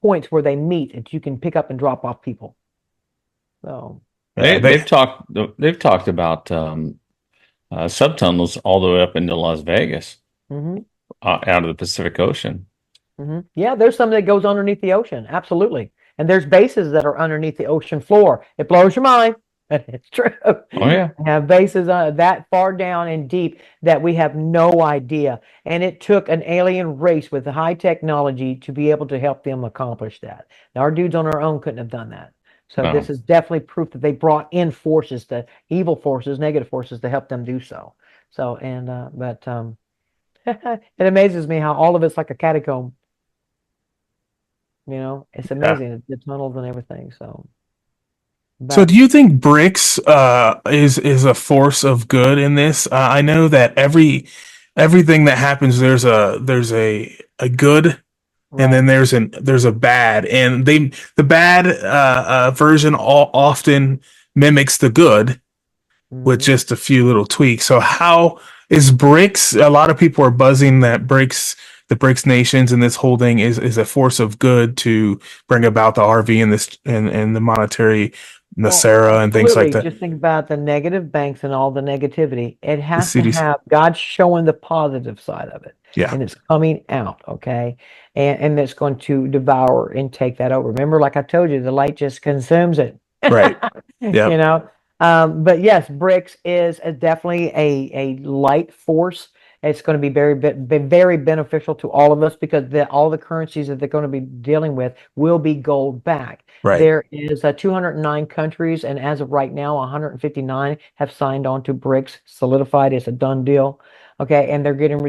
Speaker 3: points where they meet that you can pick up and drop off people. So
Speaker 4: yeah.
Speaker 1: they've talked about subtunnels all the way up into Las Vegas,
Speaker 3: mhm.
Speaker 1: out of the Pacific Ocean.
Speaker 3: Yeah, there's some that goes underneath the ocean. Absolutely. And there's bases that are underneath the ocean floor. It blows your mind. It's true.
Speaker 1: Oh yeah.
Speaker 3: We have bases that far down and deep that we have no idea. And it took an alien race with the high technology to be able to help them accomplish that. Now, our dudes on our own couldn't have done that. So this
Speaker 1: No.
Speaker 3: is definitely proof that they brought in forces, the evil forces, negative forces to help them do so. So, but it amazes me how all of it's like a catacomb. It's
Speaker 4: Yeah.
Speaker 3: amazing the tunnels and everything. So,
Speaker 4: So,
Speaker 3: but
Speaker 4: do you think BRICS is a force of good in this? I know that everything that happens there's a good and then
Speaker 3: right.
Speaker 4: there's a bad, and the bad version often mimics the good with
Speaker 3: Hmm.
Speaker 4: just a few little tweaks. So how is BRICS? A lot of people are buzzing that the BRICS nations and this whole thing is a force of good to bring about the RV and this and the monetary
Speaker 3: Well,
Speaker 4: Nasara and things like
Speaker 3: absolutely.
Speaker 4: that.
Speaker 3: Just think about the negative banks and all the negativity. It
Speaker 4: The
Speaker 3: has to
Speaker 4: cities,
Speaker 3: have God showing the positive side of it,
Speaker 4: yeah,
Speaker 3: and it's coming out, okay? And it's going to devour and take that over. Remember, like I told you, the light just consumes it.
Speaker 4: right,
Speaker 3: you
Speaker 4: yep,
Speaker 3: know. But yes, BRICS is definitely a light force. It's going to be very beneficial to all of us because all the currencies that they're going to be dealing with will be gold backed.
Speaker 4: right,
Speaker 3: There is 209 countries, and as of right now, 159 have signed on to BRICS, solidified. It's a done deal. Okay, and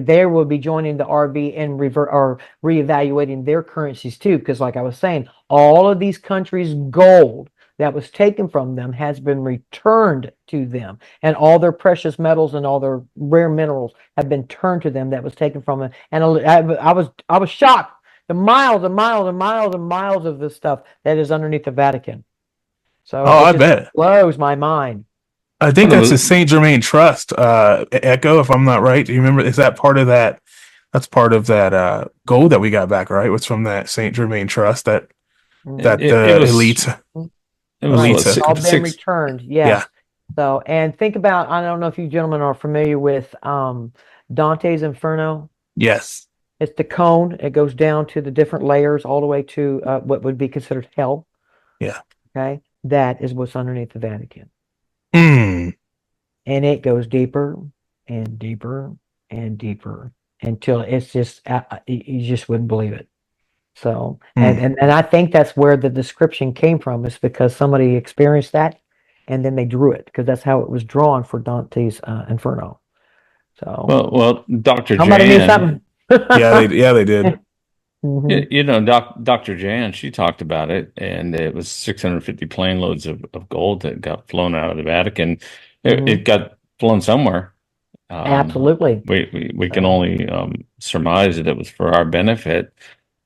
Speaker 3: they will be joining the RV and revert or reevaluating their currencies too, because like I was saying, all of these countries' gold that was taken from them has been returned to them, and all their precious metals and all their rare minerals have been turned to them that was taken from them. And I was shocked the miles and miles and miles and miles of this stuff that is underneath the Vatican. So
Speaker 4: oh,
Speaker 3: it
Speaker 4: I
Speaker 3: just
Speaker 4: bet.
Speaker 3: blows my mind.
Speaker 4: I think
Speaker 1: Well,
Speaker 4: that's the Saint Germain Trust, Echo, if I'm not right. Do you remember? Is that part of that? That's part of that gold that we got back, right? Was from that Saint Germain Trust that
Speaker 3: Mhm.
Speaker 1: it
Speaker 4: the
Speaker 1: was it was
Speaker 3: Right.
Speaker 1: what,
Speaker 3: It's
Speaker 4: elites,
Speaker 3: all been
Speaker 1: six.
Speaker 3: returned.
Speaker 4: yeah,
Speaker 3: Yes. So, and think about, I don't know if you gentlemen are familiar with Dante's Inferno.
Speaker 4: yes,
Speaker 3: It's the cone. It goes down to the different layers all the way to what would be considered hell.
Speaker 4: yeah.
Speaker 3: Okay. That is what's underneath the Vatican.
Speaker 4: Mm,
Speaker 3: And it goes deeper and deeper and deeper until it's just, you just wouldn't believe it. So, and,
Speaker 4: mm.
Speaker 3: and, and I think that's where the description came from, is because somebody experienced that and then they drew it because that's how it was drawn for Dante's Inferno. So,
Speaker 1: Well, Dr.
Speaker 3: somebody knew
Speaker 1: Jan,
Speaker 3: something.
Speaker 4: Yeah, they did.
Speaker 3: Hmm.
Speaker 1: Dr. Jan, she talked about it, and it was 650 plane loads of gold that got flown out of the Vatican. It
Speaker 3: Hmm.
Speaker 1: got flown somewhere.
Speaker 3: Absolutely.
Speaker 1: We can
Speaker 3: So
Speaker 1: only surmise that it was for our benefit.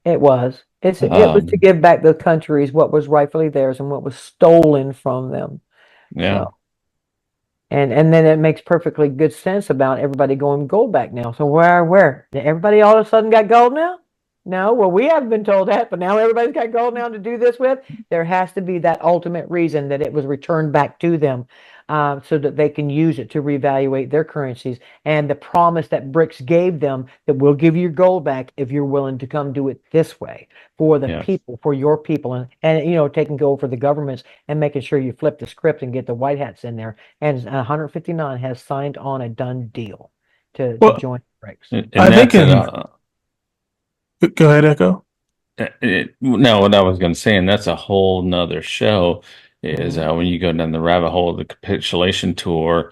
Speaker 3: it was. It was to
Speaker 1: Um,
Speaker 3: give back the countries what was rightfully theirs and what was stolen from them.
Speaker 1: yeah.
Speaker 3: So. And then it makes perfectly good sense about everybody going gold back now. So where? Everybody all of a sudden got gold now? No, well, we haven't been told that, but now everybody's got gold now to do this with. There has to be that ultimate reason that it was returned back to them, so that they can use it to reevaluate their currencies. And the promise that BRICS gave them that we'll give you your gold back if you're willing to come do it this way for the
Speaker 1: Yes.
Speaker 3: people, for your people, and taking go for the governments and making sure you flip the script and get the white hats in there. And 159 has signed on a done deal to
Speaker 4: Well,
Speaker 3: join BRICS.
Speaker 1: And
Speaker 4: I think
Speaker 1: that's it.
Speaker 4: in go ahead, Echo.
Speaker 1: No, what I was going to say, and that's a whole nother show, is
Speaker 3: Mhm.
Speaker 1: when you go down the rabbit hole of the capitulation tour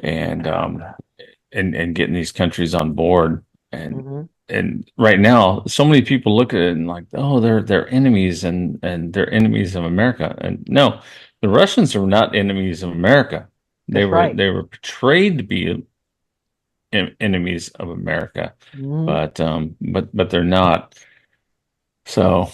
Speaker 1: and and getting these countries on board. And
Speaker 3: Mhm.
Speaker 1: and right now, so many people look at it and like, oh, they're enemies and they're enemies of America. And no, the Russians are not enemies of America.
Speaker 3: That's right.
Speaker 1: They were portrayed to be enemies of America,
Speaker 3: Mhm.
Speaker 1: but they're not. So.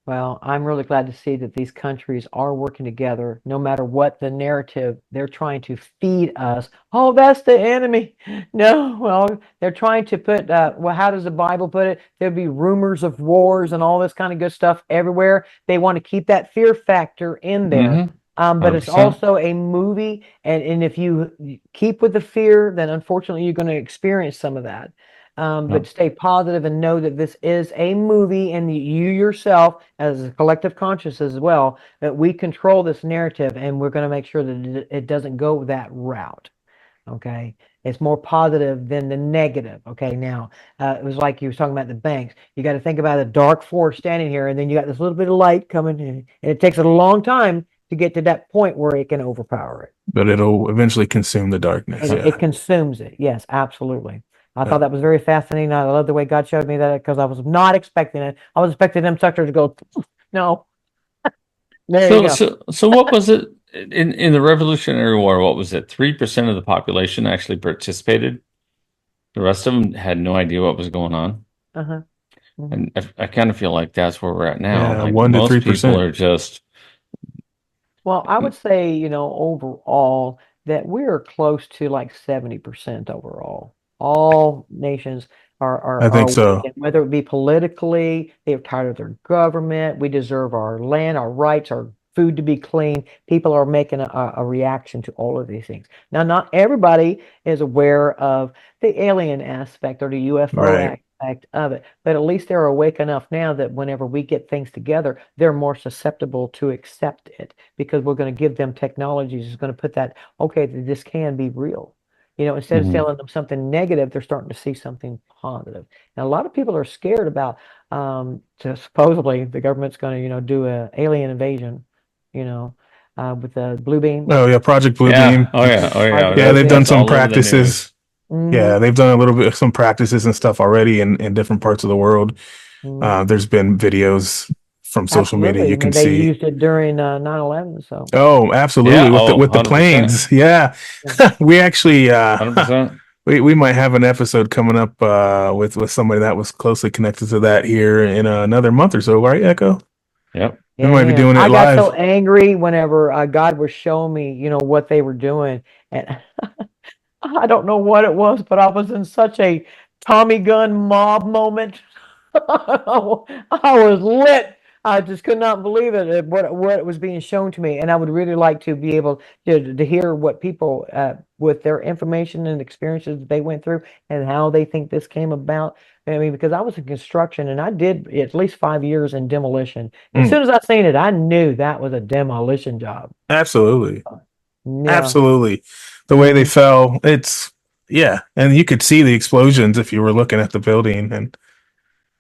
Speaker 3: Well, I'm really glad to see that these countries are working together, no matter what the narrative they're trying to feed us. Oh, that's the enemy. No, well, they're trying to put, well, how does the Bible put it? There'll be rumors of wars and all this kind of good stuff everywhere. They want to keep that fear factor in there.
Speaker 1: Mm-hmm.
Speaker 3: But it's
Speaker 1: 100%.
Speaker 3: also a movie, and if you keep with the fear, then unfortunately you're going to experience some of that. But
Speaker 1: Yep.
Speaker 3: stay positive and know that this is a movie, and you yourself, as a collective conscious as well, that we control this narrative, and we're going to make sure that it doesn't go that route. Okay, it's more positive than the negative. Okay, now it was like you were talking about the banks. You got to think about a dark force standing here, and then you got this little bit of light coming in, and it takes a long time to get to that point where it can overpower it.
Speaker 4: But it'll eventually consume the darkness.
Speaker 3: And it
Speaker 4: Yeah.
Speaker 3: consumes it. Yes, absolutely. I
Speaker 4: Yeah.
Speaker 3: thought that was very fascinating. I love the way God showed me that because I was not expecting it. I was expecting them suckers to go, no. There you go.
Speaker 1: So what was it in the Revolutionary War? What was it? 3% of the population actually participated. The rest of them had no idea what was going on.
Speaker 3: Uh-huh. Mhm.
Speaker 1: And I kind of feel like that's where we're at now.
Speaker 4: Yeah,
Speaker 1: Like
Speaker 4: 1 to
Speaker 1: most people
Speaker 4: 3%.
Speaker 1: are just,
Speaker 3: Well, I would say, overall, that we're close to like 70% overall. All nations
Speaker 4: I
Speaker 3: are
Speaker 4: think so.
Speaker 3: awakened, whether it be politically, they're tired of their government, we deserve our land, our rights, our food to be clean. People are making a reaction to all of these things. Now, not everybody is aware of the alien aspect or the UFO
Speaker 4: Right.
Speaker 3: aspect of it, but at least they're awake enough now that whenever we get things together, they're more susceptible to accept it because we're going to give them technologies that's going to put that, okay, this can be real. Instead of
Speaker 1: mhm.
Speaker 3: telling them something negative, they're starting to see something positive. And a lot of people are scared about, supposedly the government's going to, do a alien invasion, you know, with the blue beam,
Speaker 4: Oh yeah, Project
Speaker 1: Yeah.
Speaker 4: Bluebeam.
Speaker 1: Oh yeah. Oh yeah.
Speaker 3: Project
Speaker 4: Yeah,
Speaker 3: Blue
Speaker 4: they've done
Speaker 3: Beam.
Speaker 1: That's
Speaker 4: some
Speaker 1: all over the news.
Speaker 4: practices.
Speaker 3: Hmm.
Speaker 4: Yeah, they've done a little bit some practices and stuff already in different parts of the world.
Speaker 3: Hmm.
Speaker 4: There's been videos from social media
Speaker 3: Absolutely.
Speaker 4: you
Speaker 3: I
Speaker 4: can
Speaker 3: mean, they
Speaker 4: see.
Speaker 3: used it during 9/11, so
Speaker 4: Oh, absolutely.
Speaker 1: Yeah.
Speaker 4: With the
Speaker 1: Oh,
Speaker 4: with the
Speaker 1: 100%.
Speaker 4: planes. Yeah.
Speaker 3: yeah.
Speaker 4: We actually
Speaker 1: 100%.
Speaker 4: we might have an episode coming up with somebody that was closely connected to that here in another month or so, right, Echo?
Speaker 1: Yep.
Speaker 4: We
Speaker 3: Yeah,
Speaker 4: might be
Speaker 3: man.
Speaker 4: doing it
Speaker 3: I got so
Speaker 4: live.
Speaker 3: angry whenever God was showing me, what they were doing. And I don't know what it was, but I was in such a Tommy gun mob moment. I was lit. I just could not believe it, what was being shown to me. And I would really like to be able to hear what people, with their information and experiences that they went through and how they think this came about. I mean, because I was in construction and I did at least 5 years in demolition. As
Speaker 4: Mm,
Speaker 3: soon as I seen it, I knew that was a demolition job.
Speaker 4: absolutely.
Speaker 3: Yeah.
Speaker 4: Absolutely. The way they
Speaker 3: Mhm.
Speaker 4: fell, it's yeah, and you could see the explosions if you were looking at the building and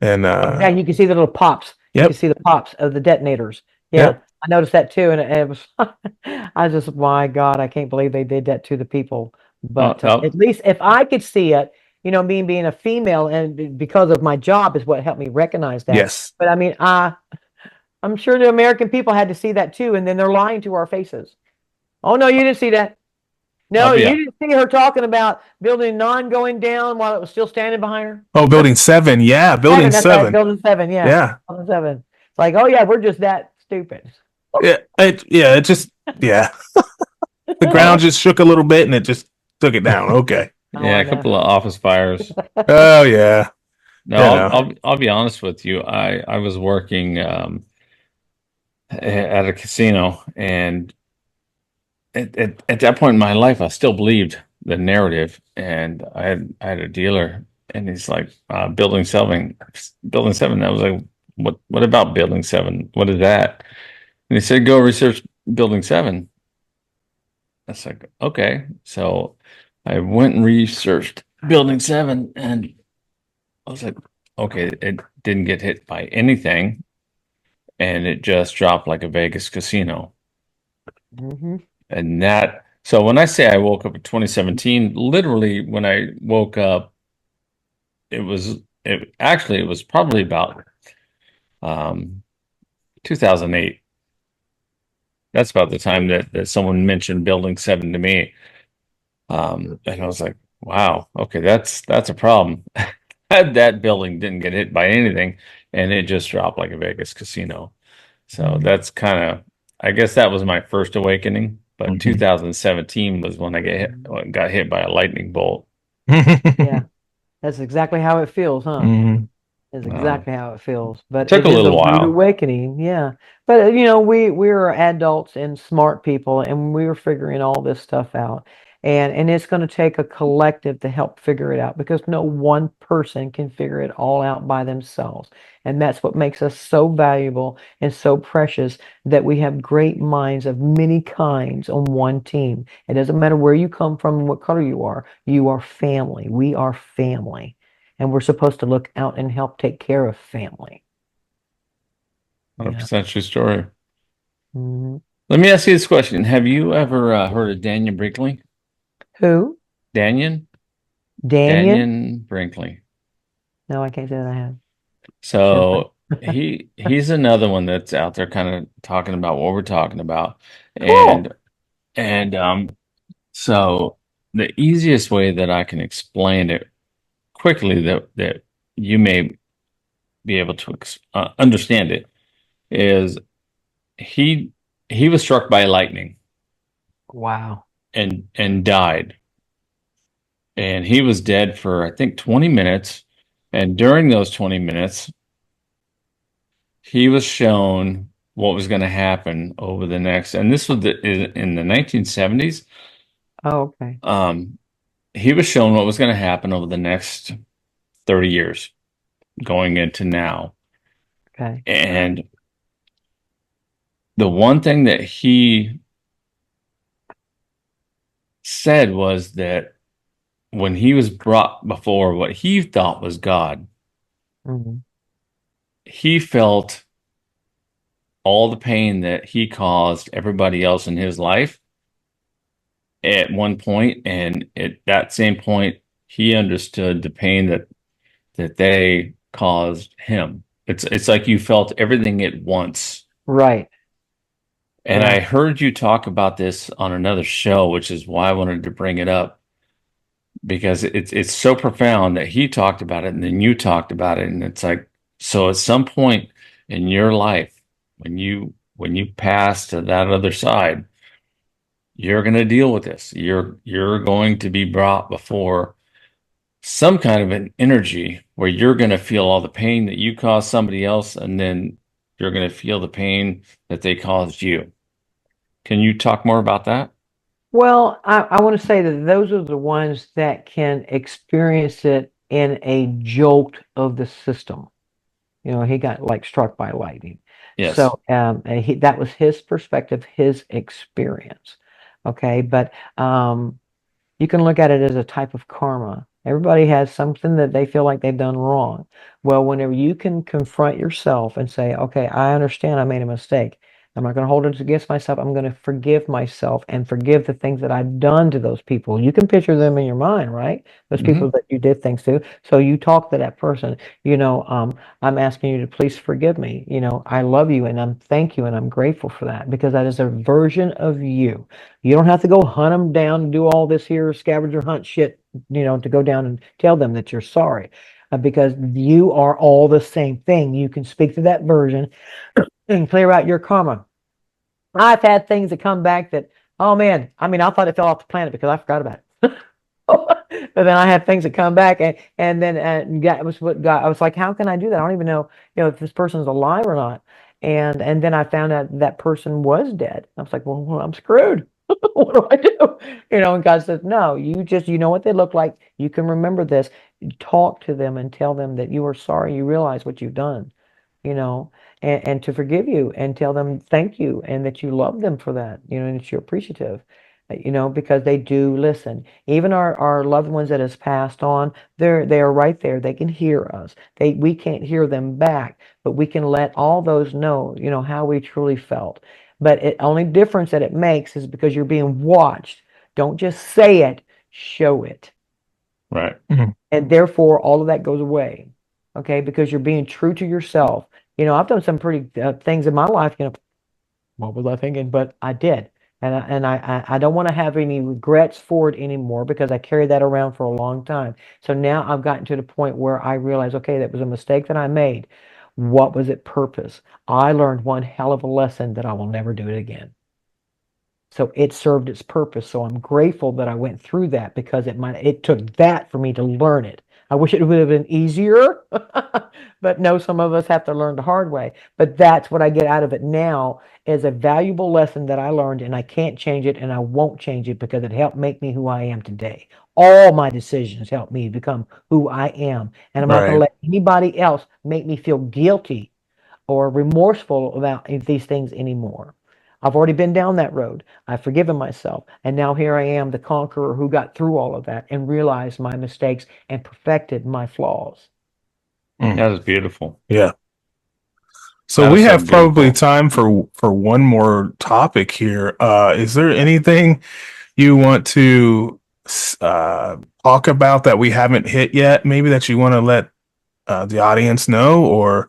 Speaker 3: Yeah, you can see the little pops. You can
Speaker 4: yep.
Speaker 3: see the pops of the detonators. Yeah,
Speaker 4: Yep.
Speaker 3: I noticed that too, and it was, I just, my God, I can't believe they did that to the people. But
Speaker 1: Oh,
Speaker 3: at least if I could see it, being a female, and because of my job is what helped me recognize that.
Speaker 4: Yes.
Speaker 3: But I mean, I'm sure the American people had to see that too, and then they're lying to our faces. Oh no, you didn't see that. No, you
Speaker 1: yeah.
Speaker 3: didn't see her talking about building nine going down while it was still standing behind her.
Speaker 4: Oh, building 7. Yeah, building
Speaker 3: Seven, that's right,
Speaker 4: 7.
Speaker 3: building seven, yeah.
Speaker 4: Yeah.
Speaker 3: Building seven. It's like, oh yeah, we're just that stupid.
Speaker 4: Yeah, it just yeah. The ground just shook a little bit and it just took it down. Okay.
Speaker 3: Oh,
Speaker 1: Yeah,
Speaker 3: I
Speaker 1: a
Speaker 3: know.
Speaker 1: couple of office fires.
Speaker 4: Oh yeah.
Speaker 1: No,
Speaker 4: You know.
Speaker 1: I'll be honest with you. I was working at a casino, and at that point in my life, I still believed the narrative. And I had a dealer, and he's like, "Building 7, Building 7." I was like, "What about Building 7? What is that?" And he said, "Go research Building 7." I was like, "Okay." So I went and researched Building 7, and I was like, "Okay, it didn't get hit by anything, and it just dropped like a Vegas casino."
Speaker 3: Hmm.
Speaker 1: And that, so when I say I woke up in 2017, literally when I woke up, it was probably about um 2008. That's about the time that someone mentioned Building 7 to me. And I was like, wow, okay, that's a problem. That building didn't get hit by anything, and it just dropped like a Vegas casino. So that's kind of, I guess that was my first awakening. But
Speaker 4: Mhm.
Speaker 1: 2017 was when got hit by a lightning bolt.
Speaker 3: Yeah, that's exactly how it feels, huh?
Speaker 4: Mhm.
Speaker 3: Is
Speaker 1: Um,
Speaker 3: exactly how it feels. But
Speaker 1: Took
Speaker 3: it
Speaker 1: a
Speaker 3: is a
Speaker 1: little
Speaker 3: rude
Speaker 1: while.
Speaker 3: awakening, yeah. But we're adults and smart people, and we were figuring all this stuff out. And it's going to take a collective to help figure it out because no one person can figure it all out by themselves. And that's what makes us so valuable and so precious that we have great minds of many kinds on one team. It doesn't matter where you come from and what color you are family. We are family and we're supposed to look out and help take care of family. Yeah.
Speaker 1: 100% true story.
Speaker 3: Mhm.
Speaker 1: Let me ask you this question. Have you ever heard of Dannion Brinkley?
Speaker 3: Who?
Speaker 1: Dannion?
Speaker 3: Danyon?
Speaker 1: Dannion Brinkley.
Speaker 3: No, I can't say that I have. Should've
Speaker 1: So he's another one that's out there kind of talking about what we're talking about.
Speaker 3: Cool.
Speaker 1: And so the easiest way that I can explain it quickly that you may be able to understand it is he he was struck by lightning
Speaker 3: Wow.
Speaker 1: and died, and he was dead for I think 20 minutes, and during those 20 minutes he was shown what was going to happen over the next, and this was in the 1970s.
Speaker 3: Oh, okay.
Speaker 1: um he was shown what was going to happen over the next 30 years going into now.
Speaker 3: Okay.
Speaker 1: And the one thing that he said was that when he was brought before what he thought was God,
Speaker 3: Hmm.
Speaker 1: he felt all the pain that he caused everybody else in his life at one point, and at that same point, he understood the pain that they caused him. It's like you felt everything at once.
Speaker 3: Right.
Speaker 1: And I
Speaker 3: Right.
Speaker 1: heard you talk about this on another show, which is why I wanted to bring it up because it's so profound that he talked about it and then you talked about it, and it's like, so at some point in your life when you pass to that other side, you're going to deal with this. You're going to be brought before some kind of an energy where you're going to feel all the pain that you caused somebody else, and then you're going to feel the pain that they caused you. Can you talk more about that?
Speaker 3: Well, I want to say that those are the ones that can experience it in a jolt of the system. He got like struck by lightning.
Speaker 1: Yes.
Speaker 3: So that was his perspective, his experience. Okay, but you can look at it as a type of karma. Everybody has something that they feel like they've done wrong. Well, whenever you can confront yourself and say, okay, I understand I made a mistake. I'm not going to hold it against myself. I'm going to forgive myself and forgive the things that I've done to those people. You can picture them in your mind, right? Those
Speaker 1: Hmm.
Speaker 3: people that you did things to. So you talk to that person, I'm asking you to please forgive me. I love you and I'm thank you and I'm grateful for that because that is a version of you. You don't have to go hunt them down and do all this here scavenger hunt shit, to go down and tell them that you're sorry. Because you are all the same thing. You can speak to that version and clear out your karma. I've had things that come back that Oh man, I mean, I thought it fell off the planet because I forgot about it. But then I had things that come back, and then it was what got. I was like, how can I do that? I don't even know, if this person's alive or not. And then I found out that person was dead. I was like, well, I'm screwed. What do I do? And God says, no, you know what they look like. You can remember this. Talk to them and tell them that you are sorry. You realize what you've done, you know, and to forgive you and tell them thank you and that you love them for that, and that you're appreciative, because they do listen. Even our loved ones that has passed on, they are right there. They can hear us. We can't hear them back, but we can let all those know, how we truly felt. But it only difference that it makes is because you're being watched. Don't just say it, show it.
Speaker 1: Right.
Speaker 4: Mhm.
Speaker 3: And therefore all of that goes away. Okay, because you're being true to yourself. I've done some pretty things in my life, what was I thinking? But I did. And I don't want to have any regrets for it anymore because I carried that around for a long time. So now I've gotten to the point where I realize, okay, that was a mistake that I made. What was its purpose? I learned one hell of a lesson that I will never do it again. So it served its purpose. So I'm grateful that I went through that because it took that for me to learn it. I wish it would have been easier, but no, some of us have to learn the hard way. But that's what I get out of it now is a valuable lesson that I learned, and I can't change it and I won't change it because it helped make me who I am today. All my decisions helped me become who I am. And I'm not going to
Speaker 4: Right.
Speaker 3: let anybody else make me feel guilty or remorseful about these things anymore. I've already been down that road. I've forgiven myself. And now here I am, the conqueror who got through all of that and realized my mistakes and perfected my flaws.
Speaker 4: Mm.
Speaker 1: That was beautiful.
Speaker 4: Yeah. So
Speaker 1: That
Speaker 4: we
Speaker 1: was so
Speaker 4: have probably
Speaker 1: beautiful.
Speaker 4: time for one more topic here. Is there anything you want to talk about that we haven't hit yet? Maybe that you want to let the audience know, or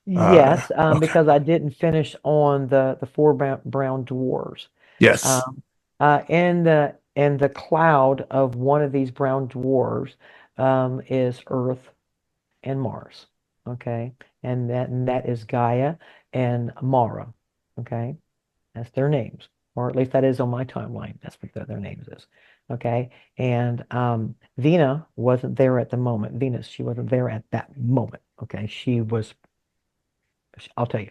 Speaker 3: Yes,
Speaker 4: okay,
Speaker 3: because I didn't finish on the four brown dwarfs.
Speaker 4: yes,
Speaker 3: Um, in the cloud of one of these brown dwarfs is Earth and Mars. Okay, and that is Gaia and Mara. Okay, that's their names, or at least that is on my timeline. That's what their names is. Okay, and Vena wasn't there at the moment. Venus, she wasn't there at that moment. Okay, she was. I'll tell you.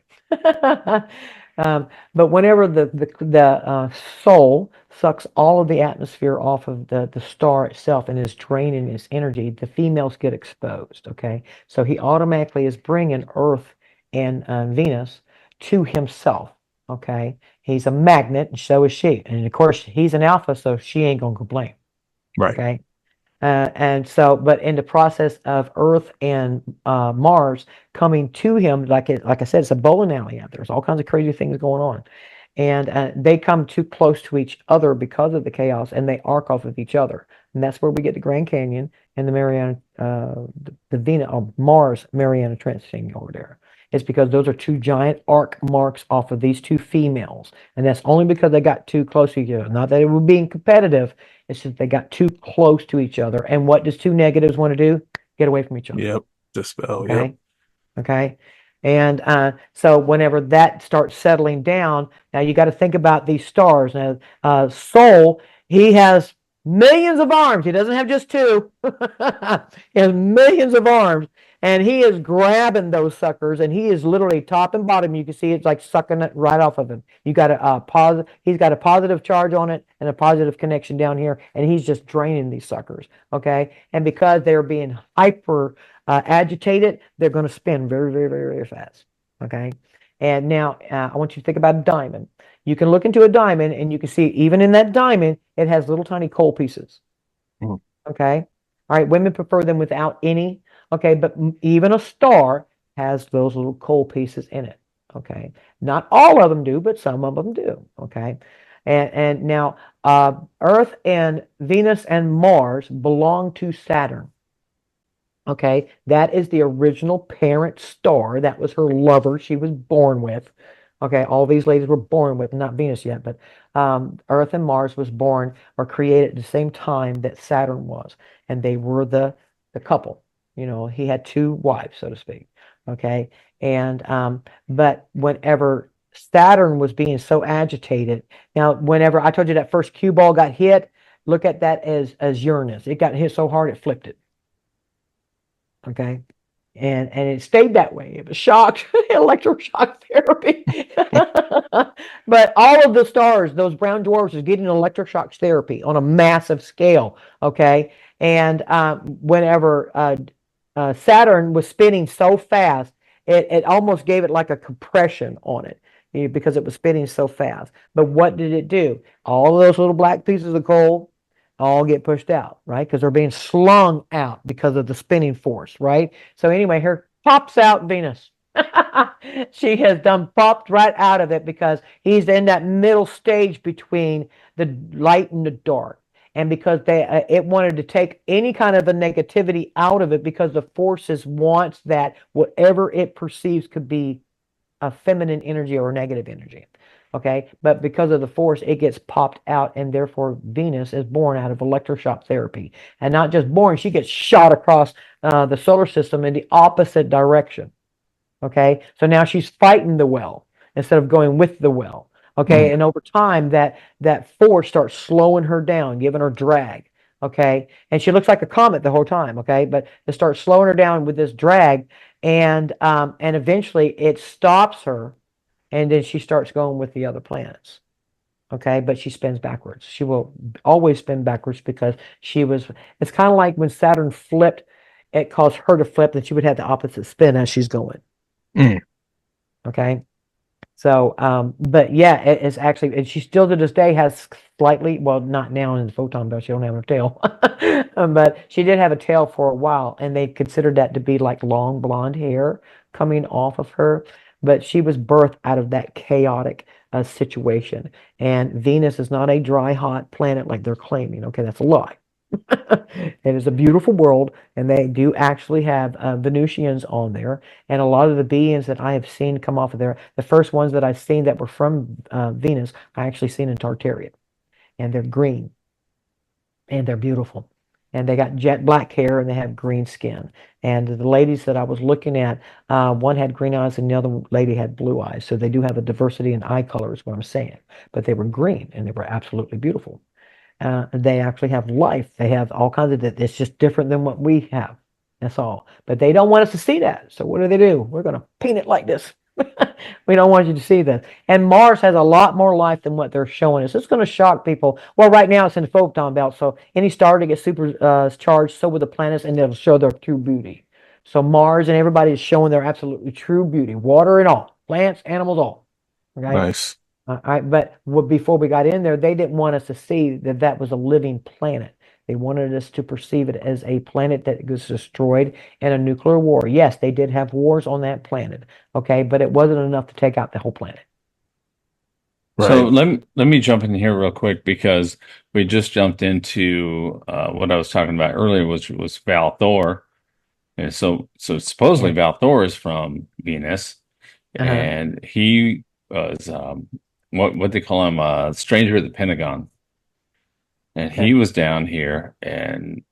Speaker 3: But whenever the soul sucks all of the atmosphere off of the star itself and is draining its energy, the females get exposed. Okay, so he automatically is bringing Earth and Venus to himself. Okay, he's a magnet, and so is she. And of course, he's an alpha, so she ain't gonna complain.
Speaker 4: right,
Speaker 3: Okay, and so, but in the process of Earth and Mars coming to him, like I said, it's a bowling alley out there. There's all kinds of crazy things going on, and they come too close to each other because of the chaos, and they arc off of each other, and that's where we get the Grand Canyon and the Mariana, the Venus, Mars Mariana Trench thing over there. It's because those are two giant arc marks off of these two females, and that's only because they got too close to each other. Not that they were being competitive, it's just they got too close to each other. And what does two negatives want to do? Get away from each other.
Speaker 4: yep, dispel, yep,
Speaker 3: Okay. Okay. And so whenever that starts settling down, now you got to think about these stars. Now, Sol, he has millions of arms. He doesn't have just two. He has millions of arms, and he is grabbing those suckers, and he is literally top and bottom. You can see it's like sucking it right off of him. You got a positive. He's got a positive charge on it and a positive connection down here, and he's just draining these suckers. Okay, and because they're being hyper agitated, they're going to spin very, very, very, very fast. Okay. And now I want you to think about a diamond. You can look into a diamond and you can see even in that diamond, it has little tiny coal pieces.
Speaker 4: mhm,
Speaker 3: Okay. All right. Women prefer them without any. Okay. But even a star has those little coal pieces in it. Okay. Not all of them do, but some of them do. Okay. And now Earth and Venus and Mars belong to Saturn. Okay, that is the original parent star. That was her lover she was born with. Okay, all these ladies were born with, not Venus yet, but Earth and Mars was born or created at the same time that Saturn was, and they were the couple. He had two wives, so to speak. Okay, and but whenever Saturn was being so agitated. Now, whenever I told you that first cue ball got hit, look at that as Uranus. It got hit so hard it flipped it. Okay. And it stayed that way. It was shocked, electroshock therapy. But all of the stars, those brown dwarfs, is getting electroshock therapy on a massive scale. Okay. And whenever Saturn was spinning so fast, it almost gave it like a compression on it, because it was spinning so fast. But what did it do? All those little black pieces of coal all get pushed out, right? Because they're being slung out because of the spinning force, right? So anyway, here pops out Venus. She has done popped right out of it because he's in that middle stage between the light and the dark. And because it wanted to take any kind of a negativity out of it, because the forces wants that whatever it perceives could be a feminine energy or negative energy. Okay, but because of the force, it gets popped out, and therefore Venus is born out of electroshock therapy. And not just born, she gets shot across the solar system in the opposite direction. Okay, so now she's fighting the well instead of going with the well. Okay, and over time, that force starts slowing her down, giving her drag. Okay, and she looks like a comet the whole time. Okay, but it starts slowing her down with this drag, and eventually it stops her, and then she starts going with the other planets. Okay, but she spins backwards. She will always spin backwards because it's kind of like when Saturn flipped, it caused her to flip, that she would have the opposite spin as she's going. Okay. So, but yeah, it's actually, and she still to this day has slightly, well, not now in the photon belt, she don't have a tail, but she did have a tail for a while, and they considered that to be like long blonde hair coming off of her. But she was birthed out of that chaotic situation. And Venus is not a dry, hot planet like they're claiming. Okay, that's a lie. It is a beautiful world, and they do actually have Venusians on there. And a lot of the beings that I have seen come off of there, the first ones that I've seen that were from Venus, I actually seen in Tartaria. And they're green, and they're beautiful. And they got jet black hair, and they have green skin. And the ladies that I was looking at, one had green eyes and the other lady had blue eyes. So they do have a diversity in eye color, is what I'm saying. But they were green, and they were absolutely beautiful. They actually have life. They have all kinds of that. It's just different than what we have. That's all. But they don't want us to see that. So what do? We're going to paint it like this. We don't want you to see this. And Mars has a lot more life than what they're showing us. It's going to shock people. Well, right now it's in the photon belt. So any star that gets super charged, so will the planets, and it'll show their true beauty. So Mars and everybody is showing their absolutely true beauty. Water and all. Plants, animals, all. Okay?
Speaker 4: Nice.
Speaker 3: But before we got in there, they didn't want us to see that that was a living planet. They wanted us to perceive it as a planet that was destroyed in a nuclear war. Yes, they did have wars on that planet, okay, but it wasn't enough to take out the whole planet.
Speaker 1: So let me jump in here real quick, because we just jumped into what I was talking about earlier, which was Val Thor. And so supposedly Val Thor is from Venus, and he was what they call him, stranger at the Pentagon. And he was down here and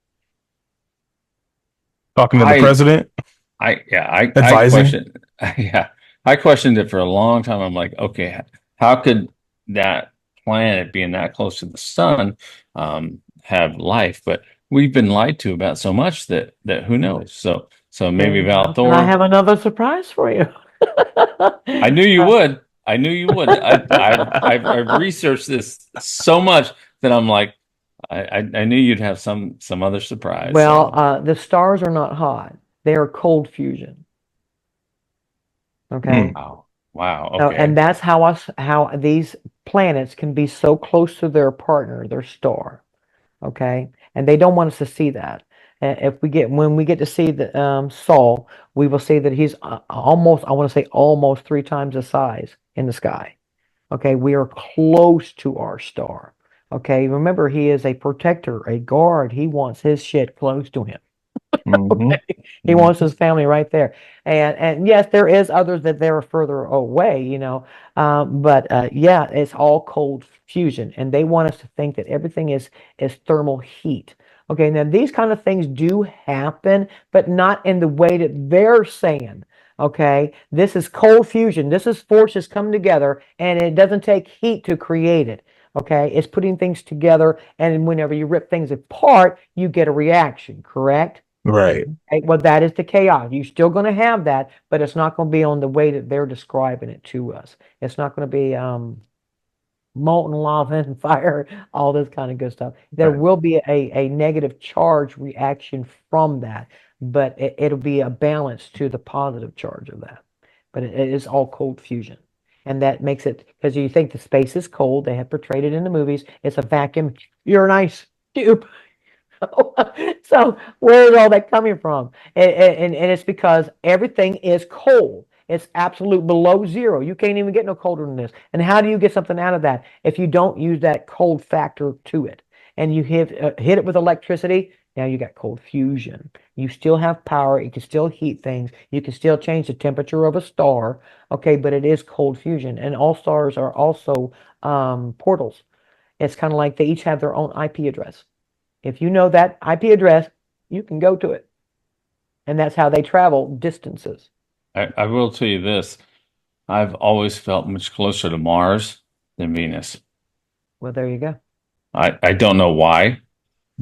Speaker 4: talking to the president.
Speaker 1: Advising. I questioned it for a long time. I'm like, okay, how could that planet being that close to the sun have life? But we've been lied to about so much that who knows? So maybe Val Thor.
Speaker 3: I have another surprise for you.
Speaker 1: I knew you would. I knew you would. I've researched this so much that I'm like, I knew you'd have some other surprise.
Speaker 3: Well, the stars are not hot; they are cold fusion. Okay.
Speaker 1: Wow. Okay.
Speaker 3: So, and that's how these planets can be so close to their partner, their star. Okay, and they don't want us to see that. When we get to see the Sol, we will see that he's almost, I want to say almost 3 times the size in the sky. Okay, we are close to our star. Okay, remember, he is a protector, a guard. He wants his shit close to him. Okay? He wants his family right there. And yes, there is others that they're further away, but yeah, it's all cold fusion, and they want us to think that everything is thermal heat. Okay, now these kind of things do happen, but not in the way that they're saying. Okay, this is cold fusion. This is forces come together, and it doesn't take heat to create it. Okay, it's putting things together, and whenever you rip things apart, you get a reaction, correct?
Speaker 4: Right.
Speaker 3: Okay, well, that is the chaos. You're still going to have that, but it's not going to be on the way that they're describing it to us. It's not going to be molten lava and fire, all this kind of good stuff. There
Speaker 4: Right.
Speaker 3: will be a negative charge reaction from that, but it'll be a balance to the positive charge of that. But it is all cold fusion. And that makes it, because you think the space is cold, they have portrayed it in the movies, it's a vacuum, you're an ice cube. So where is all that coming from? And it's because everything is cold. It's absolute below zero. You can't even get no colder than this. And how do you get something out of that if you don't use that cold factor to it? And you hit it with electricity, now you got cold fusion. You still have power. You can still heat things. You can still change the temperature of a star. Okay, but it is cold fusion. And all stars are also portals. It's kind of like they each have their own IP address. If you know that IP address, you can go to it. And that's how they travel distances.
Speaker 1: I will tell you this. I've always felt much closer to Mars than Venus.
Speaker 3: Well, there you go.
Speaker 1: I don't know why.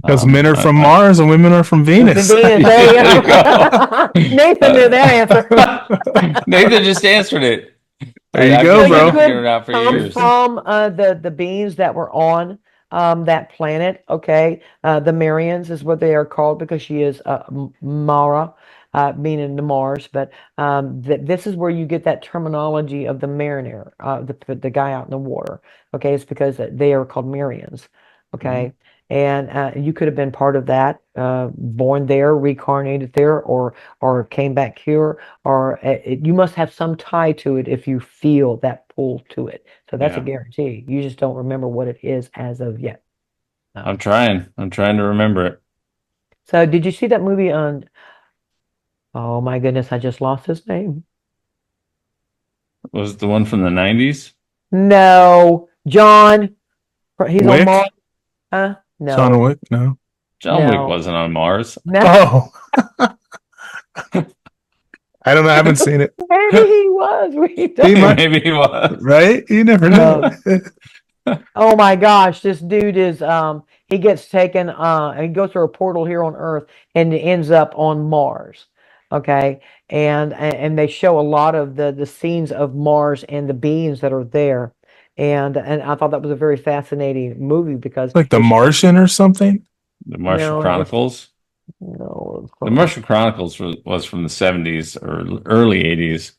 Speaker 4: Because men are from Mars and women are from Venus.
Speaker 3: There you
Speaker 1: There you
Speaker 3: go.
Speaker 1: go.
Speaker 3: Nathan knew that answer.
Speaker 1: Nathan just answered it.
Speaker 4: There you
Speaker 1: I've
Speaker 4: go,
Speaker 1: been
Speaker 4: bro.
Speaker 1: figuring it out for
Speaker 3: Come
Speaker 1: years.
Speaker 3: from the beings that were on that planet. Okay, the Marians is what they are called because she is Mara, meaning the Mars. But this is where you get that terminology of the mariner, the guy out in the water. Okay, it's because they are called Marians. Okay. And you could have been part of that, born there, reincarnated there, or came back here, or you must have some tie to it if you feel that pull to it. So that's a
Speaker 1: Yeah.
Speaker 3: guarantee. You just don't remember what it is as of yet.
Speaker 1: I'm trying. I'm trying to remember it.
Speaker 3: So did you see that movie on? Oh my goodness, I just lost his name.
Speaker 1: Was it the one from the 90s?
Speaker 3: No, John. He's on
Speaker 4: Wick?
Speaker 3: Mars. Huh? No,
Speaker 4: John Wick? No.
Speaker 1: John Wick
Speaker 3: no,
Speaker 1: wasn't on Mars.
Speaker 3: no.
Speaker 4: Oh, I don't know. I haven't seen it.
Speaker 3: Maybe he was. We
Speaker 4: He
Speaker 3: don't.
Speaker 4: might,
Speaker 1: Maybe he was.
Speaker 4: right? You never know.
Speaker 3: Oh my gosh, this dude is he gets taken he goes through a portal here on Earth and ends up on Mars. Okay. And they show a lot of the scenes of Mars and the beings that are there. And I thought that was a very fascinating movie because
Speaker 4: Like The Martian or something?
Speaker 1: The Martian
Speaker 3: no,
Speaker 1: Chronicles.
Speaker 3: no,
Speaker 1: The Martian Chronicles was from the 70s or early 80s.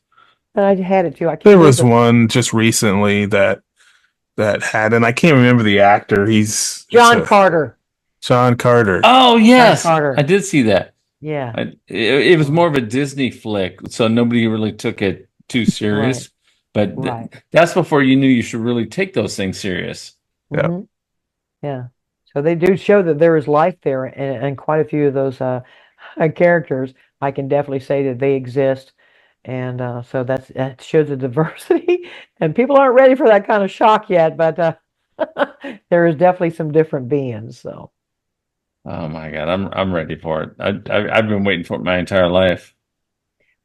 Speaker 3: I had it too. I can't
Speaker 4: There
Speaker 3: believe
Speaker 4: was
Speaker 3: it.
Speaker 4: one just recently that had, and I can't remember the actor. He's
Speaker 3: John Carter.
Speaker 4: John Carter.
Speaker 1: Oh, yes.
Speaker 3: Carter.
Speaker 1: I did see that.
Speaker 3: Yeah.
Speaker 1: It was more of a Disney flick, so nobody really took it too serious. But
Speaker 3: Right.
Speaker 1: that's before you knew you should really take those things serious.
Speaker 4: Yeah.
Speaker 3: Mhm. Yeah. So they do show that there is life there, and quite a few of those characters, I can definitely say that they exist, and so that shows the diversity. And people aren't ready for that kind of shock yet, but there is definitely some different beings. So
Speaker 1: Oh my God, I'm ready for it. I've been waiting for it my entire life.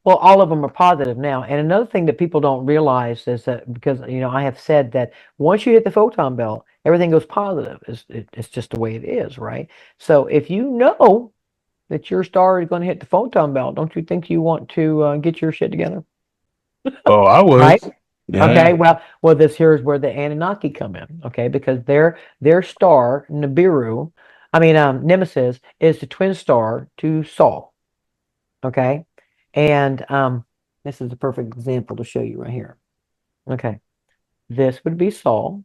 Speaker 3: well, all of them are positive now. And another thing that people don't realize is that because I have said that once you hit the photon belt, everything goes positive. It's just the way it is, right? So if you know that your star is going to hit the photon belt, don't you think you want to get your shit together?
Speaker 4: Oh, I would.
Speaker 3: Right?
Speaker 1: Yeah.
Speaker 3: Okay, well, this here is where the Anunnaki come in, okay, because their star Nibiru, Nemesis is the twin star to Sol, okay, and this is the perfect example to show you right here. Okay, this would be Sol,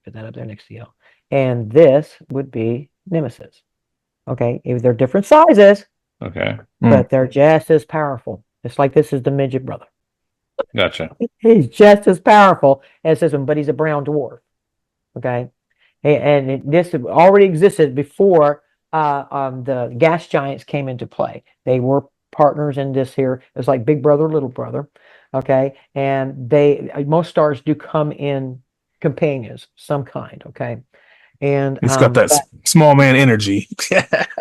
Speaker 3: put that up there next to you, and this would be Nemesis. Okay, they're different sizes,
Speaker 1: Okay.
Speaker 3: but they're just as powerful. It's like this is the midget brother.
Speaker 1: Gotcha.
Speaker 3: He's just as powerful as this one, but he's a brown dwarf. Okay, this already existed before the gas giants came into play. They were partners in this here. It was like big brother, little brother. Okay, and most stars do come in companions, some kind. Okay, and
Speaker 4: He's got that small man energy.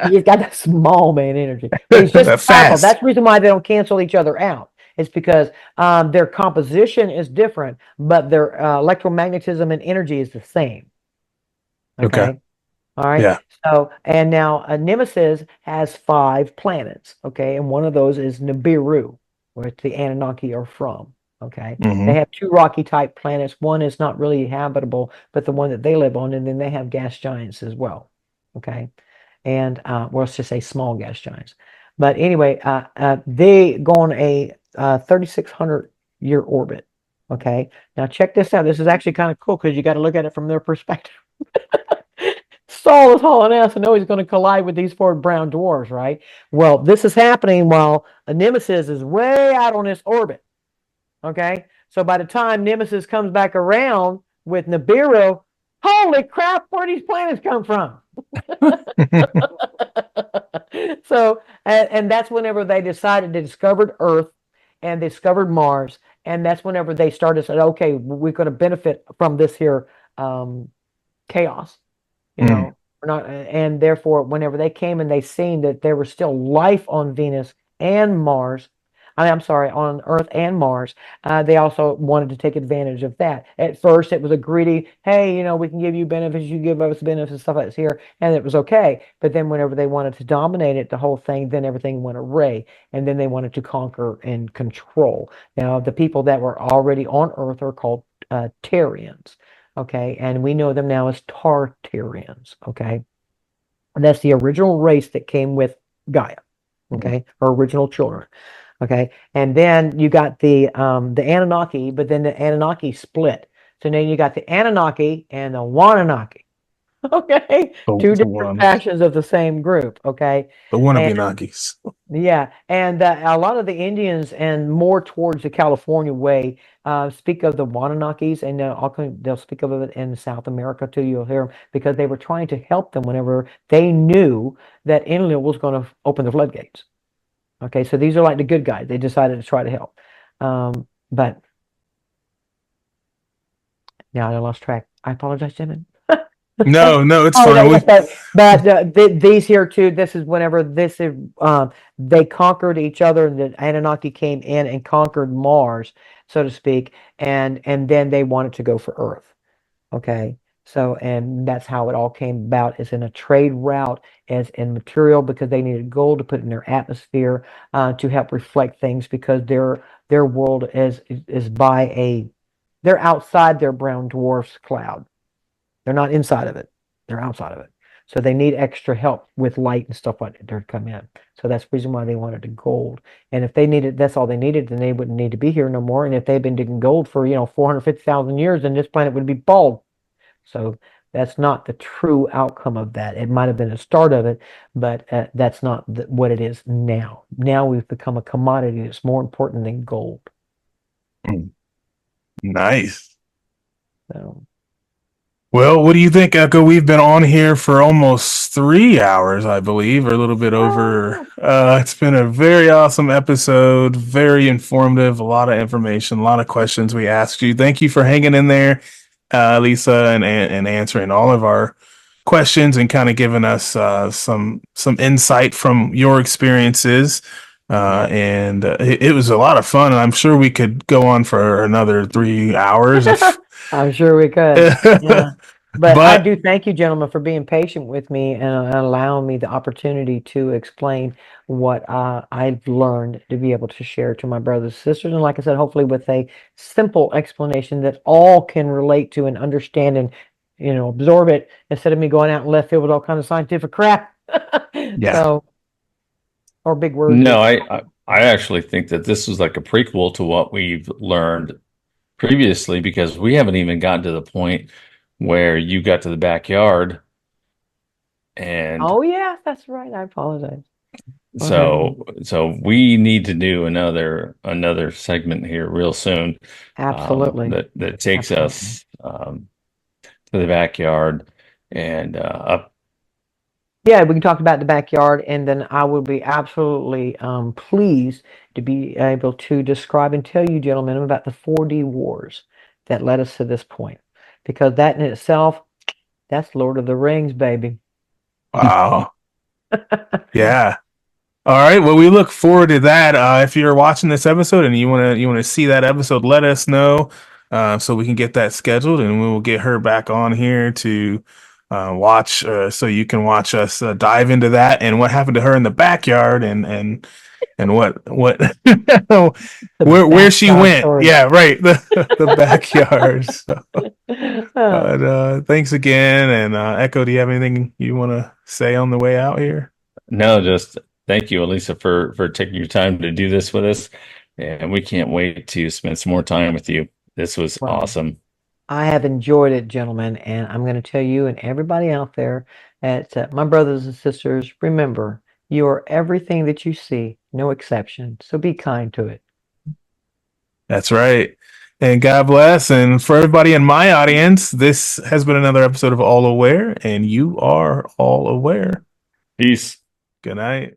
Speaker 3: he's got that small man energy. But he's just
Speaker 4: That
Speaker 3: powerful.
Speaker 4: fast.
Speaker 3: That's the reason why they don't cancel each other out. It's because their composition is different, but their electromagnetism and energy is the same.
Speaker 4: Okay.
Speaker 3: Okay. All right.
Speaker 4: Yeah.
Speaker 3: So, and now Nemesis has 5 planets. Okay. And one of those is Nibiru, where the Anunnaki are from. Okay. They
Speaker 4: Hmm.
Speaker 3: have 2 rocky type planets. One is not really habitable, but the one that they live on, and then they have gas giants as well. Okay. And well, let's just say small gas giants. But anyway, they go on a 3,600 year orbit. Okay. Now check this out. This is actually kind of cool because you got to look at it from their perspective. Saul is hauling ass and know he's going to collide with these 4 brown dwarfs, right? Well, this is happening while a Nemesis is way out on its orbit. Okay. So by the time Nemesis comes back around with Nibiru, holy crap, where these planets come from? So, and that's whenever they decided they discovered Earth and discovered Mars. And that's whenever they started saying, okay, we're going to benefit from this here chaos. You
Speaker 4: Mm.
Speaker 3: know, we're not, and therefore, whenever they came and they seen that there was still life on Venus and Mars, I'm sorry, on Earth and Mars, they also wanted to take advantage of that. At first, it was a greedy, hey, we can give you benefits, you give us benefits, stuff like this here, and it was okay. But then, whenever they wanted to dominate it, the whole thing, then everything went array, and then they wanted to conquer and control. Now, the people that were already on Earth are called Terrians. Okay, and we know them now as Tartarians. Okay, and that's the original race that came with Gaia. Okay, her original children. Okay, and then you got the Anunnaki, but then the Anunnaki split. So now you got the Anunnaki and the Wanunnaki. Okay, two
Speaker 4: The
Speaker 3: different
Speaker 4: one,
Speaker 3: factions of the same group. Okay,
Speaker 4: the
Speaker 3: and
Speaker 4: wannabe Nagis.
Speaker 3: yeah, and a lot of the Indians and more towards the California way speak of the Wabanakis, and they'll speak of it in South America too. You'll hear them because they were trying to help them whenever they knew that Enlil was going to open the floodgates. Okay, so these are like the good guys. They decided to try to help, but now I lost track. I apologize, Jimmy.
Speaker 4: No, no, it's
Speaker 3: Oh,
Speaker 4: fine.
Speaker 3: yes, but these here too. This is whenever this is they conquered each other, and the Anunnaki came in and conquered Mars, so to speak, and then they wanted to go for Earth. Okay, so and that's how it all came about. Is in a trade route, as in material, because they needed gold to put in their atmosphere to help reflect things, because their world is by a they're outside their brown dwarf's cloud. They're not inside of it. They're outside of it. So they need extra help with light and stuff like that to come in. So that's the reason why they wanted the gold. And if they needed, that's all they needed, then they wouldn't need to be here no more. And if they'd been digging gold for, 450,000 years, then this planet would be bald. So that's not the true outcome of that. It might have been the start of it, but that's not what it is now. Now we've become a commodity that's more important than gold.
Speaker 4: Mm. Nice.
Speaker 3: So.
Speaker 4: Well, what do you think, Echo? We've been on here for almost 3 hours, I believe, or a little bit over. It's been a very awesome episode, very informative, a lot of information, a lot of questions we asked you. Thank you for hanging in there, Lisa, and answering all of our questions and kind of giving us some insight from your experiences. And it was a lot of fun, and I'm sure we could go on for another 3 hours if.
Speaker 3: I'm sure we could. Yeah. But I
Speaker 4: But
Speaker 3: do thank you, gentlemen, for being patient with me and allowing me the opportunity to explain what I've learned to be able to share to my brothers and sisters. And like I said, hopefully with a simple explanation that all can relate to and understand and, absorb it, instead of me going out in left field with all kind of scientific crap.
Speaker 4: yeah,
Speaker 3: So, or big words
Speaker 1: No,
Speaker 3: that.
Speaker 1: I actually think that this is like a prequel to what we've learned previously, because we haven't even gotten to the point where you got to the backyard. And
Speaker 3: Oh, yeah, that's right. I apologize. Okay.
Speaker 1: so we need to do another segment here real soon,
Speaker 3: Absolutely.
Speaker 1: that takes
Speaker 3: Absolutely.
Speaker 1: us to the backyard and up.
Speaker 3: Yeah, we can talk about the backyard, and then I would be absolutely pleased to be able to describe and tell you, gentlemen, about the 4D wars that led us to this point. Because that in itself, that's Lord of the Rings, baby.
Speaker 4: wow, yeah. All right. Well, we look forward to that. If you're watching this episode and you wanna see that episode, let us know so we can get that scheduled, and we will get her back on here to watch. So you can watch us dive into that and what happened to her in the backyard, and what where she
Speaker 3: backyard
Speaker 4: went.
Speaker 3: story.
Speaker 4: Yeah, right. The backyard. So, thanks again. And Echo, do you have anything you want to say on the way out here?
Speaker 1: No, just thank you, Alisa, for taking your time to do this with us. And we can't wait to spend some more time with you. This was
Speaker 3: Well,
Speaker 1: awesome.
Speaker 3: I have enjoyed it, gentlemen, and I'm going to tell you and everybody out there, my brothers and sisters, remember, you are everything that you see, no exception. So be kind to it.
Speaker 4: That's right. And God bless. And for everybody in my audience, this has been another episode of All Aware, and you are all aware.
Speaker 1: Peace.
Speaker 4: Good night.